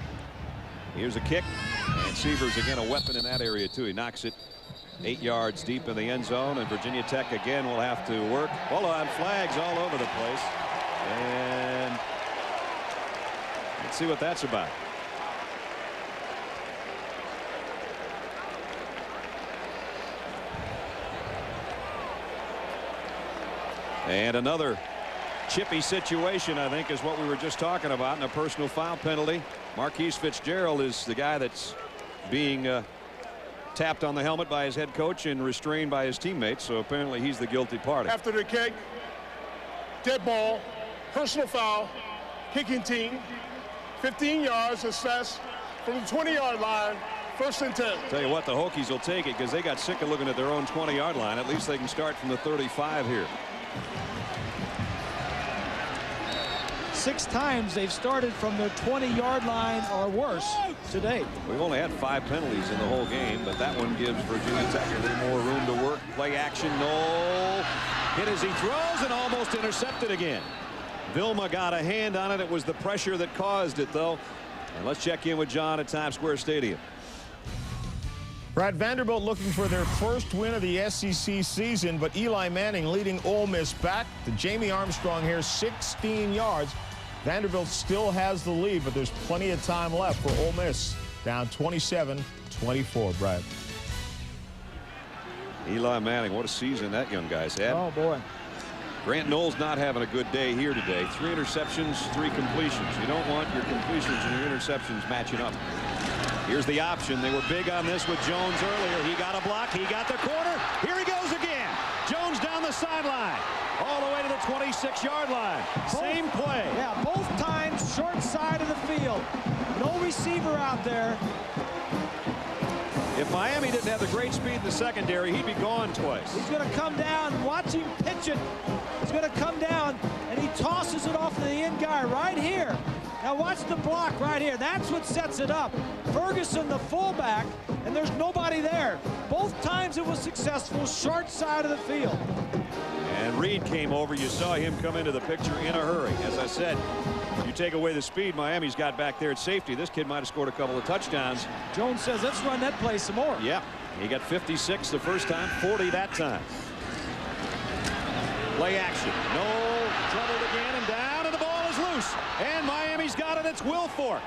Here's a kick, and Sievers again a weapon in that area too. He knocks it 8 yards deep in the end zone, and Virginia Tech again will have to work. Hold on, flags all over the place, and let's see what that's about. And another chippy situation, I think, is what we were just talking about, in a personal foul penalty. Marquise Fitzgerald is the guy that's being tapped on the helmet by his head coach and restrained by his teammates, so apparently he's the guilty party. After the kick, dead ball, personal foul, kicking team, 15 yards assessed from the 20-yard line, 1st and 10. Tell you what, the Hokies will take it because they got sick of looking at their own 20-yard line. At least they can start from the 35 here. 6 times they've started from their 20-yard line or worse today. We've only had 5 penalties in the whole game, but that one gives Virginia Tech a little more room to work. Play action, no. Hit as he throws and almost intercepted again. Vilma got a hand on it. It was the pressure that caused it, though. And let's check in with John at Times Square Stadium. Brad, Vanderbilt looking for their first win of the SEC season, but Eli Manning leading Ole Miss back to Jamie Armstrong here, 16 yards. Vanderbilt still has the lead, but there's plenty of time left for Ole Miss. Down 27-24, Brad. Eli Manning, what a season that young guy's had. Oh, boy. Grant Knowles not having a good day here today. 3 interceptions, 3 completions. You don't want your completions and your interceptions matching up. Here's the option. They were big on this with Jones earlier. He got a block. He got the corner. Here he goes again. Jones down the sideline. All the way to the 26-yard line. Same play. Yeah, both times short side of the field. No receiver out there. If Miami didn't have the great speed in the secondary, he'd be gone twice. He's going to come down. Watch him pitch it. He's going to come down, and he tosses it off to the end guy right here. Now watch the block right here. That's what sets it up. Ferguson, the fullback, and there's nobody there. Both times it was successful, short side of the field. And Reed came over. You saw him come into the picture in a hurry. As I said, you take away the speed Miami's got back there at safety. This kid might have scored a couple of touchdowns. Jones says, let's run that play some more. Yeah, he got 56 the first time, 40 that time. Play action. No, troubled again and down, and the ball is loose. And Miami's got it. It's Wilfork.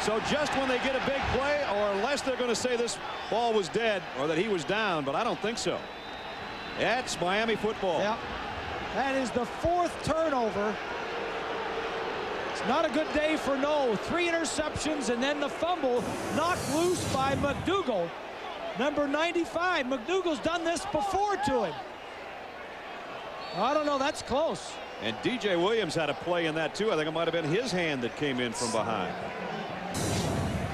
So just when they get a big play, or unless they're going to say this ball was dead or that he was down, but I don't think so. That's Miami football. Yeah, that is the 4th turnover. It's not a good day for Noel. 3 interceptions and then the fumble knocked loose by McDougal. Number 95. McDougal's done this before to him. I don't know. That's close. And DJ Williams had a play in that too. I think it might have been his hand that came in from behind.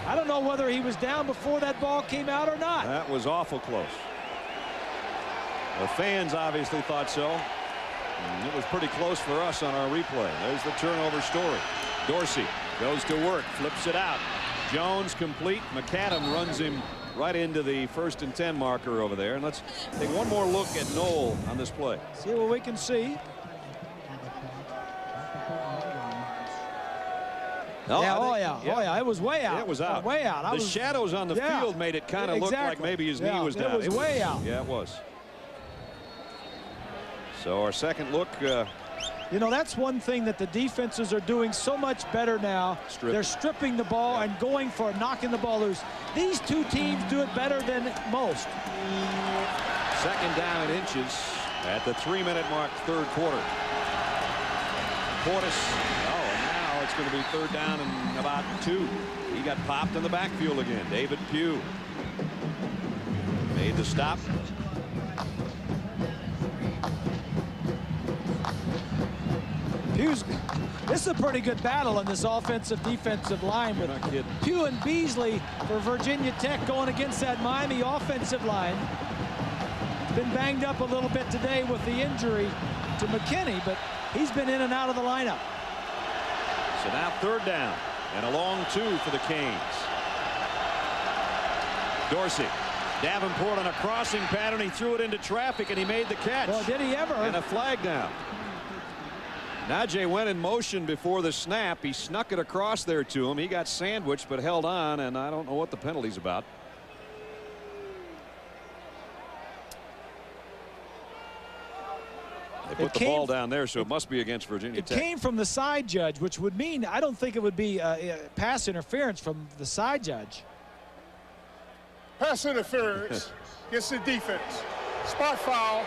I don't know whether he was down before that ball came out or not. That was awful close. The fans obviously thought so. And it was pretty close for us on our replay. There's the turnover story. Dorsey goes to work, flips it out. Jones complete. McAdam runs him right into the 1st and 10 marker over there. And let's take one more look at Noel on this play. See what we can see. No, yeah, oh yeah, it was way out. It was out. Way out. The shadows on the field made it kind of look like maybe his knee was down. It was way out. Yeah, it was. So our second look You know, that's one thing that the defenses are doing so much better now. They're stripping the ball and going for knocking the ball loose. These two teams do it better than most. Second down in inches at the 3-minute mark, third quarter. Portis, now it's going to be third down and about 2. He got popped in the backfield again. David Pugh made the stop. This is a pretty good battle in this offensive-defensive line with Pugh and Beasley for Virginia Tech going against that Miami offensive line. Been banged up a little bit today with the injury to McKinney, but he's been in and out of the lineup. So now third down and a long 2 for the Canes. Dorsey. Davenport on a crossing pattern. He threw it into traffic and he made the catch. Well, did he ever? And a flag down. Najee went in motion before the snap. He snuck it across there to him. He got sandwiched but held on, and I don't know what the penalty's about. They put the ball down there, so it must be against Virginia Tech. It came from the side judge, which would mean I don't think it would be pass interference from the side judge. Pass interference against the defense. Spot foul.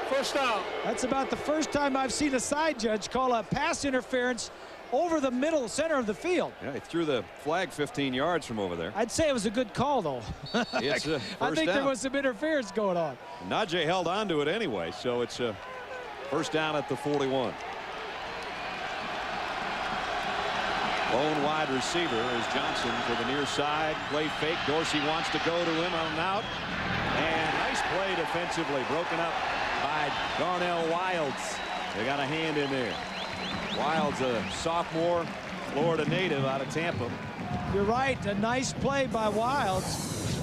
First down. That's about the first time I've seen a side judge call a pass interference over the middle center of the field. Yeah, he threw the flag 15 yards from over there. I'd say it was a good call, though. It's first I think down. there was some interference going on. Najee held on to it anyway, so it's a first down at the 41. Lone wide receiver is Johnson to the near side. Play fake. Dorsey wants to go to him on and out. And nice play defensively. Broken up by Darnell Wilds. They got a hand in there. Wilds, a sophomore, Florida native out of Tampa. You're right. A nice play by Wilds.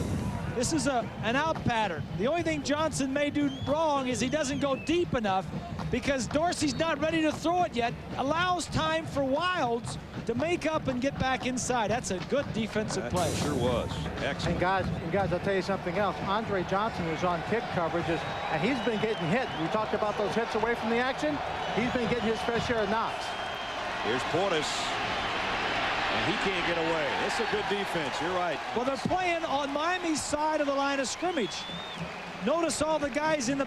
This is an out pattern. The only thing Johnson may do wrong is he doesn't go deep enough because Dorsey's not ready to throw it yet. Allows time for Wilds to make up and get back inside. That's a good defensive play. Sure was. Excellent. And guys, I'll tell you something else. Andre Johnson was on kick coverages, and he's been getting hit. We talked about those hits away from the action. He's been getting his fair share of knocks. Here's Portis. And he can't get away. It's a good defense. You're right. Well, they're playing on Miami's side of the line of scrimmage. Notice all the guys in the...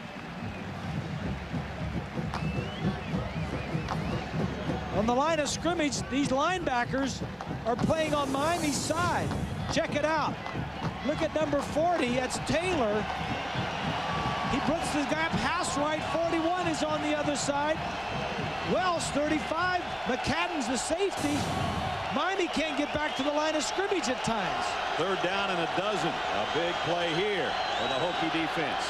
On the line of scrimmage, these linebackers are playing on Miami's side. Check it out. Look at number 40. That's Taylor. He puts the guy pass right. 41 is on the other side. Wells, 35. McCadden's the safety. Miami can't get back to the line of scrimmage at times. Third down and a dozen. A big play here for the Hokie defense.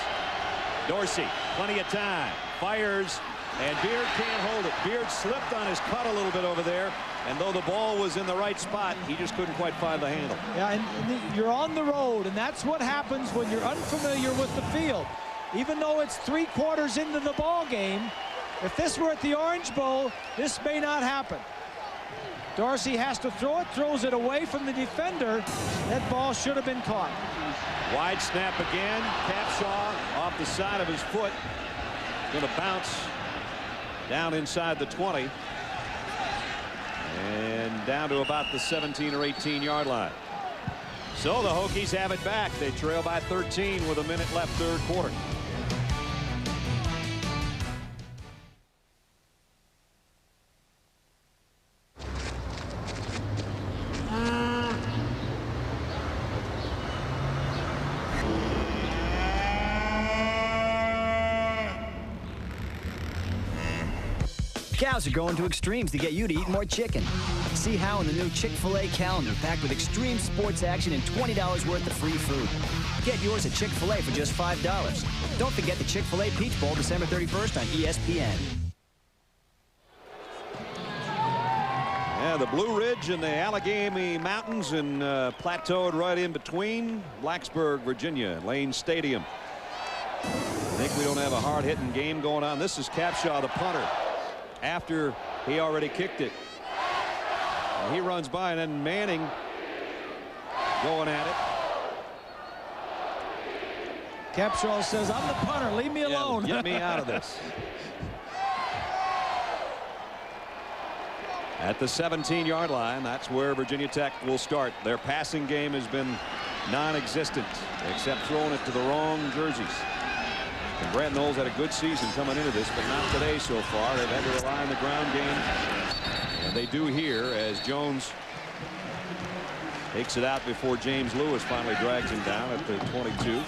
Dorsey, plenty of time. Fires, and Beard can't hold it. Beard slipped on his cut a little bit over there, and though the ball was in the right spot, he just couldn't quite find the handle. Yeah, and you're on the road, and that's what happens when you're unfamiliar with the field. Even though it's 3 quarters into the ball game, if this were at the Orange Bowl, this may not happen. Dorsey has to throw it, throws it away from the defender. That ball should have been caught. Wide snap again. Capshaw off the side of his foot. Going to bounce down inside the 20. And down to about the 17 or 18 yard line. So the Hokies have it back. They trail by 13 with a minute left, third quarter. Cows are going to extremes to get you to eat more chicken. See how in the new Chick-fil-A calendar packed with extreme sports action and $20 worth of free food. Get yours at Chick-fil-A for just $5. Don't forget the Chick-fil-A Peach Bowl December 31st on ESPN. Yeah, the Blue Ridge and the Allegheny Mountains and plateaued right in between Blacksburg, Virginia, Lane Stadium. I think we don't have a hard-hitting game going on. This is Capshaw, the punter, after he already kicked it. And he runs by, and then Manning going at it. Capshaw says, I'm the punter. Leave me alone. Get me out of this. At the 17-yard line, that's where Virginia Tech will start. Their passing game has been non-existent, except throwing it to the wrong jerseys. And Brad Knowles had a good season coming into this, but not today so far. They've had to rely on the ground game, and they do here as Jones takes it out before James Lewis finally drags him down at the 22.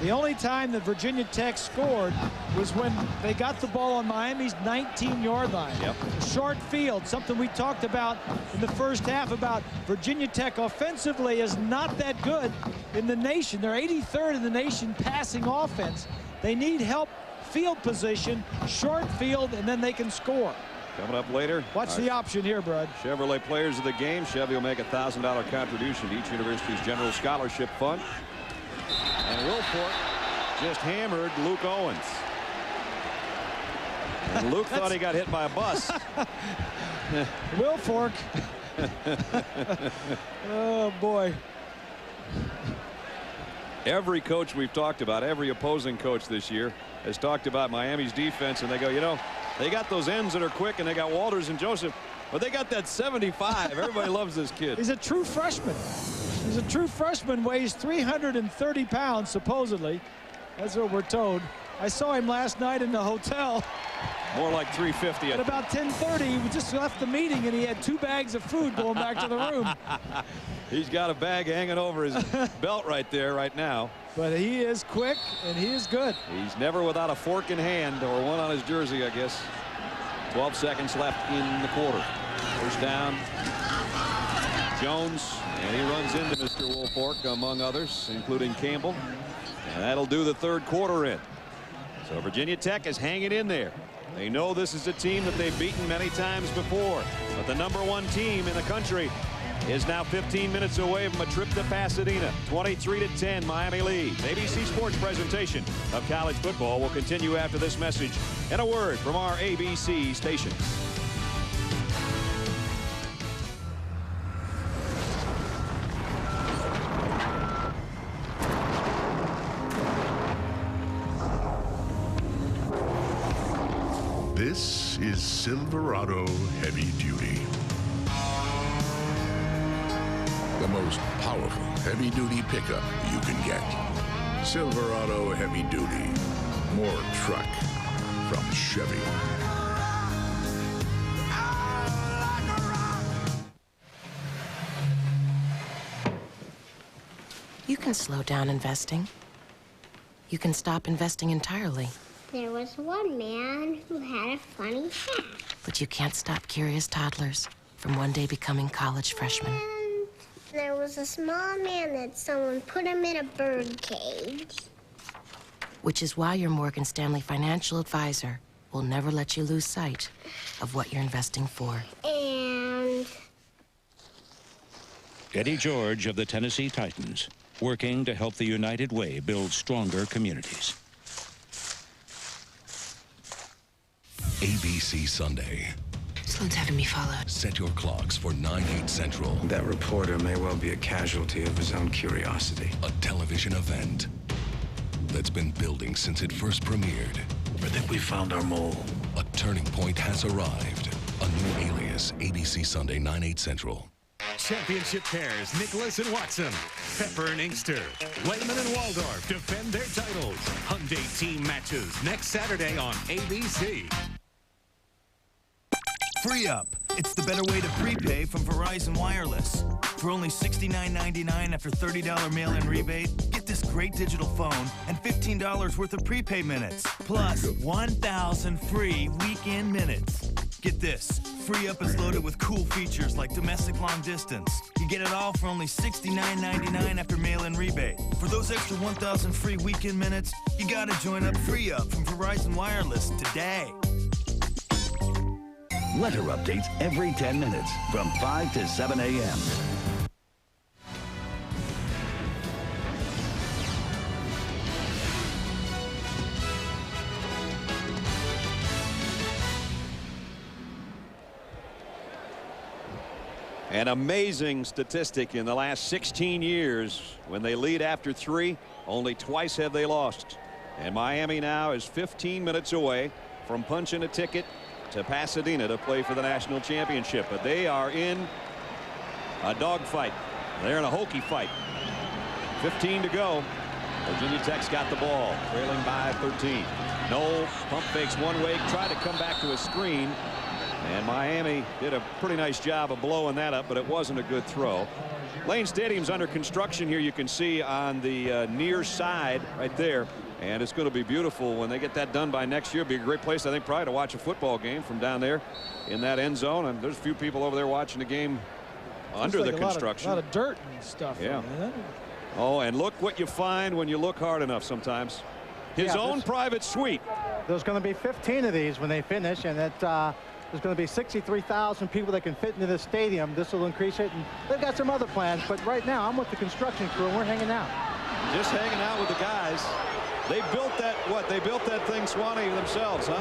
The only time that Virginia Tech scored was when they got the ball on Miami's 19-yard line. Yep. Short field, something we talked about in the first half about Virginia Tech offensively is not that good in the nation. They're 83rd in the nation passing offense. They need help field position, short field, and then they can score. Coming up later. What's the option here, Brad? Chevrolet Players of the Game. Chevy will make a $1,000 contribution to each university's general scholarship fund. And Wilfork just hammered Luke Owens. And Luke thought he got hit by a bus. Wilfork. Oh, boy. Every coach we've talked about, every opposing coach this year, has talked about Miami's defense, and they go, you know, they got those ends that are quick, and they got Walters and Joseph, but they got that 75. Everybody loves this kid. He's a true freshman. He's a true freshman, weighs 330 pounds, supposedly. That's what we're told. I saw him last night in the hotel. More like 350. At about 10:30, we just left the meeting, and he had 2 bags of food going back to the room. He's got a bag hanging over his belt right there right now. But he is quick, and he is good. He's never without a fork in hand, or one on his jersey, I guess. 12 seconds left in the quarter. First down. Jones, and he runs into Mr. Wilfork, among others, including Campbell. And that'll do the third quarter in. So Virginia Tech is hanging in there. They know this is a team that they've beaten many times before. But the #1 team in the country is now 15 minutes away from a trip to Pasadena. 23-10, Miami leads. ABC Sports presentation of college football will continue after this message and a word from our ABC stations. This is Silverado Heavy Duty. The most powerful heavy-duty pickup you can get. Silverado Heavy Duty. More truck from Chevy. You can slow down investing. You can stop investing entirely. There was one man who had a funny hat. But you can't stop curious toddlers from one day becoming college freshmen. And there was a small man that someone put him in a bird cage. Which is why your Morgan Stanley financial advisor will never let you lose sight of what you're investing for. And Eddie George of the Tennessee Titans, working to help the United Way build stronger communities. ABC Sunday. Sloan's having me followed. Set your clocks for 9/8 Central. That reporter may well be a casualty of his own curiosity. A television event that's been building since it first premiered. I think we found our mole. A turning point has arrived. A new alias, ABC Sunday, 9/8 Central. Championship pairs Nicholas and Watson, Pepper and Inkster, Wayman and Waldorf defend their titles. Hyundai team matches next Saturday on ABC. Free Up. It's the better way to prepay from Verizon Wireless. For only $69.99 after $30 mail-in rebate, get this great digital phone and $15 worth of prepay minutes, plus 1,000 free weekend minutes. Get this. Free Up is loaded with cool features like domestic long distance. You get it all for only $69.99 after mail-in rebate. For those extra 1,000 free weekend minutes, you gotta join up Free Up from Verizon Wireless today. Weather updates every 10 minutes from 5 to 7 a.m. An amazing statistic in the last 16 years. When they lead after 3, only twice have they lost. And Miami now is 15 minutes away from punching a ticket to Pasadena to play for the national championship. But they are in a dogfight. They're in a hokey fight. 15 to go. Virginia Tech's got the ball, trailing by 13. Knoll pump fakes one way, tried to come back to a screen, and Miami did a pretty nice job of blowing that up, but it wasn't a good throw. Lane Stadium's under construction here. You can see on the near side right there, and it's going to be beautiful when they get that done by next year. It'll be a great place, I think, probably to watch a football game from down there in that end zone. And there's a few people over there watching the game under the construction. A lot of dirt and stuff. Yeah. Oh, and look what you find when you look hard enough sometimes. His own private suite. There's going to be 15 of these when they finish, and there's going to be 63,000 people that can fit into this stadium. This will increase it, and they've got some other plans, but right now I'm with the construction crew and we're hanging out. Just hanging out with the guys. They built that, They built that thing, Swanee, themselves, huh?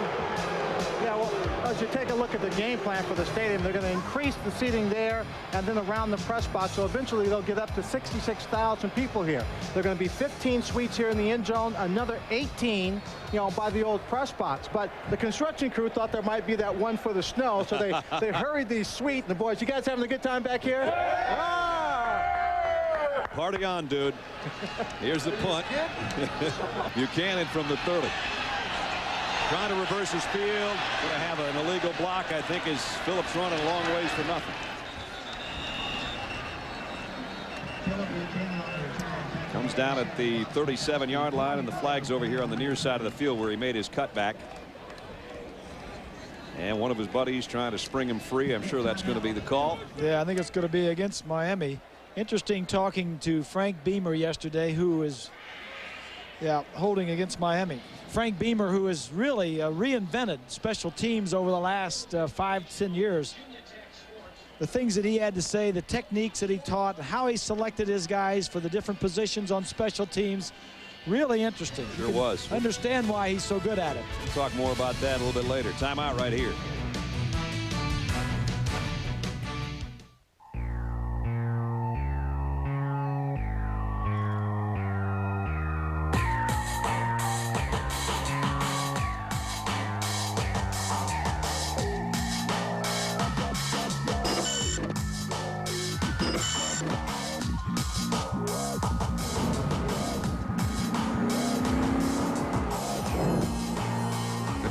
Yeah, well, as you take a look at the game plan for the stadium, they're going to increase the seating there and then around the press box, so eventually they'll get up to 66,000 people here. There are going to be 15 suites here in the end zone, another 18, by the old press box. But the construction crew thought there might be that one for the snow, so they hurried these suites. And the boys, you guys having a good time back here? Party on, dude. Here's the punt. Buchanan from the 30. Trying to reverse his field. Going to have an illegal block, I think, as Phillips running a long ways for nothing. Comes down at the 37-yard line, and the flag's over here on the near side of the field where he made his cutback. And one of his buddies trying to spring him free. I'm sure that's going to be the call. Yeah, I think it's going to be against Miami. Interesting talking to Frank Beamer yesterday, who is holding against Miami. Frank Beamer, who has really reinvented special teams over the last 5-10 years. The things that he had to say, the techniques that he taught, how he selected his guys for the different positions on special teams. Really interesting. Sure was. Understand why he's so good at it. We'll talk more about that a little bit later. Timeout right here.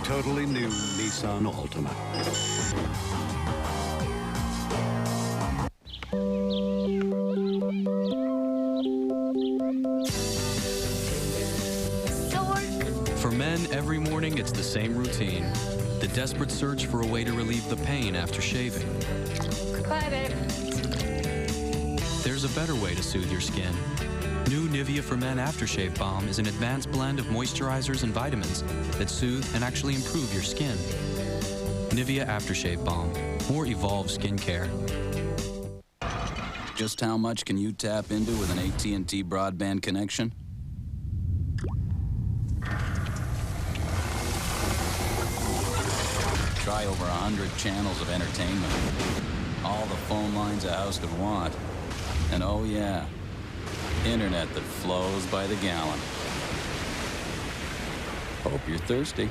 Totally new Nissan Altima. For men, every morning it's the same routine. The desperate search for a way to relieve the pain after shaving. Bye, babe. There's a better way to soothe your skin. New Nivea for Men Aftershave Balm is an advanced blend of moisturizers and vitamins that soothe and actually improve your skin. Nivea Aftershave Balm. More evolved skincare. Just how much can you tap into with an AT&T broadband connection? Try over 100 channels of entertainment. All the phone lines a house could want. And oh yeah, internet that flows by the gallon. Hope you're thirsty.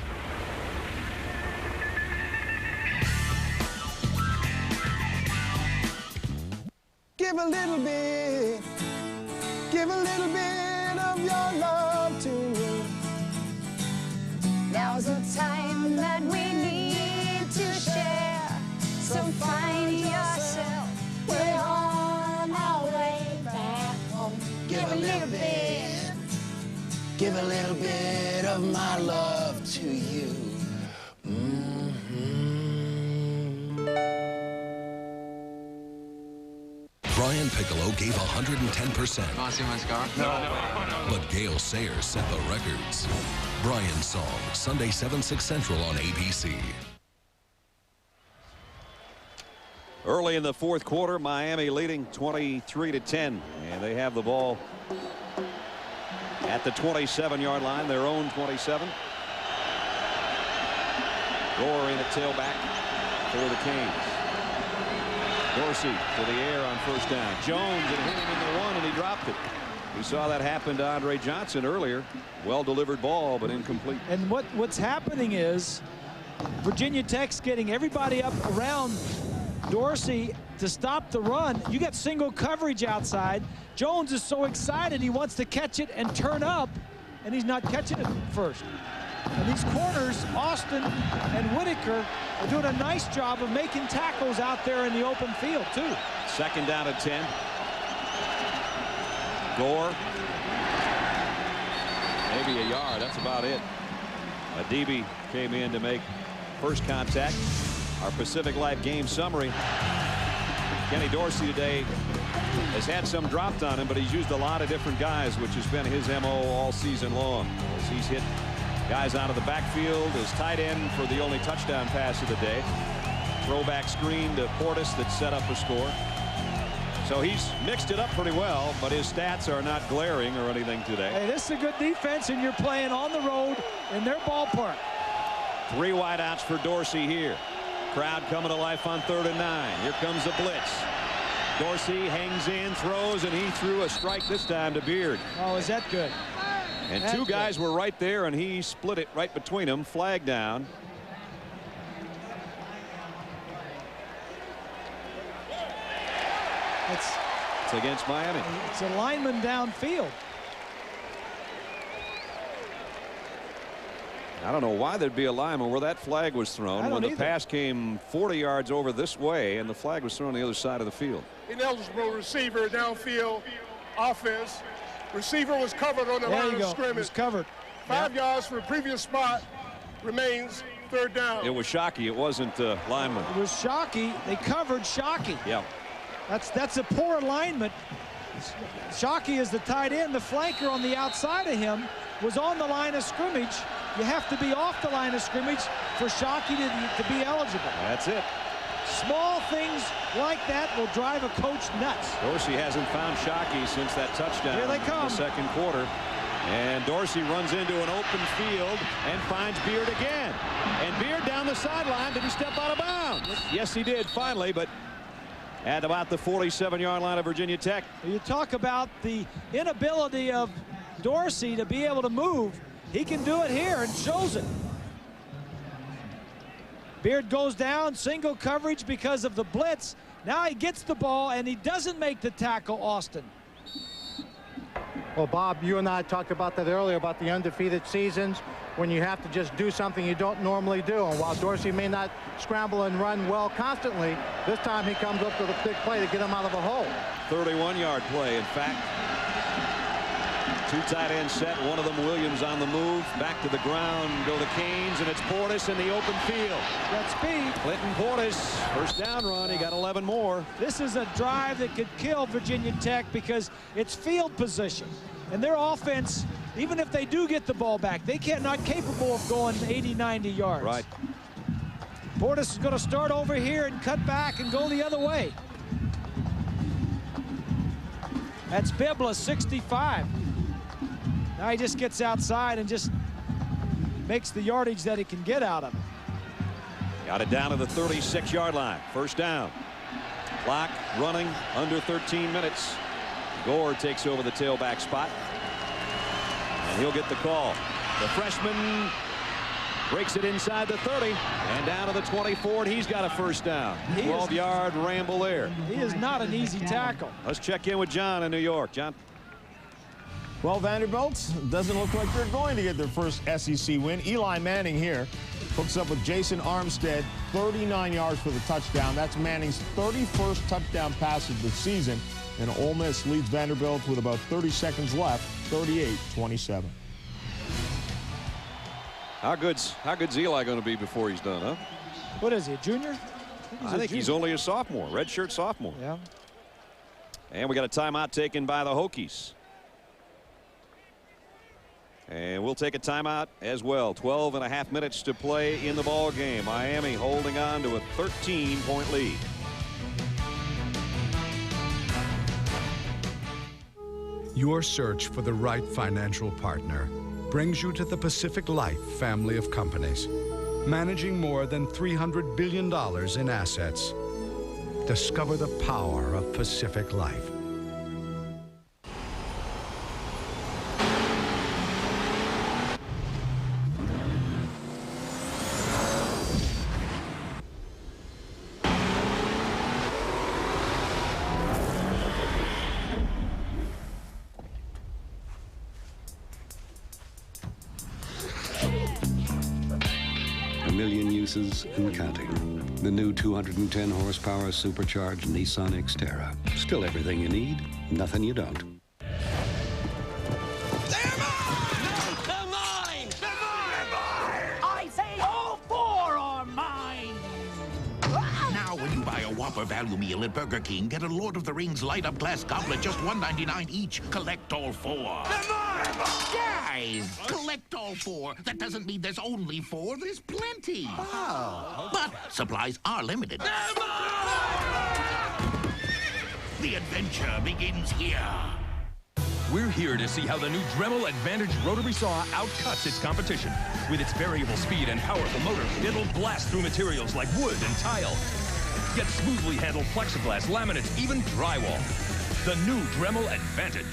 Give a little bit of your love to me. Now's the time that we need to share. So find yourself. We're on our way back home. Give a little bit of my love to you. Brian Piccolo gave 110%. Want to see my scar? No. But Gale Sayers set the records. Brian's Song, Sunday 7/6 Central on ABC. Early in the fourth quarter, Miami leading 23-10, and they have the ball at the 27-yard line, their own 27. Gore in at tailback for the Canes. Dorsey to the air on first down. Jones and hit him in the one, and he dropped it. We saw that happen to Andre Johnson earlier. Well delivered ball, but incomplete. And what's happening is Virginia Tech's getting everybody up around Dorsey to stop the run. You got single coverage outside. Jones is so excited he wants to catch it and turn up, and he's not catching it first. And these corners, Austin and Whitaker, are doing a nice job of making tackles out there in the open field, too. 2nd down and 10. Gore. Maybe a yard. That's about it. Adibi came in to make first contact. Our Pacific Life game summary. Kenny Dorsey today has had some dropped on him, but he's used a lot of different guys, which has been his MO all season long. As he's hit guys out of the backfield, his tight end for the only touchdown pass of the day. Throwback screen to Portis that set up a score. So he's mixed it up pretty well, but his stats are not glaring or anything today. Hey, this is a good defense, and you're playing on the road in their ballpark. 3 wideouts for Dorsey here. Crowd coming to life on 3rd and 9. Here comes the blitz. Dorsey hangs in, throws, and he threw a strike this time to Beard. Oh, is that good? And two guys were right there, and he split it right between them. Flag down. It's against Miami. It's a lineman downfield. I don't know why there'd be a lineman where that flag was thrown when the pass came 40 yards over this way and the flag was thrown on the other side of the field. Ineligible receiver, downfield offense. Receiver was covered on the line of scrimmage. It was covered. 5 yards from the previous spot. Remains 3rd down. It was Shockey. It wasn't lineman. It was Shockey. They covered Shockey. Yeah. That's a poor alignment. Shockey is the tight end. The flanker on the outside of him was on the line of scrimmage. You have to be off the line of scrimmage for Shockey to be eligible. That's it. Small things like that will drive a coach nuts. Dorsey hasn't found Shockey since that touchdown. Here they come. In the 2nd quarter. And Dorsey runs into an open field and finds Beard again. And Beard down the sideline. Did he step out of bounds? Yes, he did finally, but at about the 47-yard line of Virginia Tech. You talk about the inability of Dorsey to be able to move. He can do it here and shows it. Beard goes down, single coverage because of the blitz. Now he gets the ball and he doesn't make the tackle, Austin. Well, Bob, you and I talked about that earlier, about the undefeated seasons when you have to just do something you don't normally do. And while Dorsey may not scramble and run well constantly, this time he comes up with a big play to get him out of a hole. 31-yard play, in fact. 2 tight ends set, one of them Williams on the move. Back to the ground go the Canes, and it's Portis in the open field. Got speed. Clinton Portis, first down run. He got 11 more. This is a drive that could kill Virginia Tech because it's field position. And their offense, even if they do get the ball back, they not capable of going 80, 90 yards. Right. Portis is going to start over here and cut back and go the other way. That's Bibla, 65. Now he just gets outside and just makes the yardage that he can get out of it. Got it down to the 36-yard line. First down. Clock running under 13 minutes. Gore takes over the tailback spot. And he'll get the call. The freshman breaks it inside the 30 and down to the 24, and he's got a first down. 12-yard ramble there. He is not an easy tackle. Let's check in with John in New York. John. Well, Vanderbilt doesn't look like they're going to get their first SEC win. Eli Manning here hooks up with Jason Armstead, 39 yards for the touchdown. That's Manning's 31st touchdown pass of the season. And Ole Miss leads Vanderbilt with about 30 seconds left, 38-27. How good's Eli going to be before he's done, huh? What is he, a junior? I think he's only a sophomore, redshirt sophomore. Yeah. And we got a timeout taken by the Hokies. And we'll take a timeout as well. 12.5 minutes to play in the ball game. Miami holding on to a 13-point lead. Your search for the right financial partner brings you to the Pacific Life family of companies, managing more than $300 billion in assets. Discover the power of Pacific Life. million uses and counting. The new 210 horsepower supercharged Nissan Xterra. Still everything you need, nothing you don't. Whopper value meal at Burger King. Get a Lord of the Rings light-up glass goblet, just $1.99 each. Collect all 4. Guys, collect all 4. That doesn't mean there's only 4. There's plenty. Oh. But supplies are limited. The adventure begins here. We're here to see how the new Dremel Advantage rotary saw outcuts its competition. With its variable speed and powerful motor, it'll blast through materials like wood and tile. Yet smoothly handle plexiglass, laminates, even drywall. The new Dremel Advantage.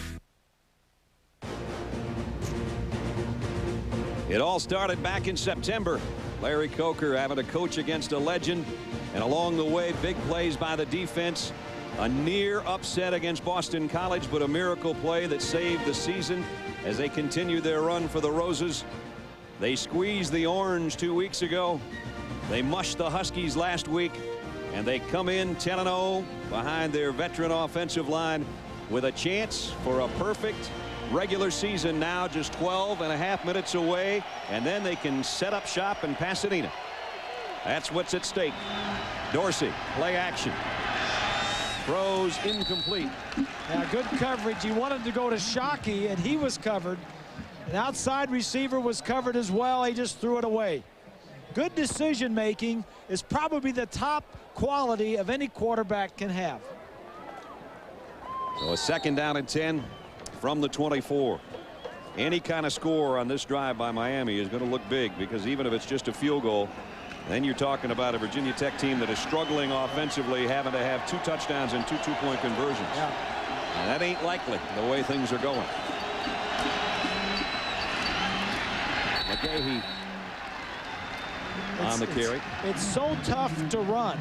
It all started back in September. Larry Coker having to coach against a legend, and along the way, big plays by the defense. A near upset against Boston College, but a miracle play that saved the season as they continued their run for the Roses. They squeezed the Orange 2 weeks ago. They mushed the Huskies last week. And they come in 10-0 behind their veteran offensive line with a chance for a perfect regular season now, just 12.5 minutes away, and then they can set up shop in Pasadena. That's what's at stake. Dorsey, play action. Throws incomplete. Yeah, good coverage. He wanted to go to Shockey, and he was covered. An outside receiver was covered as well. He just threw it away. Good decision making is probably the top quality of any quarterback can have. So a 2nd down and 10 from the 24. Any kind of score on this drive by Miami is going to look big, because even if it's just a field goal, then you're talking about a Virginia Tech team that is struggling offensively, having to have 2 touchdowns and 2 two-point conversions. Yeah. And that ain't likely the way things are going. McGahee on the carry. It's so tough to run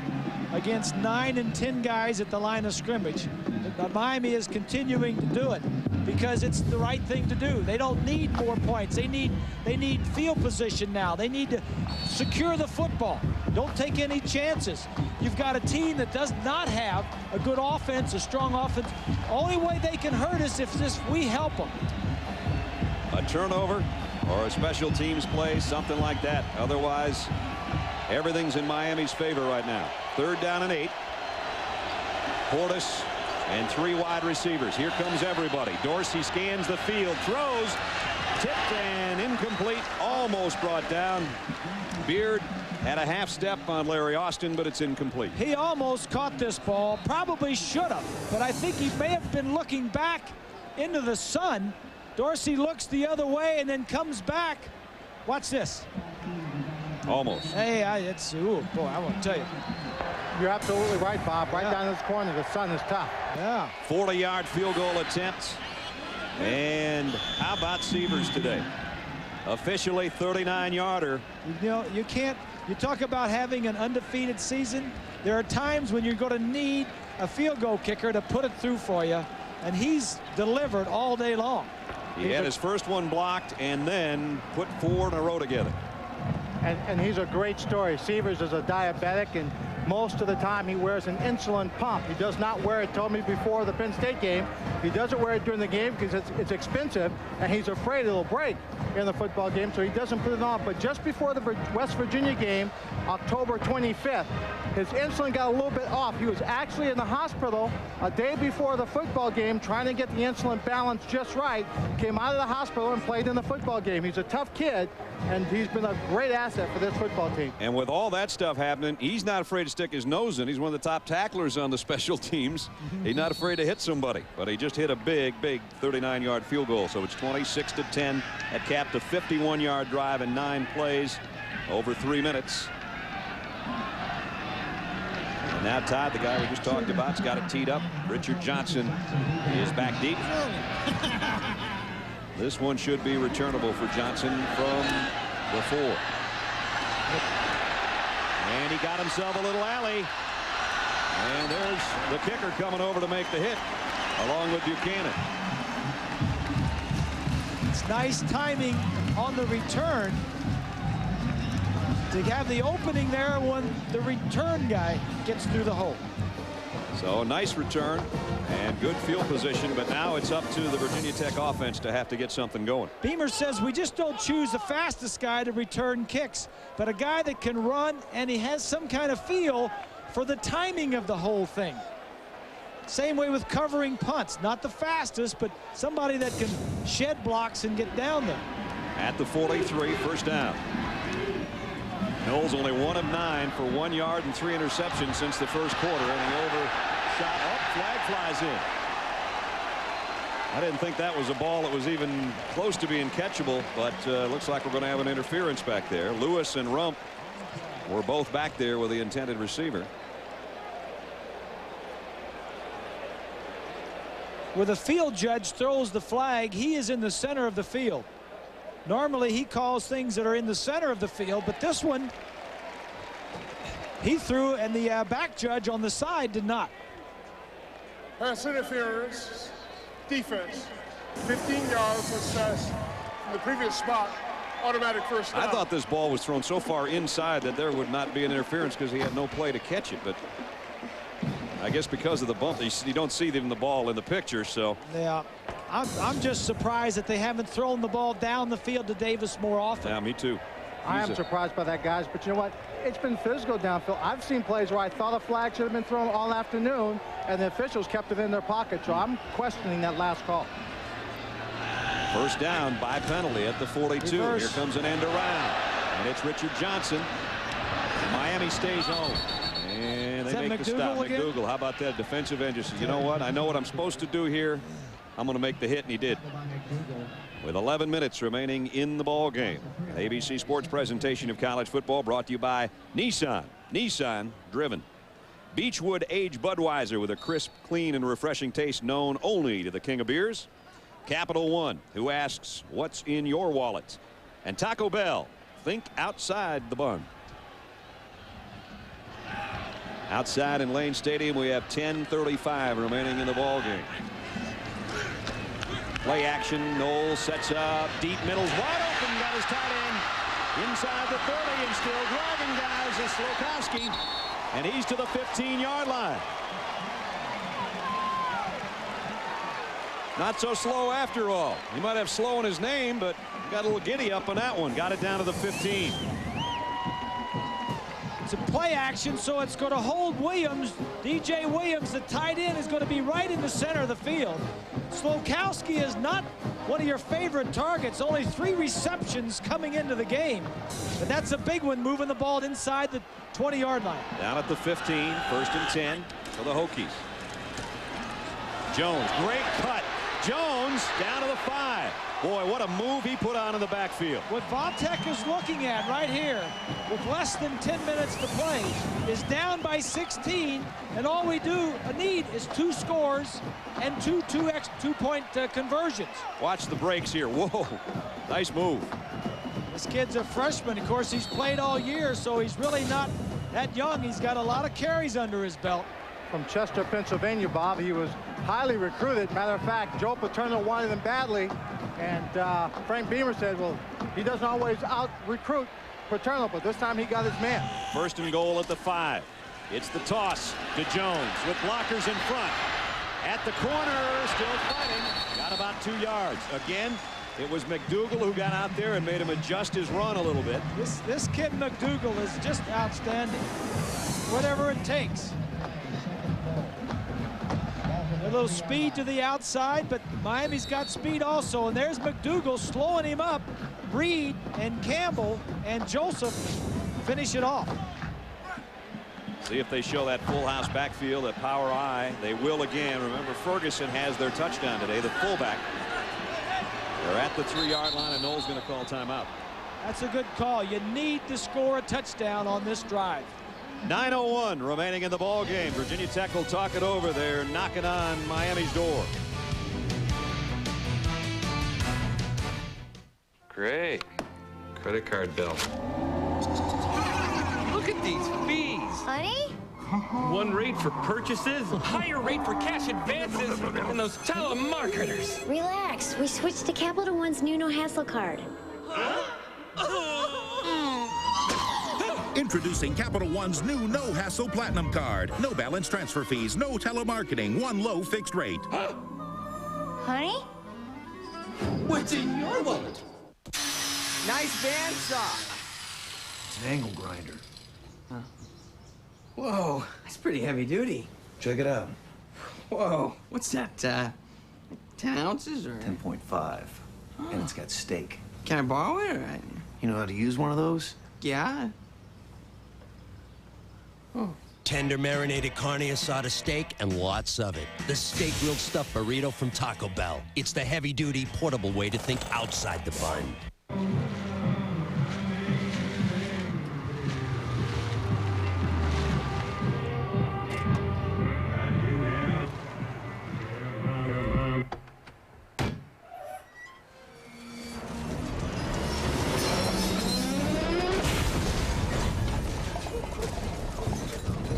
against 9 and 10 guys at the line of scrimmage. But Miami is continuing to do it because it's the right thing to do. They don't need more points. They need field position now. They need to secure the football. Don't take any chances. You've got a team that does not have a good offense, a strong offense. Only way they can hurt us if we help them. A turnover or a special teams play, something like that. Otherwise, everything's in Miami's favor right now. 3rd down and 8. Portis and 3 wide receivers. Here comes everybody. Dorsey scans the field, throws, tipped and incomplete, almost brought down. Beard had a half step on Larry Austin, but it's incomplete. He almost caught this ball, probably should have, but I think he may have been looking back into the sun. Dorsey looks the other way and then comes back. Watch this. Almost. Hey, ooh, boy, I want to tell you. You're absolutely right, Bob. Right down this corner, the sun is tough. Yeah. 40-yard field goal attempt. And how about Severs today? Officially 39-yarder. You know, you can't, you talk about having an undefeated season. There are times when you're going to need a field goal kicker to put it through for you, and he's delivered all day long. He had his first one blocked and then put 4 in a row together. And he's a great story. Severs is a diabetic, and most of the time he wears an insulin pump. He does not wear it, told me before the Penn State game. He doesn't wear it during the game because it's expensive, and he's afraid it'll break in the football game, so he doesn't put it on. But just before the West Virginia game, October 25th, his insulin got a little bit off. He was actually in the hospital a day before the football game trying to get the insulin balance just right. Came out of the hospital and played in the football game. He's a tough kid, and he's been a great asset for this football team. And with all that stuff happening, he's not afraid to stick his nose in. He's one of the top tacklers on the special teams. He's not afraid to hit somebody, but he just hit a big 39-yard field goal. So it's 26-10. That capped a 51-yard drive in 9 plays over 3 minutes. And now Todd, the guy we just talked about, has got it teed up. Richard Johnson is back deep. This one should be returnable for Johnson from the 4. And he got himself a little alley. And there's the kicker coming over to make the hit, along with Buchanan. It's nice timing on the return to have the opening there when the return guy gets through the hole. So a nice return and good field position, but now it's up to the Virginia Tech offense to have to get something going. Beamer says we just don't choose the fastest guy to return kicks, but a guy that can run and he has some kind of feel for the timing of the whole thing. Same way with covering punts, not the fastest, but somebody that can shed blocks and get down there. At the 43, first down. Knowles only 1 of 9 for 1 yard and 3 interceptions since the first quarter, and the overshot up, flag flies in. I didn't think that was a ball that was even close to being catchable, but looks like we're going to have an interference back there. Lewis and Rump were both back there with the intended receiver. Where the field judge throws the flag, he is in the center of the field. Normally he calls things that are in the center of the field, but this one he threw, and the back judge on the side did not. Pass interference, defense, 15 yards assessed from the previous spot, automatic first down. I thought this ball was thrown so far inside that there would not be an interference because he had no play to catch it, but I guess because of the bump, you don't see even the ball in the picture. So yeah, I'm just surprised that they haven't thrown the ball down the field to Davis more often. Yeah, me too. I am surprised by that, guys, but you know what? It's been physical downfield. I've seen plays where I thought a flag should have been thrown all afternoon, and the officials kept it in their pocket, so I'm questioning that last call. First down by penalty at the 42. Reverse. Here comes an end around, and it's Richard Johnson. Miami stays home. And they make the stop. McDougal, how about that? Defensive end just says, you know what? I know what I'm supposed to do here. I'm going to make the hit, and he did. With 11 minutes remaining in the ball game. An ABC Sports presentation of college football brought to you by Nissan. Nissan driven. Beechwood Aged Budweiser with a crisp, clean, and refreshing taste known only to the king of beers. Capital One, who asks, what's in your wallet? And Taco Bell, think outside the bun. Outside in Lane Stadium, we have 10:35 remaining in the ball game. Play action. Knowles sets up. Deep middle's wide open. Got his tight end inside the 30 and still driving guys is Slokowski. And he's to the 15-yard line. Not so slow after all. He might have slow in his name, but got a little giddy up on that one. Got it down to the 15. It's a play action, so it's going to hold Williams. DJ Williams, the tight end, is going to be right in the center of the field. Slokowski is not one of your favorite targets. Only 3 receptions coming into the game. But that's a big one, moving the ball inside the 20-yard line. Down at the 15, first and 10 for the Hokies. Jones, great cut. Jones down to the 5. Boy, what a move he put on in the backfield. What Vatek is looking at right here, with less than 10 minutes to play, is down by 16, and all we need is 2 scores and two-point conversions. Watch the breaks here. Whoa, nice move. This kid's a freshman. Of course, he's played all year, so he's really not that young. He's got a lot of carries under his belt. From Chester, Pennsylvania, Bob, he was highly recruited. Matter of fact, Joe Paterno wanted him badly, and Frank Beamer said, well, he doesn't always out-recruit Paterno, but this time he got his man. First and goal at the 5. It's the toss to Jones with blockers in front. At the corner, still fighting. Got about 2 yards. Again, it was McDougal who got out there and made him adjust his run a little bit. This kid McDougal is just outstanding. Whatever it takes. A little speed to the outside, but Miami's got speed also. And there's McDougal slowing him up. Reed and Campbell and Joseph finish it off. See if they show that full house backfield, that power eye. They will again. Remember, Ferguson has their touchdown today, the fullback. They're at the 3-yard line, and Knowles going to call timeout. That's a good call. You need to score a touchdown on this drive. 9:01 remaining in the ball game. Virginia Tech will talk it over. They're knocking on Miami's door. Great. Credit card bill. Look at these fees. Honey? One rate for purchases, higher rate for cash advances, and those telemarketers. Relax. We switched to Capital One's new no-hassle card. Introducing Capital One's new no-hassle Platinum Card. No balance transfer fees, no telemarketing, one low fixed rate. Honey? What's in your wallet? Nice bandsaw. It's an angle grinder. Huh. Whoa, that's pretty heavy duty. Check it out. Whoa, what's that, 10 ounces or? 10.5. And it's got steak. Can I borrow it or? You know how to use one of those? Yeah. Oh. Tender marinated carne asada steak and lots of it. The steak grilled stuffed burrito from Taco Bell. It's the heavy-duty, portable way to think outside the bun.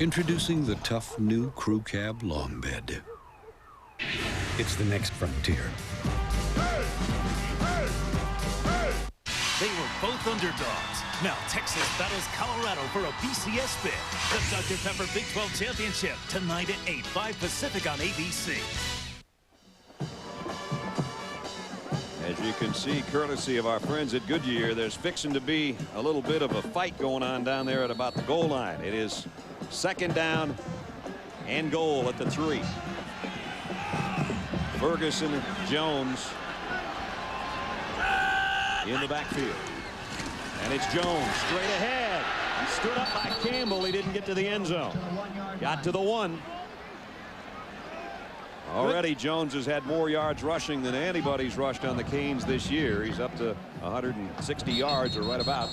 Introducing the tough new Crew Cab long bed. It's the next frontier. They were both underdogs. Now Texas battles Colorado for a BCS bid. The Dr. Pepper Big 12 Championship tonight at 8, 5 Pacific on ABC. As you can see, courtesy of our friends at Goodyear, there's fixing to be a little bit of a fight going on down there at about the goal line. It is second down and goal at the 3. Ferguson, Jones in the backfield. And it's Jones straight ahead. He stood up by Campbell. He didn't get to the end zone. Got to the 1. Already Jones has had more yards rushing than anybody's rushed on the Canes this year. He's up to 160 yards or right about.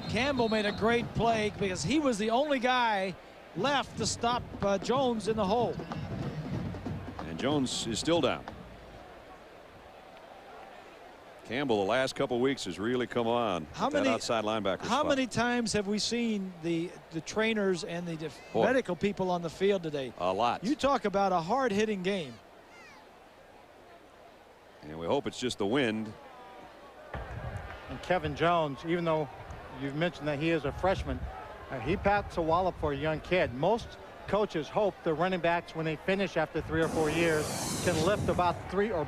Campbell made a great play because he was the only guy left to stop Jones in the hole. And Jones is still down. Campbell the last couple weeks has really come on. That outside linebacker How spot. many times have we seen the trainers and the medical people on the field today? A lot. You talk about a hard-hitting game. And we hope it's just the wind. And Kevin Jones, even though you've mentioned that he is a freshman, he packs a wallop for a young kid. Most coaches hope the running backs, when they finish after 3 or 4 years, can lift about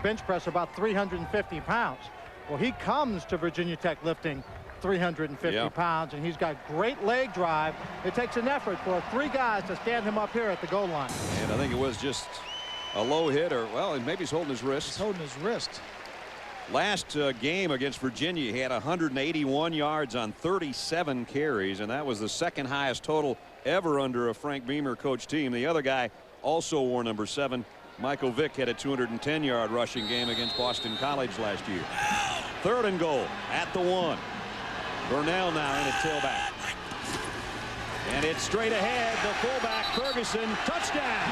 bench press about 350 pounds. Well, he comes to Virginia Tech lifting 350 pounds, and he's got great leg drive. It takes an effort for 3 guys to stand him up here at the goal line. And I think it was just a low hit, or, well, maybe he's holding his wrist. He's holding his wrist. Last game against Virginia, he had 181 yards on 37 carries, and that was the second highest total ever under a Frank Beamer coach team. The other guy also wore number 7. Michael Vick had a 210-yard rushing game against Boston College last year. 3rd and goal at the 1. Burnell now in at tailback. And it's straight ahead. The fullback, Ferguson, touchdown.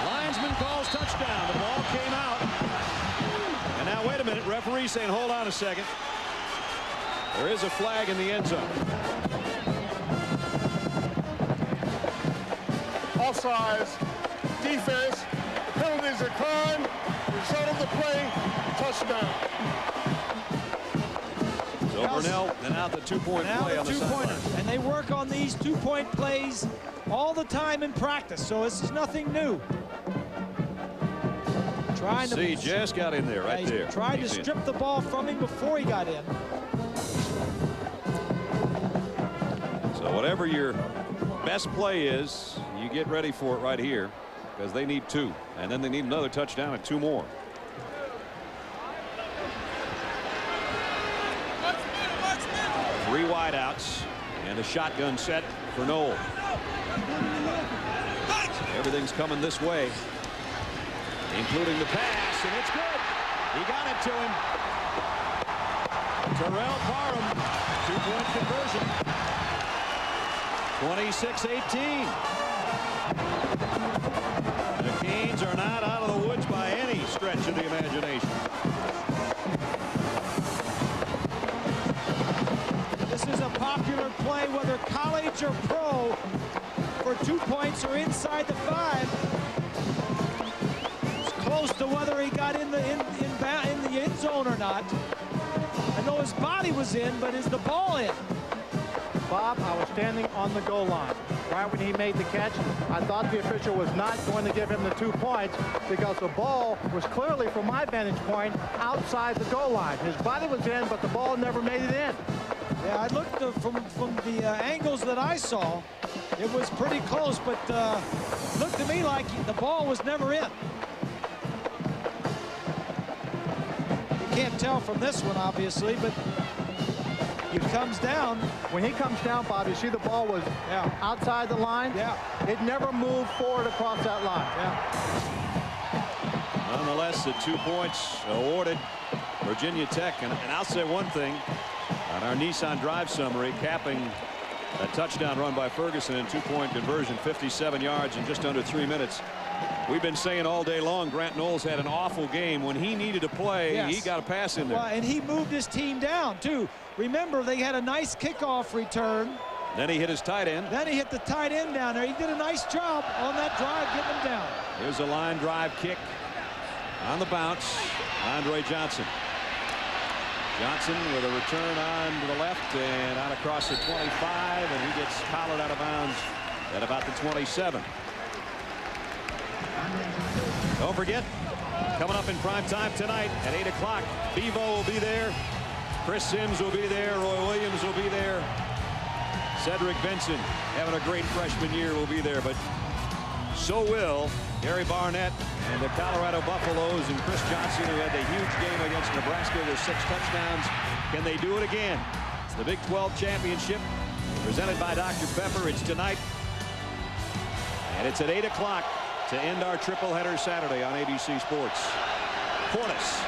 Linesman calls touchdown. The ball came out. And now, wait a minute. Referee saying, hold on a second. There is a flag in the end zone. Offsides, defense, penalties are crime, result of the play, touchdown. So Burnell then out the 2-point play on the sideline. And they work on these 2-point plays all the time in practice, so this is nothing new. Trying to see, Jess got in there right there. Tried to strip the ball from him before he got in. So whatever your best play is, you get ready for it right here, because they need 2, and then they need another touchdown and 2 more. Three wideouts and a shotgun set for Noel. Everything's coming this way, including the pass, and it's good. He got it to him. Terrell Parham, 2-point conversion. 26-18. The Canes are not out of the woods by any stretch of the imagination. This is a popular play, whether college or pro, for 2 points or inside the 5. It's close to whether he got in the end zone or not. I know his body was in, but is the ball in? Bob, I was standing on the goal line. Right when he made the catch, I thought the official was not going to give him the 2 points because the ball was clearly, from my vantage point, outside the goal line. His body was in, but the ball never made it in. Yeah, I looked from the angles that I saw. It was pretty close, but looked to me like the ball was never in. You can't tell from this one, obviously, but he comes down. When he comes down, Bob, you see the ball was outside the line. Yeah. It never moved forward across that line. Yeah. Nonetheless, the 2 points awarded Virginia Tech. And I'll say one thing on our Nissan Drive summary, capping a touchdown run by Ferguson and 2-point conversion, 57 yards in just under 3 minutes. We've been saying all day long Grant Knowles had an awful game. When he needed to play, he got a pass in there. Well, and he moved his team down, too. Remember, they had a nice kickoff return. Then he hit his tight end. Then he hit the tight end down there. He did a nice job on that drive, getting him down. Here's a line drive kick on the bounce. Andre Johnson. Johnson with a return on to the left and out across the 25, and he gets collared out of bounds at about the 27. Don't forget, coming up in prime time tonight at 8 o'clock, Bevo will be there. Chris Sims will be there. Roy Williams will be there. Cedric Benson, having a great freshman year, will be there. But so will Gary Barnett and the Colorado Buffaloes and Chris Johnson, who had the huge game against Nebraska with 6 touchdowns. Can they do it again? It's the Big 12 Championship presented by Dr. Pepper. It's tonight. And it's at 8 o'clock to end our triple header Saturday on ABC Sports. Portis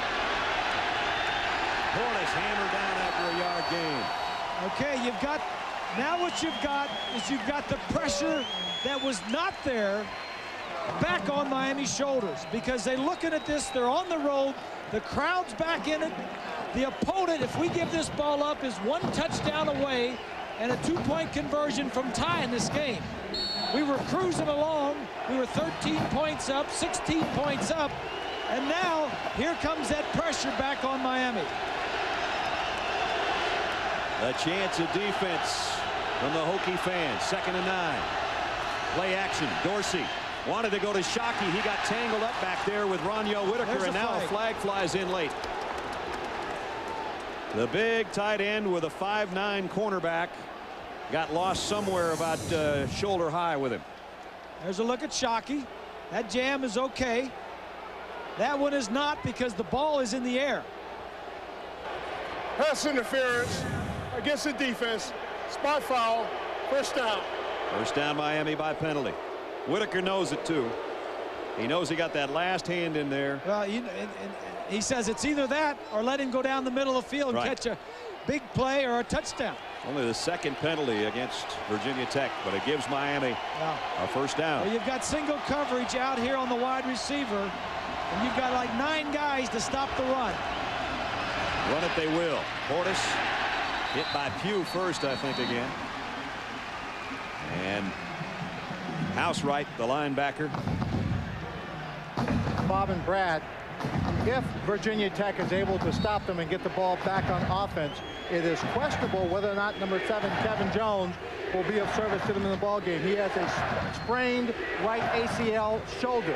hammered down after a yard gain. Okay, you've got, now what you've got is you've got the pressure that was not there back on Miami's shoulders, because they're looking at this, they're on the road, the crowd's back in it. The opponent, if we give this ball up, is 1 touchdown away and a 2-point conversion from tying this game. We were cruising along. We were 13 points up, 16 points up, and now here comes that pressure back on Miami. A chance of defense from the Hokie fans. 2nd and 9. Play action. Dorsey wanted to go to Shockey. He got tangled up back there with Ronyo Whitaker, and now a flag flies in late. The big tight end with a 5'9" cornerback got lost somewhere about shoulder high with him. There's a look at Shockey. That jam is okay. That one is not, because the ball is in the air. Pass interference against the defense. Spot foul. First down. First down, Miami by penalty. Whitaker knows it too. He knows he got that last hand in there. Well, he says it's either that or let him go down the middle of the field and catch a big play or a touchdown. Only the 2nd penalty against Virginia Tech, but it gives Miami a first down. Well, you've got single coverage out here on the wide receiver, and you've got like 9 guys to stop the run. Run it they will. Portis hit by Pugh first, I think, again. And Housewright, the linebacker. Bob and Brad, if Virginia Tech is able to stop them and get the ball back on offense, it is questionable whether or not number 7, Kevin Jones, will be of service to them in the ball game. He has a sprained right ACL shoulder.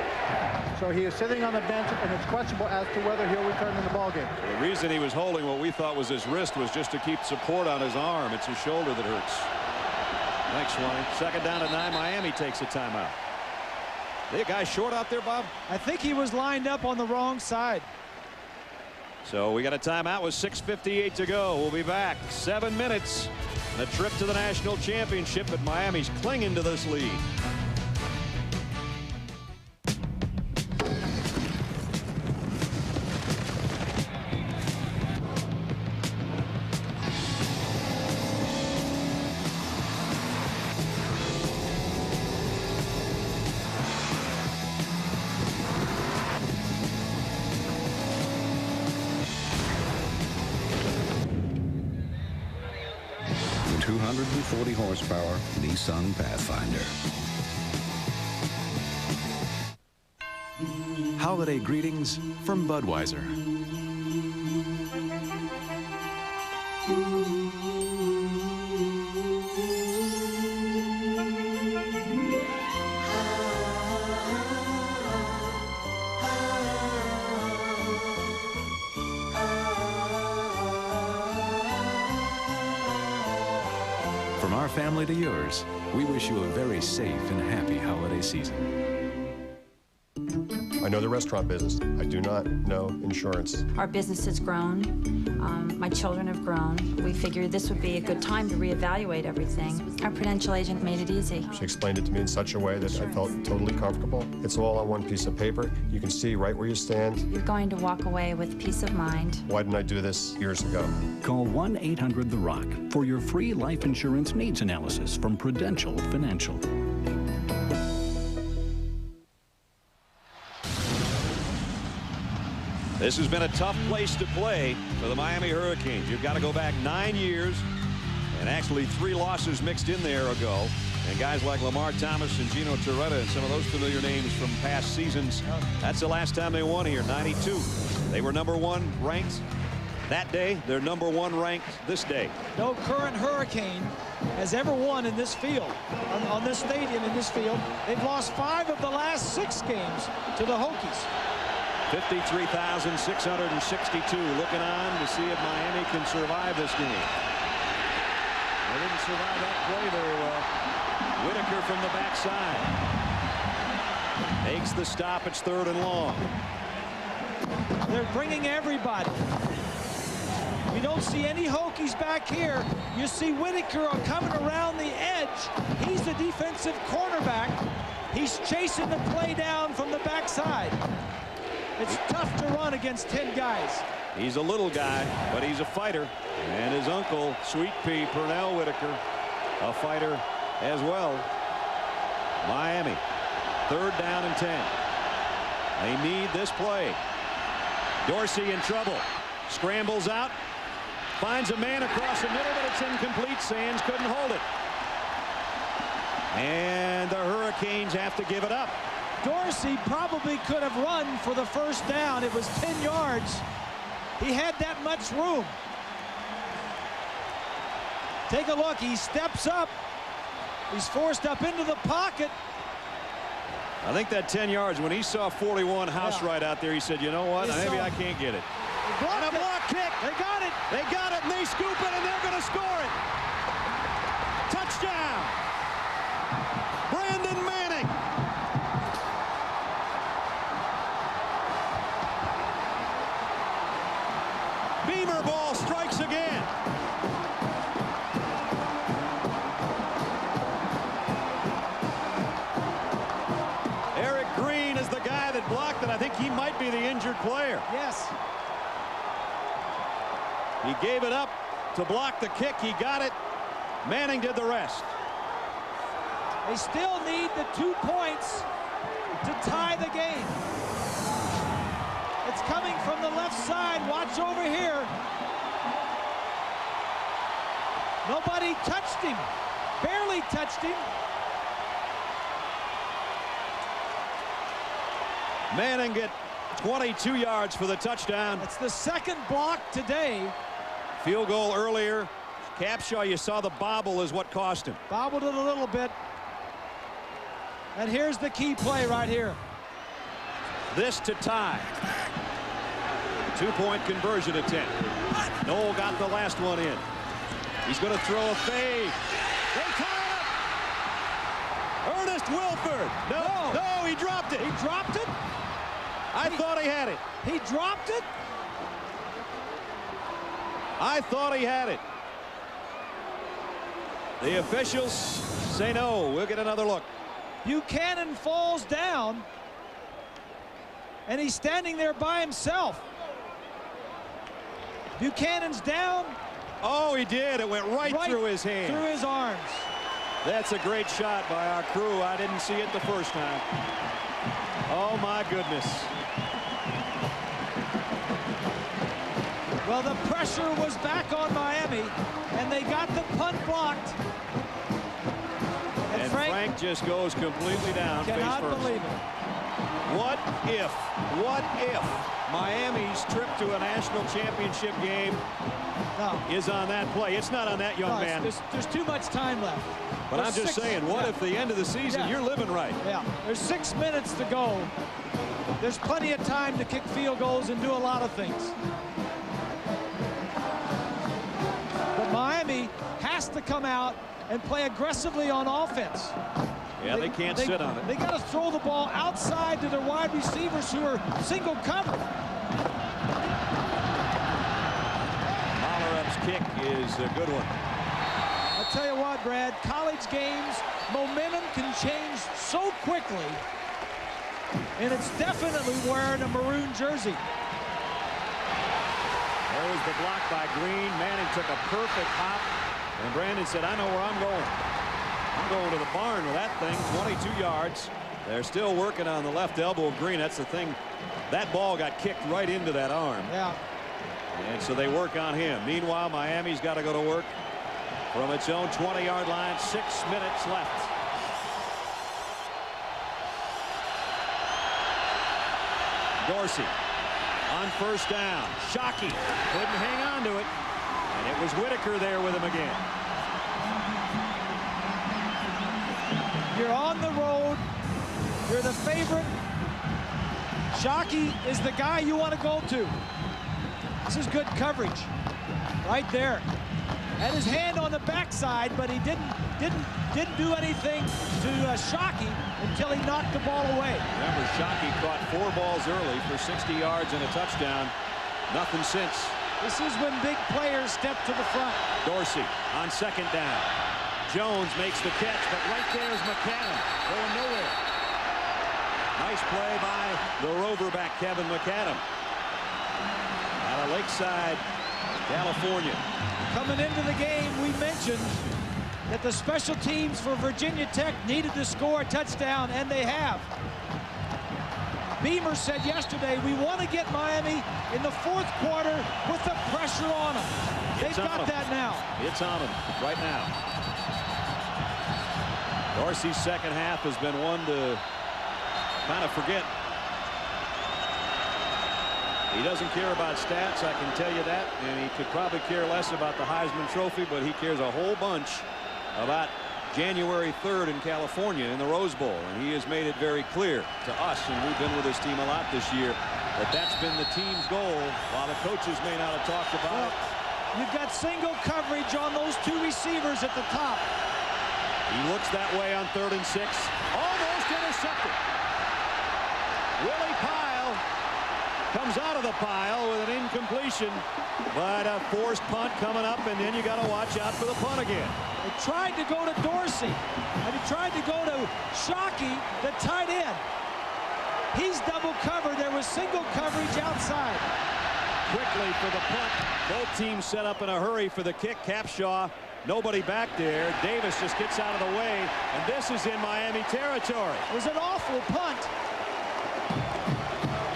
So he is sitting on the bench, and it's questionable as to whether he'll return in the ball game. The reason he was holding what we thought was his wrist was just to keep support on his arm. It's his shoulder that hurts. Thanks, Swanee. 2nd down and 9. Miami takes a timeout. The guy short out there, Bob? I think he was lined up on the wrong side. So we got a timeout with 6:58 to go. We'll be back. 7 minutes. The trip to the national championship, but Miami's clinging to this lead. The 240 horsepower Nissan Pathfinder. Holiday greetings from Budweiser. our family to yours, we wish you a very safe and happy holiday season. I know the restaurant business. I do not know insurance. Our business has grown. My children have grown. We figured this would be a good time to reevaluate everything. Our Prudential agent made it easy. She explained it to me in such a way that I felt totally comfortable. It's all on one piece of paper. You can see right where you stand. You're going to walk away with peace of mind. Why didn't I do this years ago? Call 1-800-THE-ROCK for your free life insurance needs analysis from Prudential Financial. This has been a tough place to play for the Miami Hurricanes. You've got to go back 9 years, and actually 3 losses mixed in there ago. And guys like Lamar Thomas and Gino Torretta and some of those familiar names from past seasons, that's the last time they won here, 92. They were #1 ranked that day. They're #1 ranked this day. No current Hurricane has ever won in this field, on this stadium, in this field. They've lost 5 of the last 6 games to the Hokies. 53,662 looking on to see if Miami can survive this game. They didn't survive that play very well. Whitaker from the backside makes the stop. It's 3rd and long. They're bringing everybody. You don't see any Hokies back here. You see Whitaker coming around the edge. He's the defensive cornerback. He's chasing the play down from the backside. It's tough to run against 10 guys. He's a little guy, but he's a fighter. And his uncle, Sweet Pea Pernell Whitaker, a fighter as well. Miami, 3rd down and 10. They need this play. Dorsey in trouble. Scrambles out. Finds a man across the middle, but it's incomplete. Sands couldn't hold it. And the Hurricanes have to give it up. Dorsey probably could have run for the 1st down. It was 10 yards. He had that much room. Take a look. He steps up. He's forced up into the pocket. I think that 10 yards, when he saw 41 house right out there, he said, you know what, maybe I can't get it. And a block kick. They got it. They got it, and they scoop it, and they're going to score it. Touchdown. Brandon Manning. Beamer ball strikes again. Eric Green is the guy that blocked it. I think he might be the injured player. Yes. He gave it up to block the kick. He got it. Manning did the rest. They still need the 2 points to tie the game. It's coming from the left side. Watch over here. Nobody touched him. Barely touched him. Manning get 22 yards for the touchdown. It's the 2nd block today. Field goal earlier. Capshaw, you saw the bobble is what cost him. Bobbled it a little bit. And here's the key play right here. This to tie. 2-point conversion attempt. Noel got the last one in. He's going to throw a fade. They tie it. Ernest Wilford. No, he dropped it. He dropped it? I thought he had it. He dropped it? I thought he had it. The officials say no. We'll get another look. Buchanan falls down, and he's standing there by himself. Buchanan's down. Oh, he did. It went right through his hand. Through his arms. That's a great shot by our crew. I didn't see it the first time. Oh, my goodness. Well, the pressure was back on Miami, and they got the punt blocked. And Frank just goes completely down. Cannot face first. believe it. What if Miami's trip to a national championship game is on that play? It's not on that young man. There's too much time left. But I'm just saying, what if the end of the season, you're living right? Yeah, there's 6 minutes to go. There's plenty of time to kick field goals and do a lot of things. But Miami has to come out and play aggressively on offense. Yeah, they can't sit on it. They got to throw the ball outside to their wide receivers who are single covered. Mallarup's kick is a good one. I'll tell you what, Brad, college games, momentum can change so quickly, and it's definitely wearing a maroon jersey. There was the block by Green. Manning took a perfect hop, and Brandon said, I know where I'm going. I'm going to the barn with that thing, 22 yards. They're still working on the left elbow of Green. That's the thing. That ball got kicked right into that arm. Yeah. And so they work on him. Meanwhile, Miami's got to go to work from its own 20-yard line. 6 minutes left. Dorsey on first down. Shockey couldn't hang on to it. And it was Whitaker there with him again. You're on the road. You're the favorite. Shockey is the guy you want to go to. This is good coverage right there. Had his hand on the backside, but he didn't do anything to Shockey until he knocked the ball away. Remember, Shockey caught 4 balls early for 60 yards and a touchdown. Nothing since. This is when big players step to the front. Dorsey on second down. Jones makes the catch, but right there's McAdam going nowhere. Nice play by the Rover back, Kevin McAdam. Out of Lakeside, California. Coming into the game, we mentioned that the special teams for Virginia Tech needed to score a touchdown, and they have. Beamer said yesterday, we want to get Miami in the 4th quarter with the pressure on them. They've got that now. It's on them right now. Dorsey's second half has been one to kind of forget. He doesn't care about stats, I can tell you that, and he could probably care less about the Heisman Trophy, but he cares a whole bunch about January 3rd in California in the Rose Bowl, and he has made it very clear to us, and we've been with this team a lot this year, that that's been the team's goal, while the coaches may not have talked about it. You've got single coverage on those 2 receivers at the top. He looks that way on 3rd and 6. Almost intercepted. Willie Pyle comes out of the pile with an incompletion, but a forced punt coming up, and then you got to watch out for the punt again. He tried to go to Dorsey, and he tried to go to Shockey, the tight end. He's double covered. There was single coverage outside. Quickly for the punt. Both teams set up in a hurry for the kick. Capshaw, nobody back there. Davis just gets out of the way, and this is in Miami territory. It was an awful punt.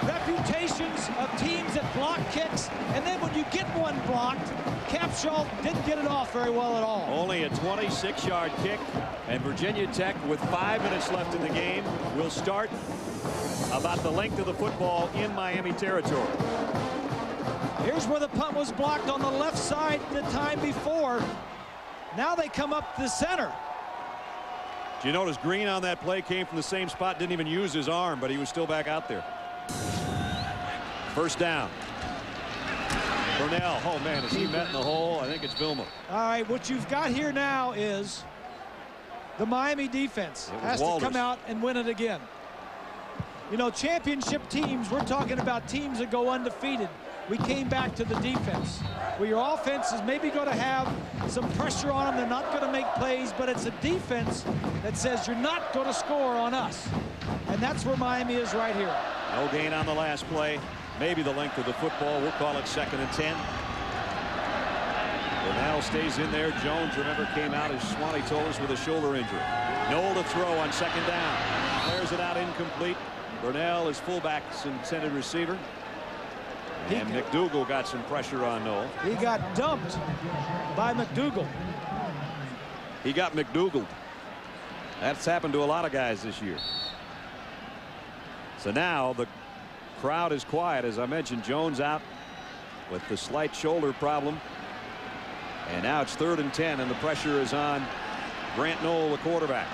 Reputations of teams that block kicks, and then when you get one blocked, Capshaw didn't get it off very well at all. Only a 26-yard kick, and Virginia Tech, with 5 minutes left in the game, will start about the length of the football in Miami territory. Here's where the punt was blocked on the left side the time before. Now they come up the center. Do you notice Green on that play came from the same spot, didn't even use his arm, but he was still back out there. First down. Burnell, oh man, is he met in the hole? I think it's Vilma. All right, what you've got here now is the Miami defense has to come out and win it again. You know, championship teams, we're talking about teams that go undefeated. We came back to the defense, where your offense is maybe going to have some pressure on them. They're not going to make plays, but it's a defense that says you're not going to score on us. And that's where Miami is right here. No gain on the last play. Maybe the length of the football. We'll call it 2nd and 10. Burnell stays in there. Jones, remember, came out, as Swanee told us, with a shoulder injury. Noel to throw on 2nd down. Flares it out incomplete. Burnell is fullback's intended receiver. And McDougal got some pressure on Noel. He got dumped by McDougal. He got McDougal. That's happened to a lot of guys this year. So now the crowd is quiet. As I mentioned, Jones out with the slight shoulder problem. And now it's 3rd and 10, and the pressure is on Grant Noel, the quarterback.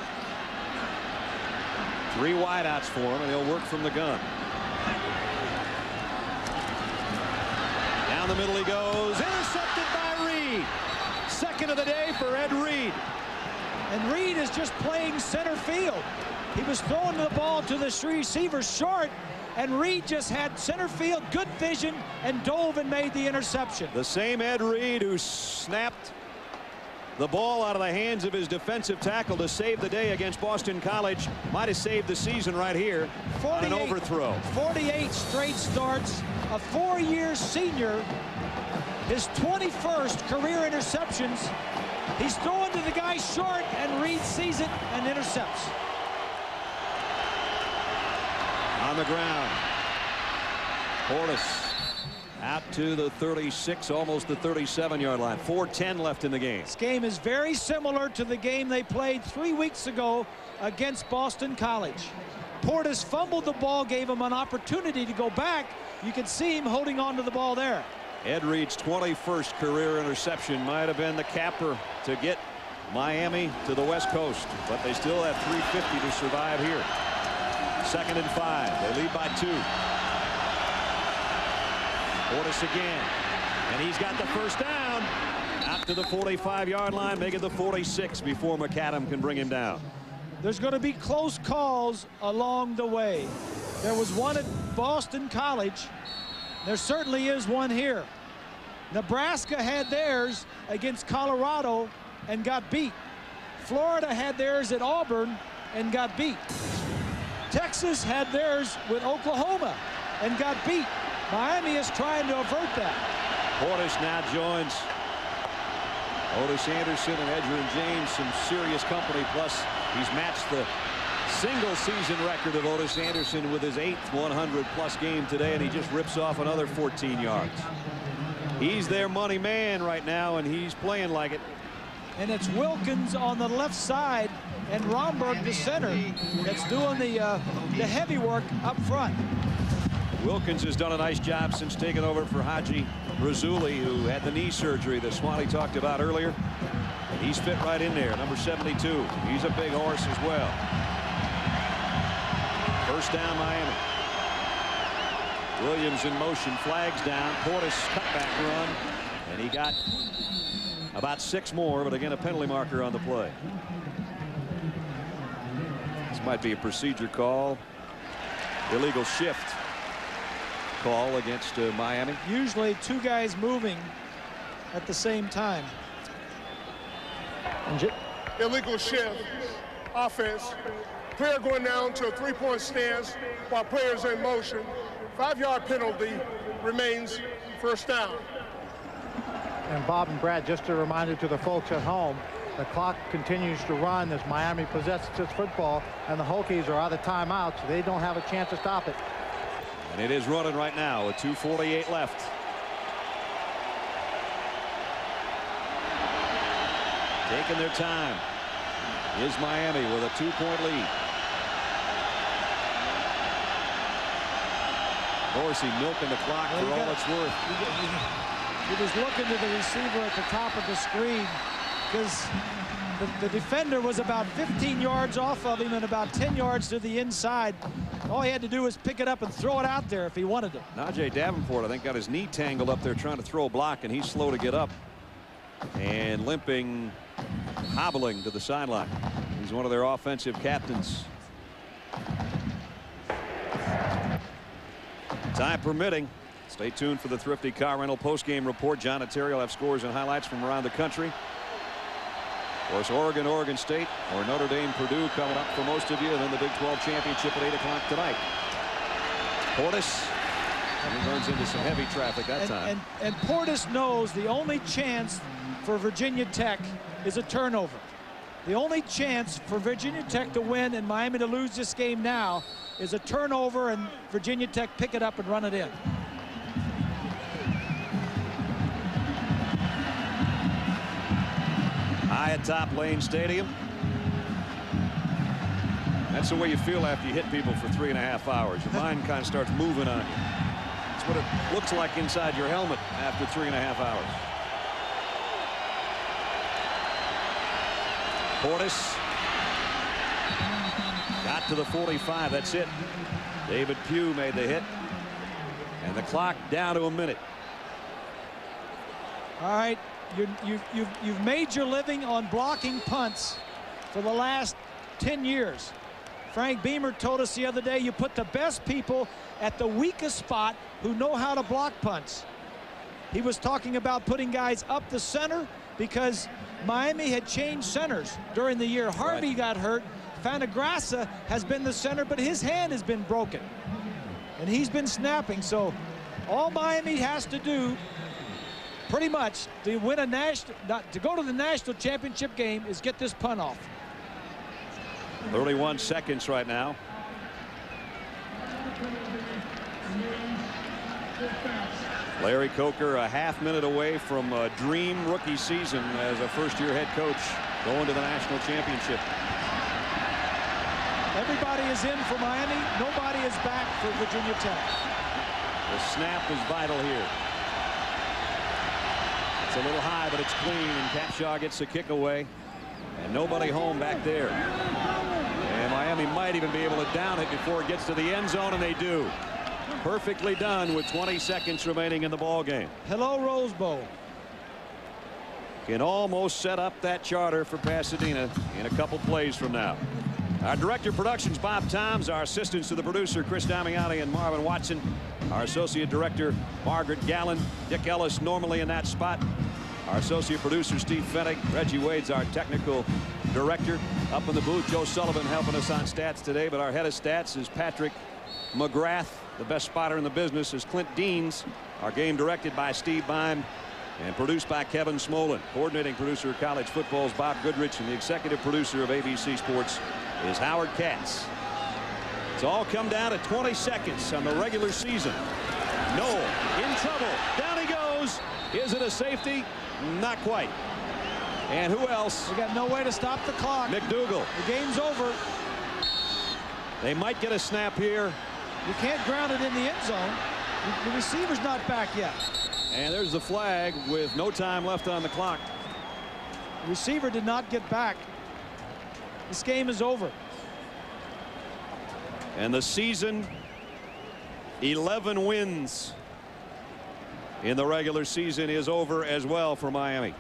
3 wideouts for him, and he'll work from the gun. Down the middle he goes. Intercepted by Reed. Second of the day for Ed Reed. And Reed is just playing center field. He was throwing the ball to the receiver short, and Reed just had center field, good vision, and dove and made the interception. The same Ed Reed who snapped the ball out of the hands of his defensive tackle to save the day against Boston College might have saved the season right here on an overthrow. 48 straight starts, a 4-year senior, his 21st career interceptions. He's throwing to the guy short, and Reed sees it and intercepts. On the ground, Portis out to the 36, almost the 37-yard line. 4:10 left in the game. This game is very similar to the game they played 3 weeks ago against Boston College. Portis fumbled the ball, gave him an opportunity to go back. You can see him holding on to the ball there. Ed Reed's 21st career interception might have been the capper to get Miami to the West Coast, but they still have 350 to survive here. 2nd and 5. They lead by 2. Portis again, and he's got the first down out to the 45-yard line, make it the 46 before McAdam can bring him down. There's going to be close calls along the way. There was one at Boston College. There certainly is one here. Nebraska had theirs against Colorado and got beat. Florida had theirs at Auburn and got beat. Texas had theirs with Oklahoma and got beat. Miami is trying to avert that. Portis now joins Otis Anderson and Edgerrin James, some serious company. Plus, he's matched the single season record of Otis Anderson with his 8th 100-plus game today, and he just rips off another 14 yards. He's their money man right now, and he's playing like it. And it's Wilkins on the left side and Romberg, the center, that's doing the heavy work up front. Wilkins has done a nice job since taking over for Haji Razuli, who had the knee surgery that Swanee talked about earlier. And he's fit right in there, number 72. He's a big horse as well. First down, Miami. Williams in motion, flags down. Portis cutback run, and he got about 6 more, but again a penalty marker on the play. This might be a procedure call. Illegal shift call against Miami. Usually 2 guys moving at the same time. Illegal shift, offense. Player going down to a 3-point stance while players in motion. 5-yard penalty, remains first down. And Bob and Brad, just a reminder to the folks at home, the clock continues to run as Miami possesses its football, and the Hokies are out of timeout, so they don't have a chance to stop it. And it is running right now with 2:48 left. Taking their time is Miami with a 2-point lead. Dorsey milking the clock for all it's worth. He was looking to the receiver at the top of the screen because the defender was about 15 yards off of him and about 10 yards to the inside. All he had to do was pick it up and throw it out there if he wanted to. Najee Davenport, I think, got his knee tangled up there trying to throw a block, and he's slow to get up and limping, hobbling to the sideline. He's one of their offensive captains. Time permitting. Stay tuned for the Thrifty Car Rental postgame report. John and Terry will have scores and highlights from around the country. Of course, Oregon, Oregon State, or Notre Dame, Purdue coming up for most of you. And then the Big 12 championship at 8 o'clock tonight. Portis, and he runs into some heavy traffic that time. And Portis knows the only chance for Virginia Tech is a turnover. The only chance for Virginia Tech to win and Miami to lose this game now is a turnover and Virginia Tech pick it up and run it in. High atop Lane Stadium. That's the way you feel after you hit people for 3.5 hours. Your mind kind of starts moving on you. That's what it looks like inside your helmet after 3.5 hours. Portis got to the 45. That's it. David Pugh made the hit. And the clock down to a minute. All right. You've made your living on blocking punts. for the last 10 years. Frank Beamer told us the other day, you put the best people at the weakest spot who know how to block punts. He was talking about putting guys up the center because Miami had changed centers during the year. Harvey got hurt. Fantagrassa has been the center, but his hand has been broken. And he's been snapping. So all Miami has to do pretty much to win to go to the national championship game is get this punt off. 31 seconds right now. Larry Coker a half minute away from a dream rookie season as a first-year head coach going to the national championship. Everybody is in for Miami. Nobody is back for Virginia Tech. The snap is vital here. It's a little high, but it's clean, and Capshaw gets a kick away. And nobody home back there. And Miami might even be able to down it before it gets to the end zone, and they do. Perfectly done with 20 seconds remaining in the ball game. Hello, Rose Bowl. Can almost set up that charter for Pasadena in a couple plays from now. Our director of productions, Bob Toms. Our assistants to the producer, Chris Damiani and Marvin Watson. Our associate director, Margaret Gallen. Dick Ellis normally in that spot. Our associate producer, Steve Fennick. Reggie Wade's our technical director. Up in the booth, Joe Sullivan helping us on stats today. But our head of stats is Patrick McGrath. The best spotter in the business is Clint Deans. Our game directed by Steve Bime and produced by Kevin Smolin. Coordinating producer of college football is Bob Goodrich, and the executive producer of ABC Sports is Howard Katz. It's all come down to 20 seconds on the regular season. Noel in trouble. Down he goes. Is it a safety? Not quite. And who else? We got no way to stop the clock. McDougal. The game's over. They might get a snap here. You can't ground it in the end zone. The receiver's not back yet. And there's the flag with no time left on the clock. The receiver did not get back. This game is over. And the season, 11 wins in the regular season, is over as well for Miami.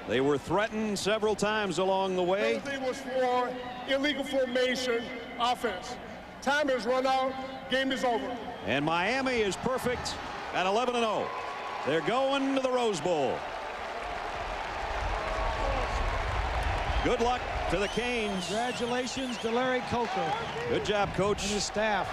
They were threatened several times along the way. Everything was for illegal formation offense. Time has run out. Game is over. And Miami is perfect at 11-0. They're going to the Rose Bowl. Good luck to the Canes. Congratulations to Larry Coker. Good job, coach. And his staff.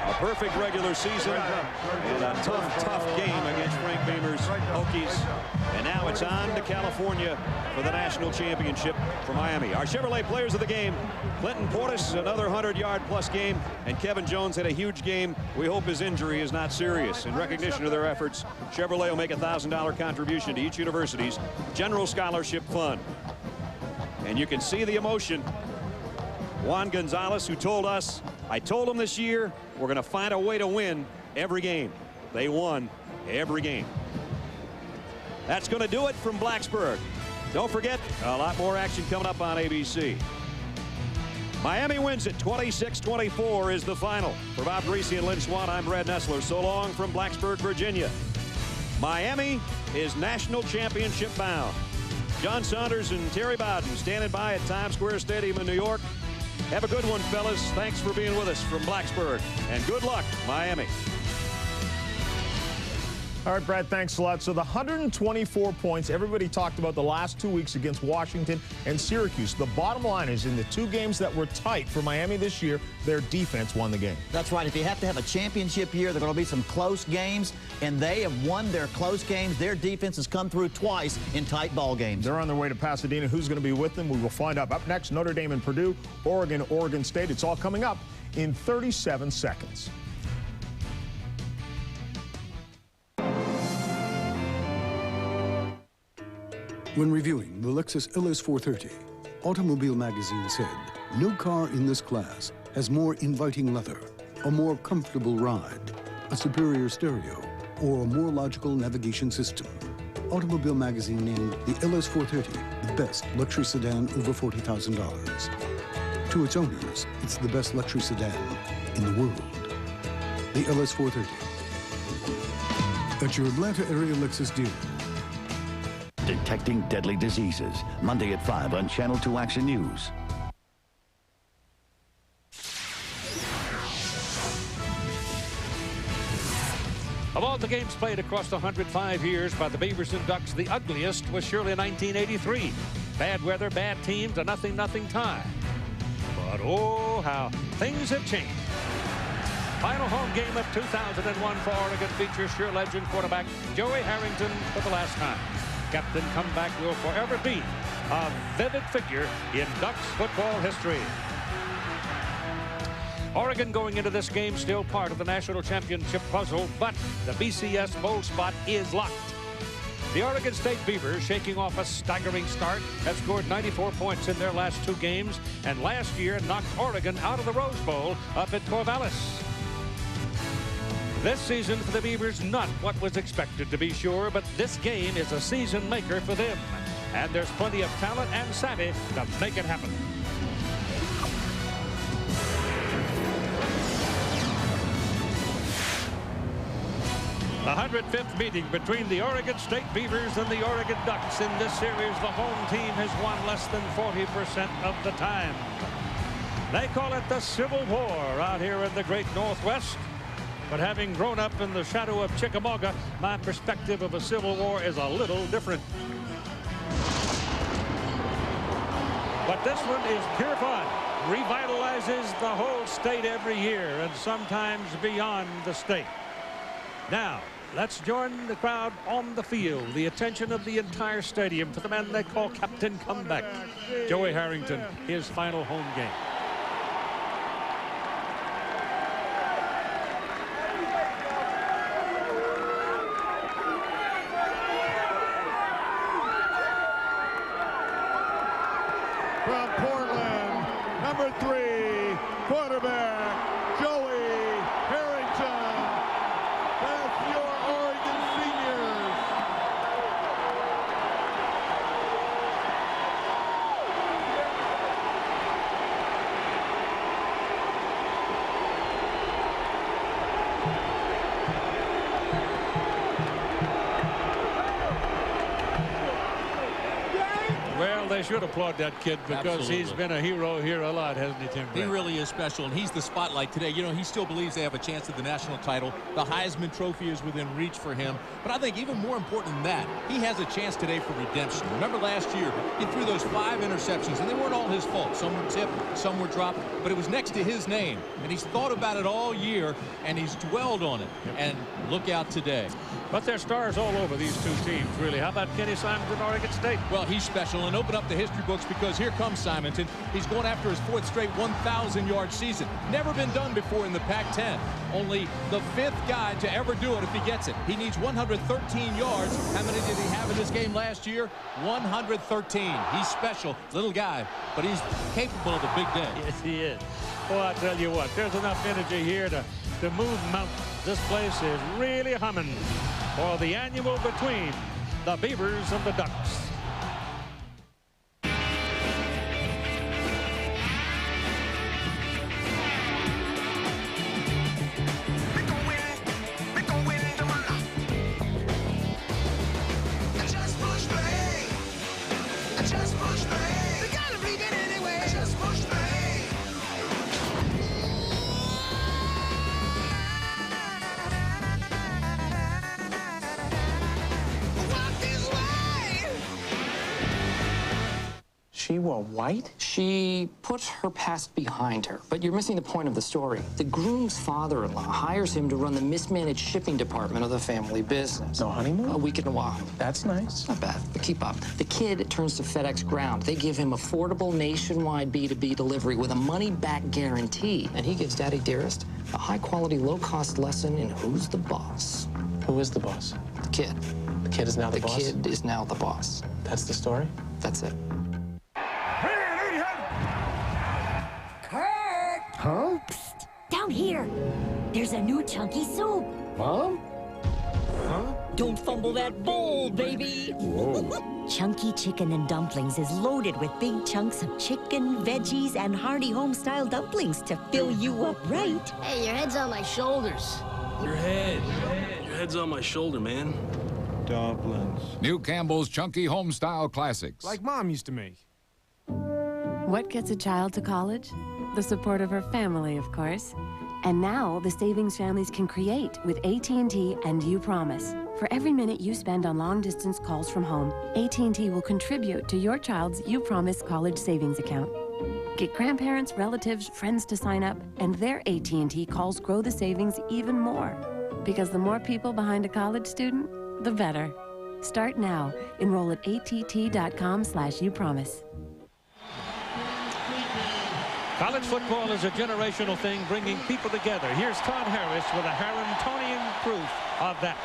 A perfect regular season and a tough game against Frank Beamer's Hokies. And now it's on to California for the national championship for Miami. Our Chevrolet players of the game: Clinton Portis, another 100-yard-plus game, and Kevin Jones had a huge game. We hope his injury is not serious. In recognition of their efforts, Chevrolet will make a $1,000 contribution to each university's General Scholarship Fund. And you can see the emotion. Juan Gonzalez, who told us, I told him this year, we're going to find a way to win every game. They won every game. That's going to do it from Blacksburg. Don't forget, a lot more action coming up on ABC. Miami wins it. 26-24 is the final. For Bob Greasy and Lynn Swan, I'm Brad Nessler. So long from Blacksburg, Virginia. Miami is national championship bound. John Saunders and Terry Bowden standing by at Times Square Stadium in New York. Have a good one, fellas. Thanks for being with us from Blacksburg. And good luck, Miami. All right, Brad, thanks a lot. So the 124 points, everybody talked about the last 2 weeks against Washington and Syracuse. The bottom line is, in the two games that were tight for Miami this year, their defense won the game. That's right. If you have to have a championship year, there are going to be some close games, and they have won their close games. Their defense has come through twice in tight ball games. They're on their way to Pasadena. Who's going to be with them? We will find out. Up next, Notre Dame and Purdue, Oregon, Oregon State. It's all coming up in 37 seconds. When reviewing the Lexus LS 430, Automobile Magazine said, no car in this class has more inviting leather, a more comfortable ride, a superior stereo, or a more logical navigation system. Automobile Magazine named the LS 430 the best luxury sedan over $40,000. To its owners, it's the best luxury sedan in the world. The LS 430. At your Atlanta area Lexus dealer. Detecting Deadly Diseases. Monday at 5 on Channel 2 Action News. Of all the games played across the 105 years by the Beavers and Ducks, the ugliest was surely 1983. Bad weather, bad teams, a 0-0 tie. But oh, how things have changed. Final home game of 2001 for Oregon features sure legend quarterback Joey Harrington for the last time. Captain Comeback will forever be a vivid figure in Ducks football history. Oregon going into this game still part of the national championship puzzle, but the BCS bowl spot is locked. The Oregon State Beavers, shaking off a staggering start, have scored 94 points in their last 2 games, and last year knocked Oregon out of the Rose Bowl up at Corvallis. This season for the Beavers, not what was expected to be sure, but this game is a season maker for them. And there's plenty of talent and savvy to make it happen. The 105th meeting between the Oregon State Beavers and the Oregon Ducks. In this series, the home team has won less than 40% of the time. They call it the Civil War out here in the great Northwest. But having grown up in the shadow of Chickamauga, my perspective of a Civil War is a little different. But this one is pure fun. Revitalizes the whole state every year and sometimes beyond the state. Now, let's join the crowd on the field. The attention of the entire stadium for the man they call Captain Comeback, Joey Harrington, his final home game. From Portland, number 3, quarterback, Joey Harrington. That's your Oregon seniors. Well, they should applaud that kid because he's been a hero here a lot, hasn't he, Tim? He really is special, and he's the spotlight today. You know, he still believes they have a chance at the national title. The Heisman Trophy is within reach for him. But I think even more important than that, he has a chance today for redemption. Remember last year, he threw those 5 interceptions, and they weren't all his fault. Some were tipped, some were dropped, but it was next to his name. And he's thought about it all year, and he's dwelled on it. And look out today. But there's stars all over these two teams, really. How about Kenny Simonton, Oregon State? Well, he's special, and open up the history books because here comes Simonton. He's going after his 4th straight 1,000-yard season. Never been done before in the Pac-10. Only the 5th guy to ever do it if he gets it. He needs 113 yards. How many did he have in this game last year? 113. He's special. Little guy, but he's capable of a big day. Yes, he is. Well, I tell you what, there's enough energy here to move mountains. This place is really humming for the annual between the Beavers and the Ducks. She wore white? She put her past behind her. But you're missing the point of the story. The groom's father-in-law hires him to run the mismanaged shipping department of the family business. No honeymoon? A week in a while. That's nice. Not bad, but keep up. The kid turns to FedEx Ground. They give him affordable nationwide B2B delivery with a money-back guarantee. And he gives Daddy Dearest a high-quality, low-cost lesson in who's the boss. Who is the boss? The kid. The kid is now the boss? The kid is now the boss. That's the story? That's it. Huh? Psst, down here. There's a new chunky soup. Mom? Huh? Don't fumble that bowl, baby. Whoa. Chunky Chicken and Dumplings is loaded with big chunks of chicken, veggies, and hearty home-style dumplings to fill you up right. Hey, your head's on my shoulders. Your head's on my shoulder, man. dumplings. New Campbell's Chunky Home-Style Classics. Like Mom used to make. What gets a child to college? The support of her family, of course. And now, the savings families can create with AT&T and You Promise. For every minute you spend on long-distance calls from home, AT&T will contribute to your child's You Promise college savings account. Get grandparents, relatives, friends to sign up, and their AT&T calls grow the savings even more. Because the more people behind a college student, the better. Start now. Enroll at att.com/youpromise. College football is a generational thing, bringing people together. Here's Todd Harris with a Harringtonian proof of that.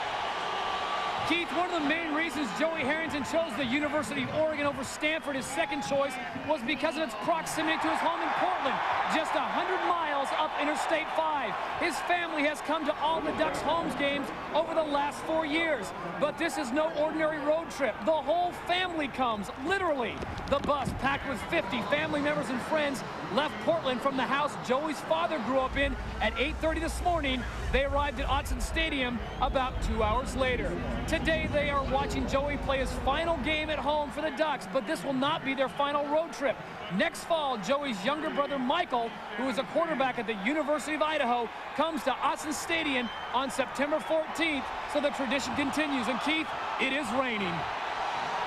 Keith, one of the main reasons Joey Harrington chose the University of Oregon over Stanford, his second choice, was because of its proximity to his home in Portland, just 100 miles up Interstate 5. His family has come to all the Ducks' home games over the last 4 years. But this is no ordinary road trip. The whole family comes, literally. The bus, packed with 50 family members and friends, left Portland from the house Joey's father grew up in at 8:30 this morning. They arrived at Autzen Stadium about 2 hours later. Today, they are watching Joey play his final game at home for the Ducks, but this will not be their final road trip. Next fall, Joey's younger brother, Michael, who is a quarterback at the University of Idaho, comes to Autzen Stadium on September 14th, so the tradition continues. And Keith, it is raining.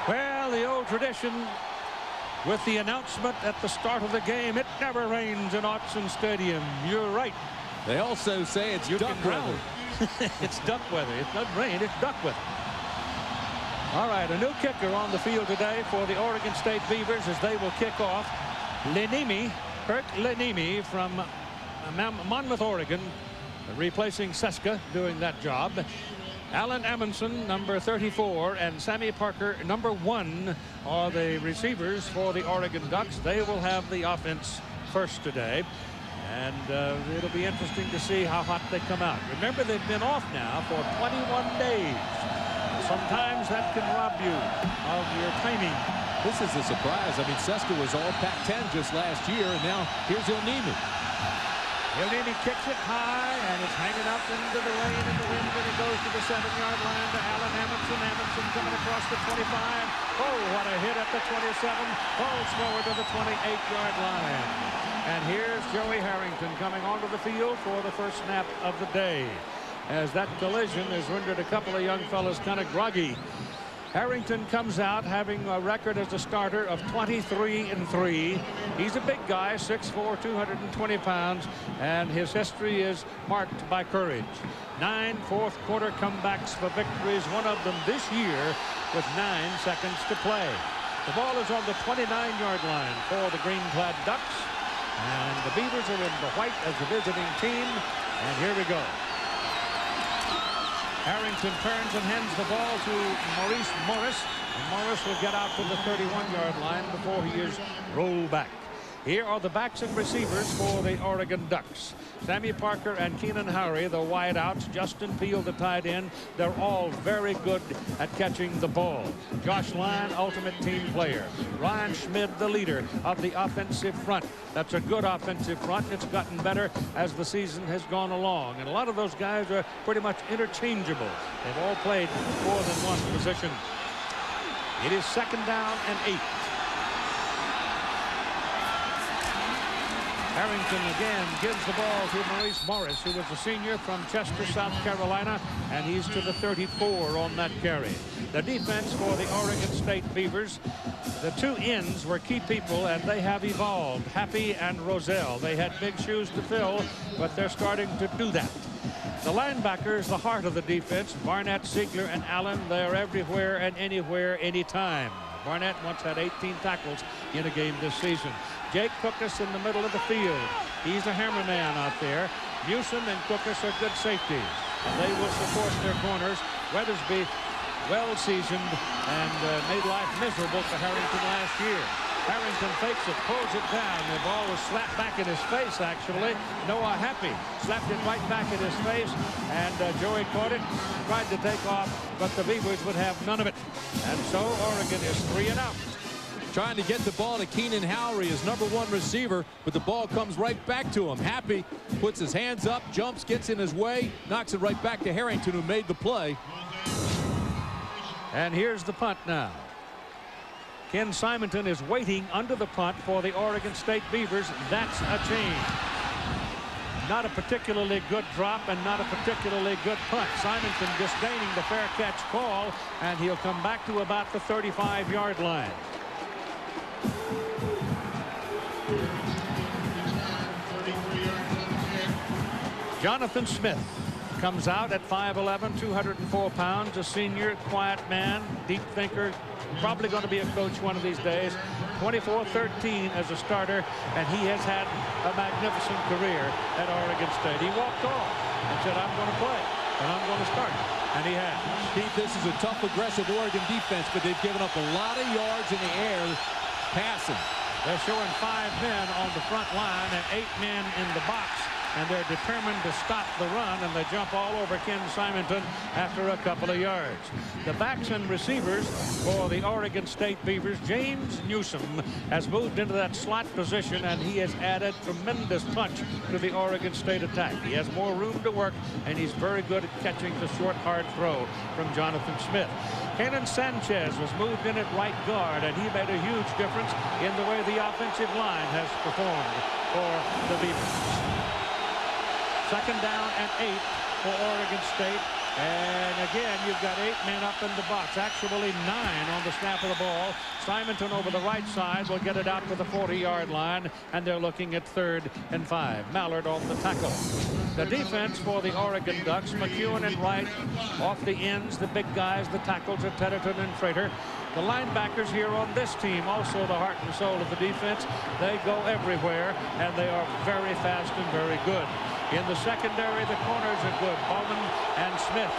Well, the old tradition with the announcement at the start of the game, it never rains in Autzen Stadium. You're right. They also say it's duck weather. It's duck weather. It's not rain, it's duck weather. All right, a new kicker on the field today for the Oregon State Beavers as they will kick off. Kurt Lenimi from Monmouth, Oregon, replacing Seska, doing that job. Alan Amundsen, number 34, and Sammy Parker, number 1, are the receivers for the Oregon Ducks. They will have the offense first today. And it'll be interesting to see how hot they come out. Remember, they've been off now for 21 days. Sometimes that can rob you of your timing. This is a surprise. I mean, Seska was all Pac-10 just last year, and now here's Ilnimi. Ilnimi kicks it high, and it's hanging up into the rain and the wind, and it goes to the 7-yard line to Alan Amundsen. Amundsen coming across the 25. Oh, what a hit at the 27. Falls forward to the 28-yard line. And here's Joey Harrington coming onto the field for the first snap of the day, as that collision has rendered a couple of young fellas kind of groggy. Harrington comes out having a record as a starter of 23-3. He's a big guy, 6'4", 220 pounds, and his history is marked by courage. 9 fourth-quarter comebacks for victories, one of them this year with 9 seconds to play. The ball is on the 29-yard line for the green-clad Ducks. And the Beavers are in the white as the visiting team. And here we go. Harrington turns and hands the ball to Maurice Morris. And Morris will get out to the 31-yard line before he is rolled back. Here are the backs and receivers for the Oregon Ducks. Sammy Parker and Keenan Howry, the wideouts. Justin Peel, the tight end. They're all very good at catching the ball. Josh Lyon, ultimate team player. Ryan Schmid, the leader of the offensive front. That's a good offensive front. It's gotten better as the season has gone along. And a lot of those guys are pretty much interchangeable. They've all played more than one position. It is 2nd down and 8. Harrington again gives the ball to Maurice Morris, who was a senior from Chester, South Carolina, and he's to the 34 on that carry. The defense for the Oregon State Beavers, the 2 ends were key people, and they have evolved. Happy and Roselle. They had big shoes to fill, but they're starting to do that. The linebackers, the heart of the defense, Barnett, Ziegler, and Allen, they're everywhere and anywhere, anytime. Barnett once had 18 tackles in a game this season. Jake Cookus in the middle of the field. He's a hammer man out there. Newsom and Cookus are good safeties. They will support their corners. Weathersby, well-seasoned and made life miserable for Harrington last year. Harrington fakes it, pulls it down. The ball was slapped back in his face, actually. Noah Happy slapped it right back in his face, and Joey caught it, tried to take off, but the Beavers would have none of it. And so Oregon is 3 and out. Trying to get the ball to Keenan Howry, his #1 receiver, but the ball comes right back to him. Happy puts his hands up, jumps, gets in his way, knocks it right back to Harrington, who made the play. And here's the punt now. Ken Simonton is waiting under the punt for the Oregon State Beavers. That's a change. Not a particularly good drop and not a particularly good punt. Simonton disdaining the fair catch call, and he'll come back to about the 35-yard line. Jonathan Smith comes out at 5'11", 204 pounds, a senior, quiet man, deep thinker, probably going to be a coach one of these days. 24-13 as a starter, and he has had a magnificent career at Oregon State. He walked off and said, I'm going to play, and I'm going to start. And he has. Steve, this is a tough, aggressive Oregon defense, but they've given up a lot of yards in the air passing. They're showing 5 men on the front line and 8 men in the box. And they're determined to stop the run, and they jump all over Ken Simonton after a couple of yards. The backs and receivers for the Oregon State Beavers, James Newsom has moved into that slot position, and he has added tremendous punch to the Oregon State attack. He has more room to work, and he's very good at catching the short, hard throw from Jonathan Smith. Kenan Sanchez was moved in at right guard, and he made a huge difference in the way the offensive line has performed for the Beavers. 2nd down and 8 for Oregon State. And again, you've got 8 men up in the box. Actually 9 on the snap of the ball. Simonton over the right side will get it out to the 40-yard line. And they're looking at 3rd and 5. Mallard on the tackle. The defense for the Oregon Ducks, McEwen and Wright off the ends. The big guys, the tackles are Tedderton and Frater. The linebackers here on this team, also the heart and soul of the defense. They go everywhere, and they are very fast and very good. In the secondary, the corners are good. Bowman and Smith,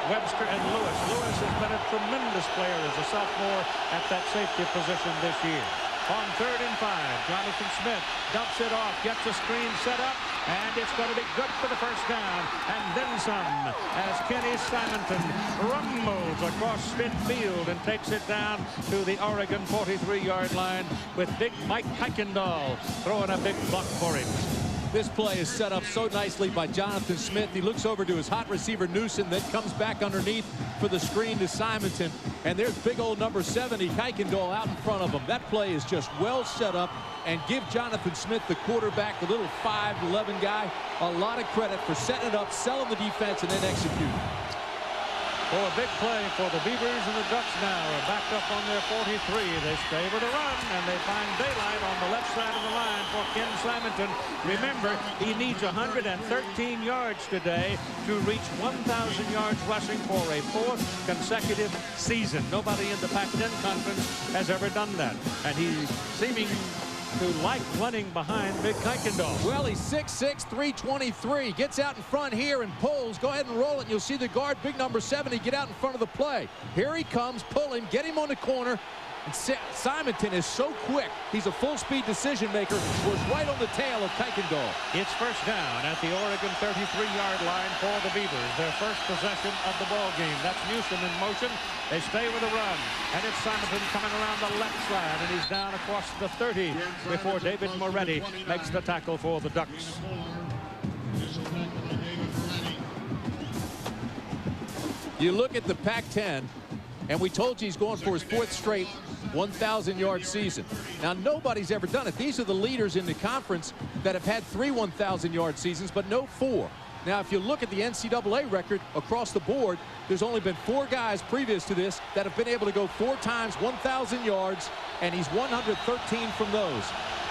Webster and Lewis. Lewis has been a tremendous player as a sophomore at that safety position this year. On 3rd and 5, Jonathan Smith dumps it off, gets a screen set up, and it's going to be good for the 1st down. And then some, as Kenny Simonton rumbles across midfield and takes it down to the Oregon 43-yard line with big Mike Kuykendall throwing a big block for him. This play is set up so nicely by Jonathan Smith. He looks over to his hot receiver, Newsom, then comes back underneath for the screen to Simonton. And there's big old number 70, Kuykendall, out in front of him. That play is just well set up, and give Jonathan Smith, the quarterback, the little 5'11" guy, a lot of credit for setting it up, selling the defense, and then executing. For a big play for the Beavers, and the Ducks now are backed up on their 43. They stay with a run, and they find daylight on the left side of the line for Ken Simonton. Remember, he needs 113 yards today to reach 1,000 yards rushing for a 4th consecutive season. Nobody in the Pac-10 Conference has ever done that, and he's seeming to like running behind Big Kuykendall. Well, he's 6'6", 323. Gets out in front here and pulls. Go ahead and roll it. You'll see the guard, big number 70, get out in front of the play. Here he comes, pull him, get him on the corner. And Simonton is so quick. He's a full-speed decision maker. Was right on the tail of Kuykendall. It's 1st down at the Oregon 33-yard line for the Beavers. Their first possession of the ball game. That's Newsom in motion. They stay with a run. And it's Simonton coming around the left side. And he's down across the 30 before David Moretti makes the tackle for the Ducks. You look at the Pac-10, and we told you he's going for his 4th straight 1,000-yard season. Now, nobody's ever done it. These are the leaders in the conference that have had 3 1,000-yard seasons, but no 4. Now, if you look at the NCAA record across the board, there's only been 4 guys previous to this that have been able to go 4 times 1,000 yards, and he's 113 from those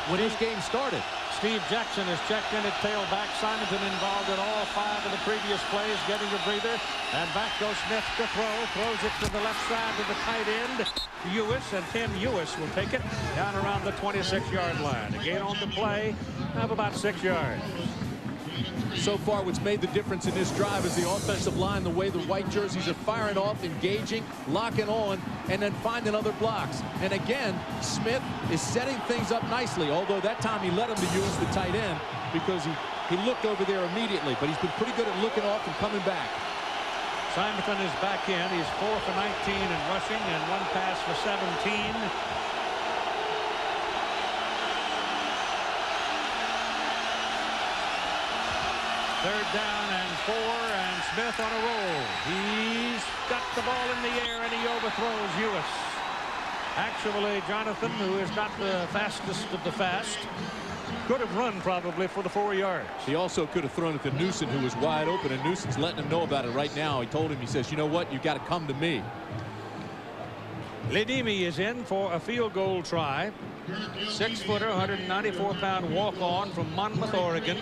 when this game started. Steve Jackson is checked in at tailback. Simonton involved in all 5 of the previous plays, getting a breather. And back goes Smith to throw. Throws it to the left side to the tight end, Ewis, and Tim Ewis will take it down around the 26-yard line. Again on the play of about 6 yards. So far, what's made the difference in this drive is the offensive line, the way the white jerseys are firing off, engaging, locking on, and then finding other blocks. And again, Smith is setting things up nicely, although that time he let him to use the tight end because he looked over there immediately, but he's been pretty good at looking off and coming back. Simonton is back in. He's 4 for 19 in rushing and 1 pass for 17. Third down and 4, and Smith on a roll. He's got the ball in the air, and he overthrows Ewis. Actually, Jonathan, who is not the fastest of the fast, could have run probably for the 4 yards. He also could have thrown it to Newsom, who was wide open, and Newsom's letting him know about it right now. He told him, he says, you know what, you got to come to me. Ledemy is in for a field goal try. 6-footer, 194-pound walk-on from Monmouth, Oregon.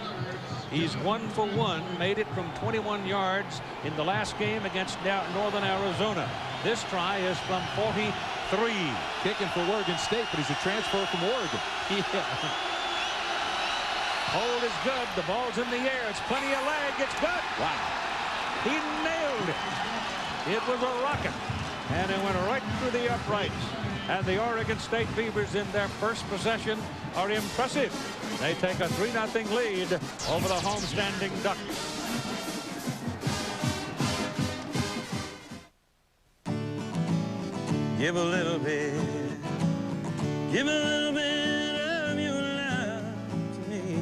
He's 1 for 1, made it from 21 yards in the last game against Northern Arizona. This try is from 43. Kicking for Oregon State, but he's a transfer from Oregon. Hold is good. The ball's in the air. It's plenty of leg. It's good. Wow. He nailed it. It was a rocket. And it went right through the uprights. And the Oregon State Beavers in their first possession are impressive. They take a 3-0 lead over the homestanding Ducks. Give a little bit. Give a little bit of your love to me.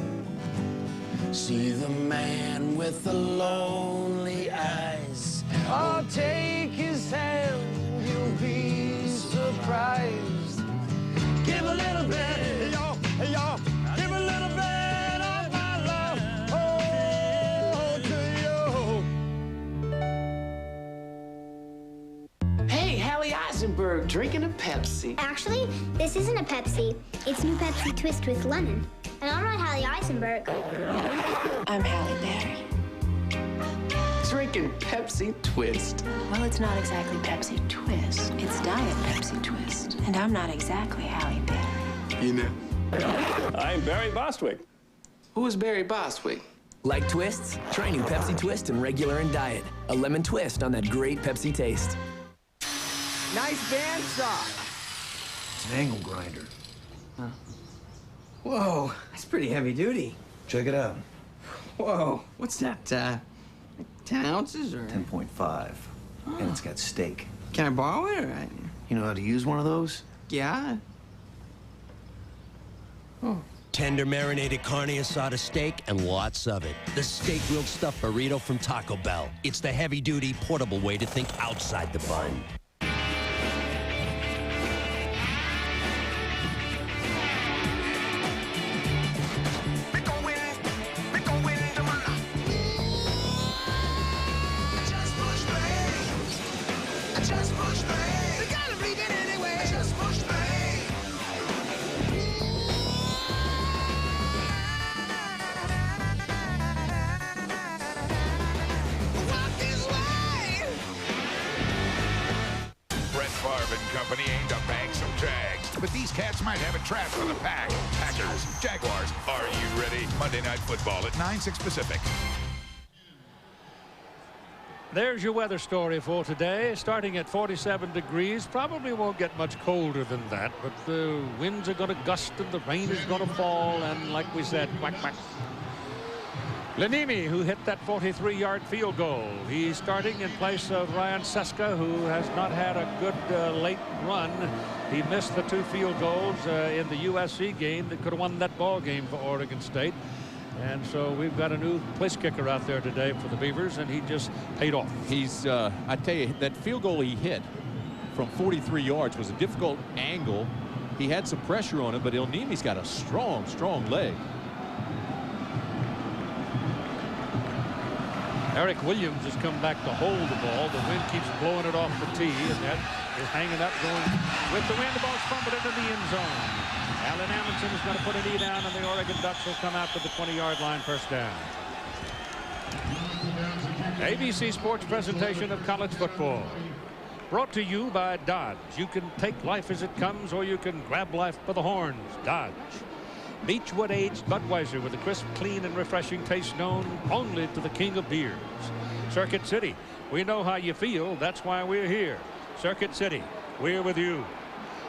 See the man with the lonely eyes. I'll take his hand and you'll be surprised. Give a little bit. Hey, y'all. Hey, y'all. Give a little bit of my love. Oh, to you. Hey, Hallie Eisenberg, drinking a Pepsi. Actually, this isn't a Pepsi. It's new Pepsi Twist with lemon. And I'm not Hallie Eisenberg. I'm Halle Berry. Drinking Pepsi Twist. Well, it's not exactly Pepsi Twist. It's Diet Pepsi Twist. And I'm not exactly Halle Berry. You know. I'm Barry Bostwick. Who is Barry Bostwick? Like twists? Try new Pepsi Twist in regular and diet. A lemon twist on that great Pepsi taste. Nice bandsaw. It's an angle grinder. Huh. Whoa, that's pretty heavy duty. Check it out. Whoa, what's that, 10 ounces or? 10.5. And it's got steak. Can I borrow it or? You know how to use one of those? Yeah. Oh. Tender marinated carne asada steak and lots of it. The steak grilled stuffed burrito from Taco Bell. It's the heavy-duty, portable way to think outside the bun. Company aimed to bang some Jags, but these cats might have a trap for the pack. Packers, Jaguars, are you ready? Monday Night Football at 9/6 Pacific. There's your weather story for today. Starting at 47 degrees. Probably won't get much colder than that, but the winds are going to gust and the rain is going to fall. And like we said, quack, quack. Ledemy, who hit that 43-yard field goal. He's starting in place of Ryan Seska, who has not had a good late run. He missed the 2 field goals in the USC game that could have won that ball game for Oregon State. And so we've got a new place kicker out there today for the Beavers, and he just paid off. He's, I tell you, that field goal he hit from 43 yards was a difficult angle. He had some pressure on him, but Ledemy's got a strong, strong leg. Eric Williams has come back to hold the ball. The wind keeps blowing it off the tee, and that is hanging up, going with the wind. The ball's fumbled into the end zone. Alan Amundsen is going to put a knee down, and the Oregon Ducks will come out to the 20-yard line, first down. ABC Sports presentation of college football. Brought to you by Dodge. You can take life as it comes, or you can grab life by the horns. Dodge. Beechwood aged Budweiser with a crisp, clean, and refreshing taste known only to the king of beers. Circuit City, we know how you feel. That's why we're here. Circuit City, we're with you.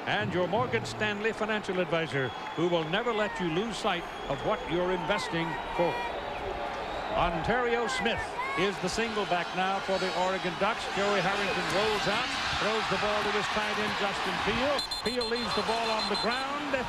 And your Morgan Stanley financial advisor, who will never let you lose sight of what you're investing for. Ontario Smith is the single back now for the Oregon Ducks. Joey Harrington rolls out, throws the ball to his tight end, Justin Peel. Peel leaves the ball on the ground.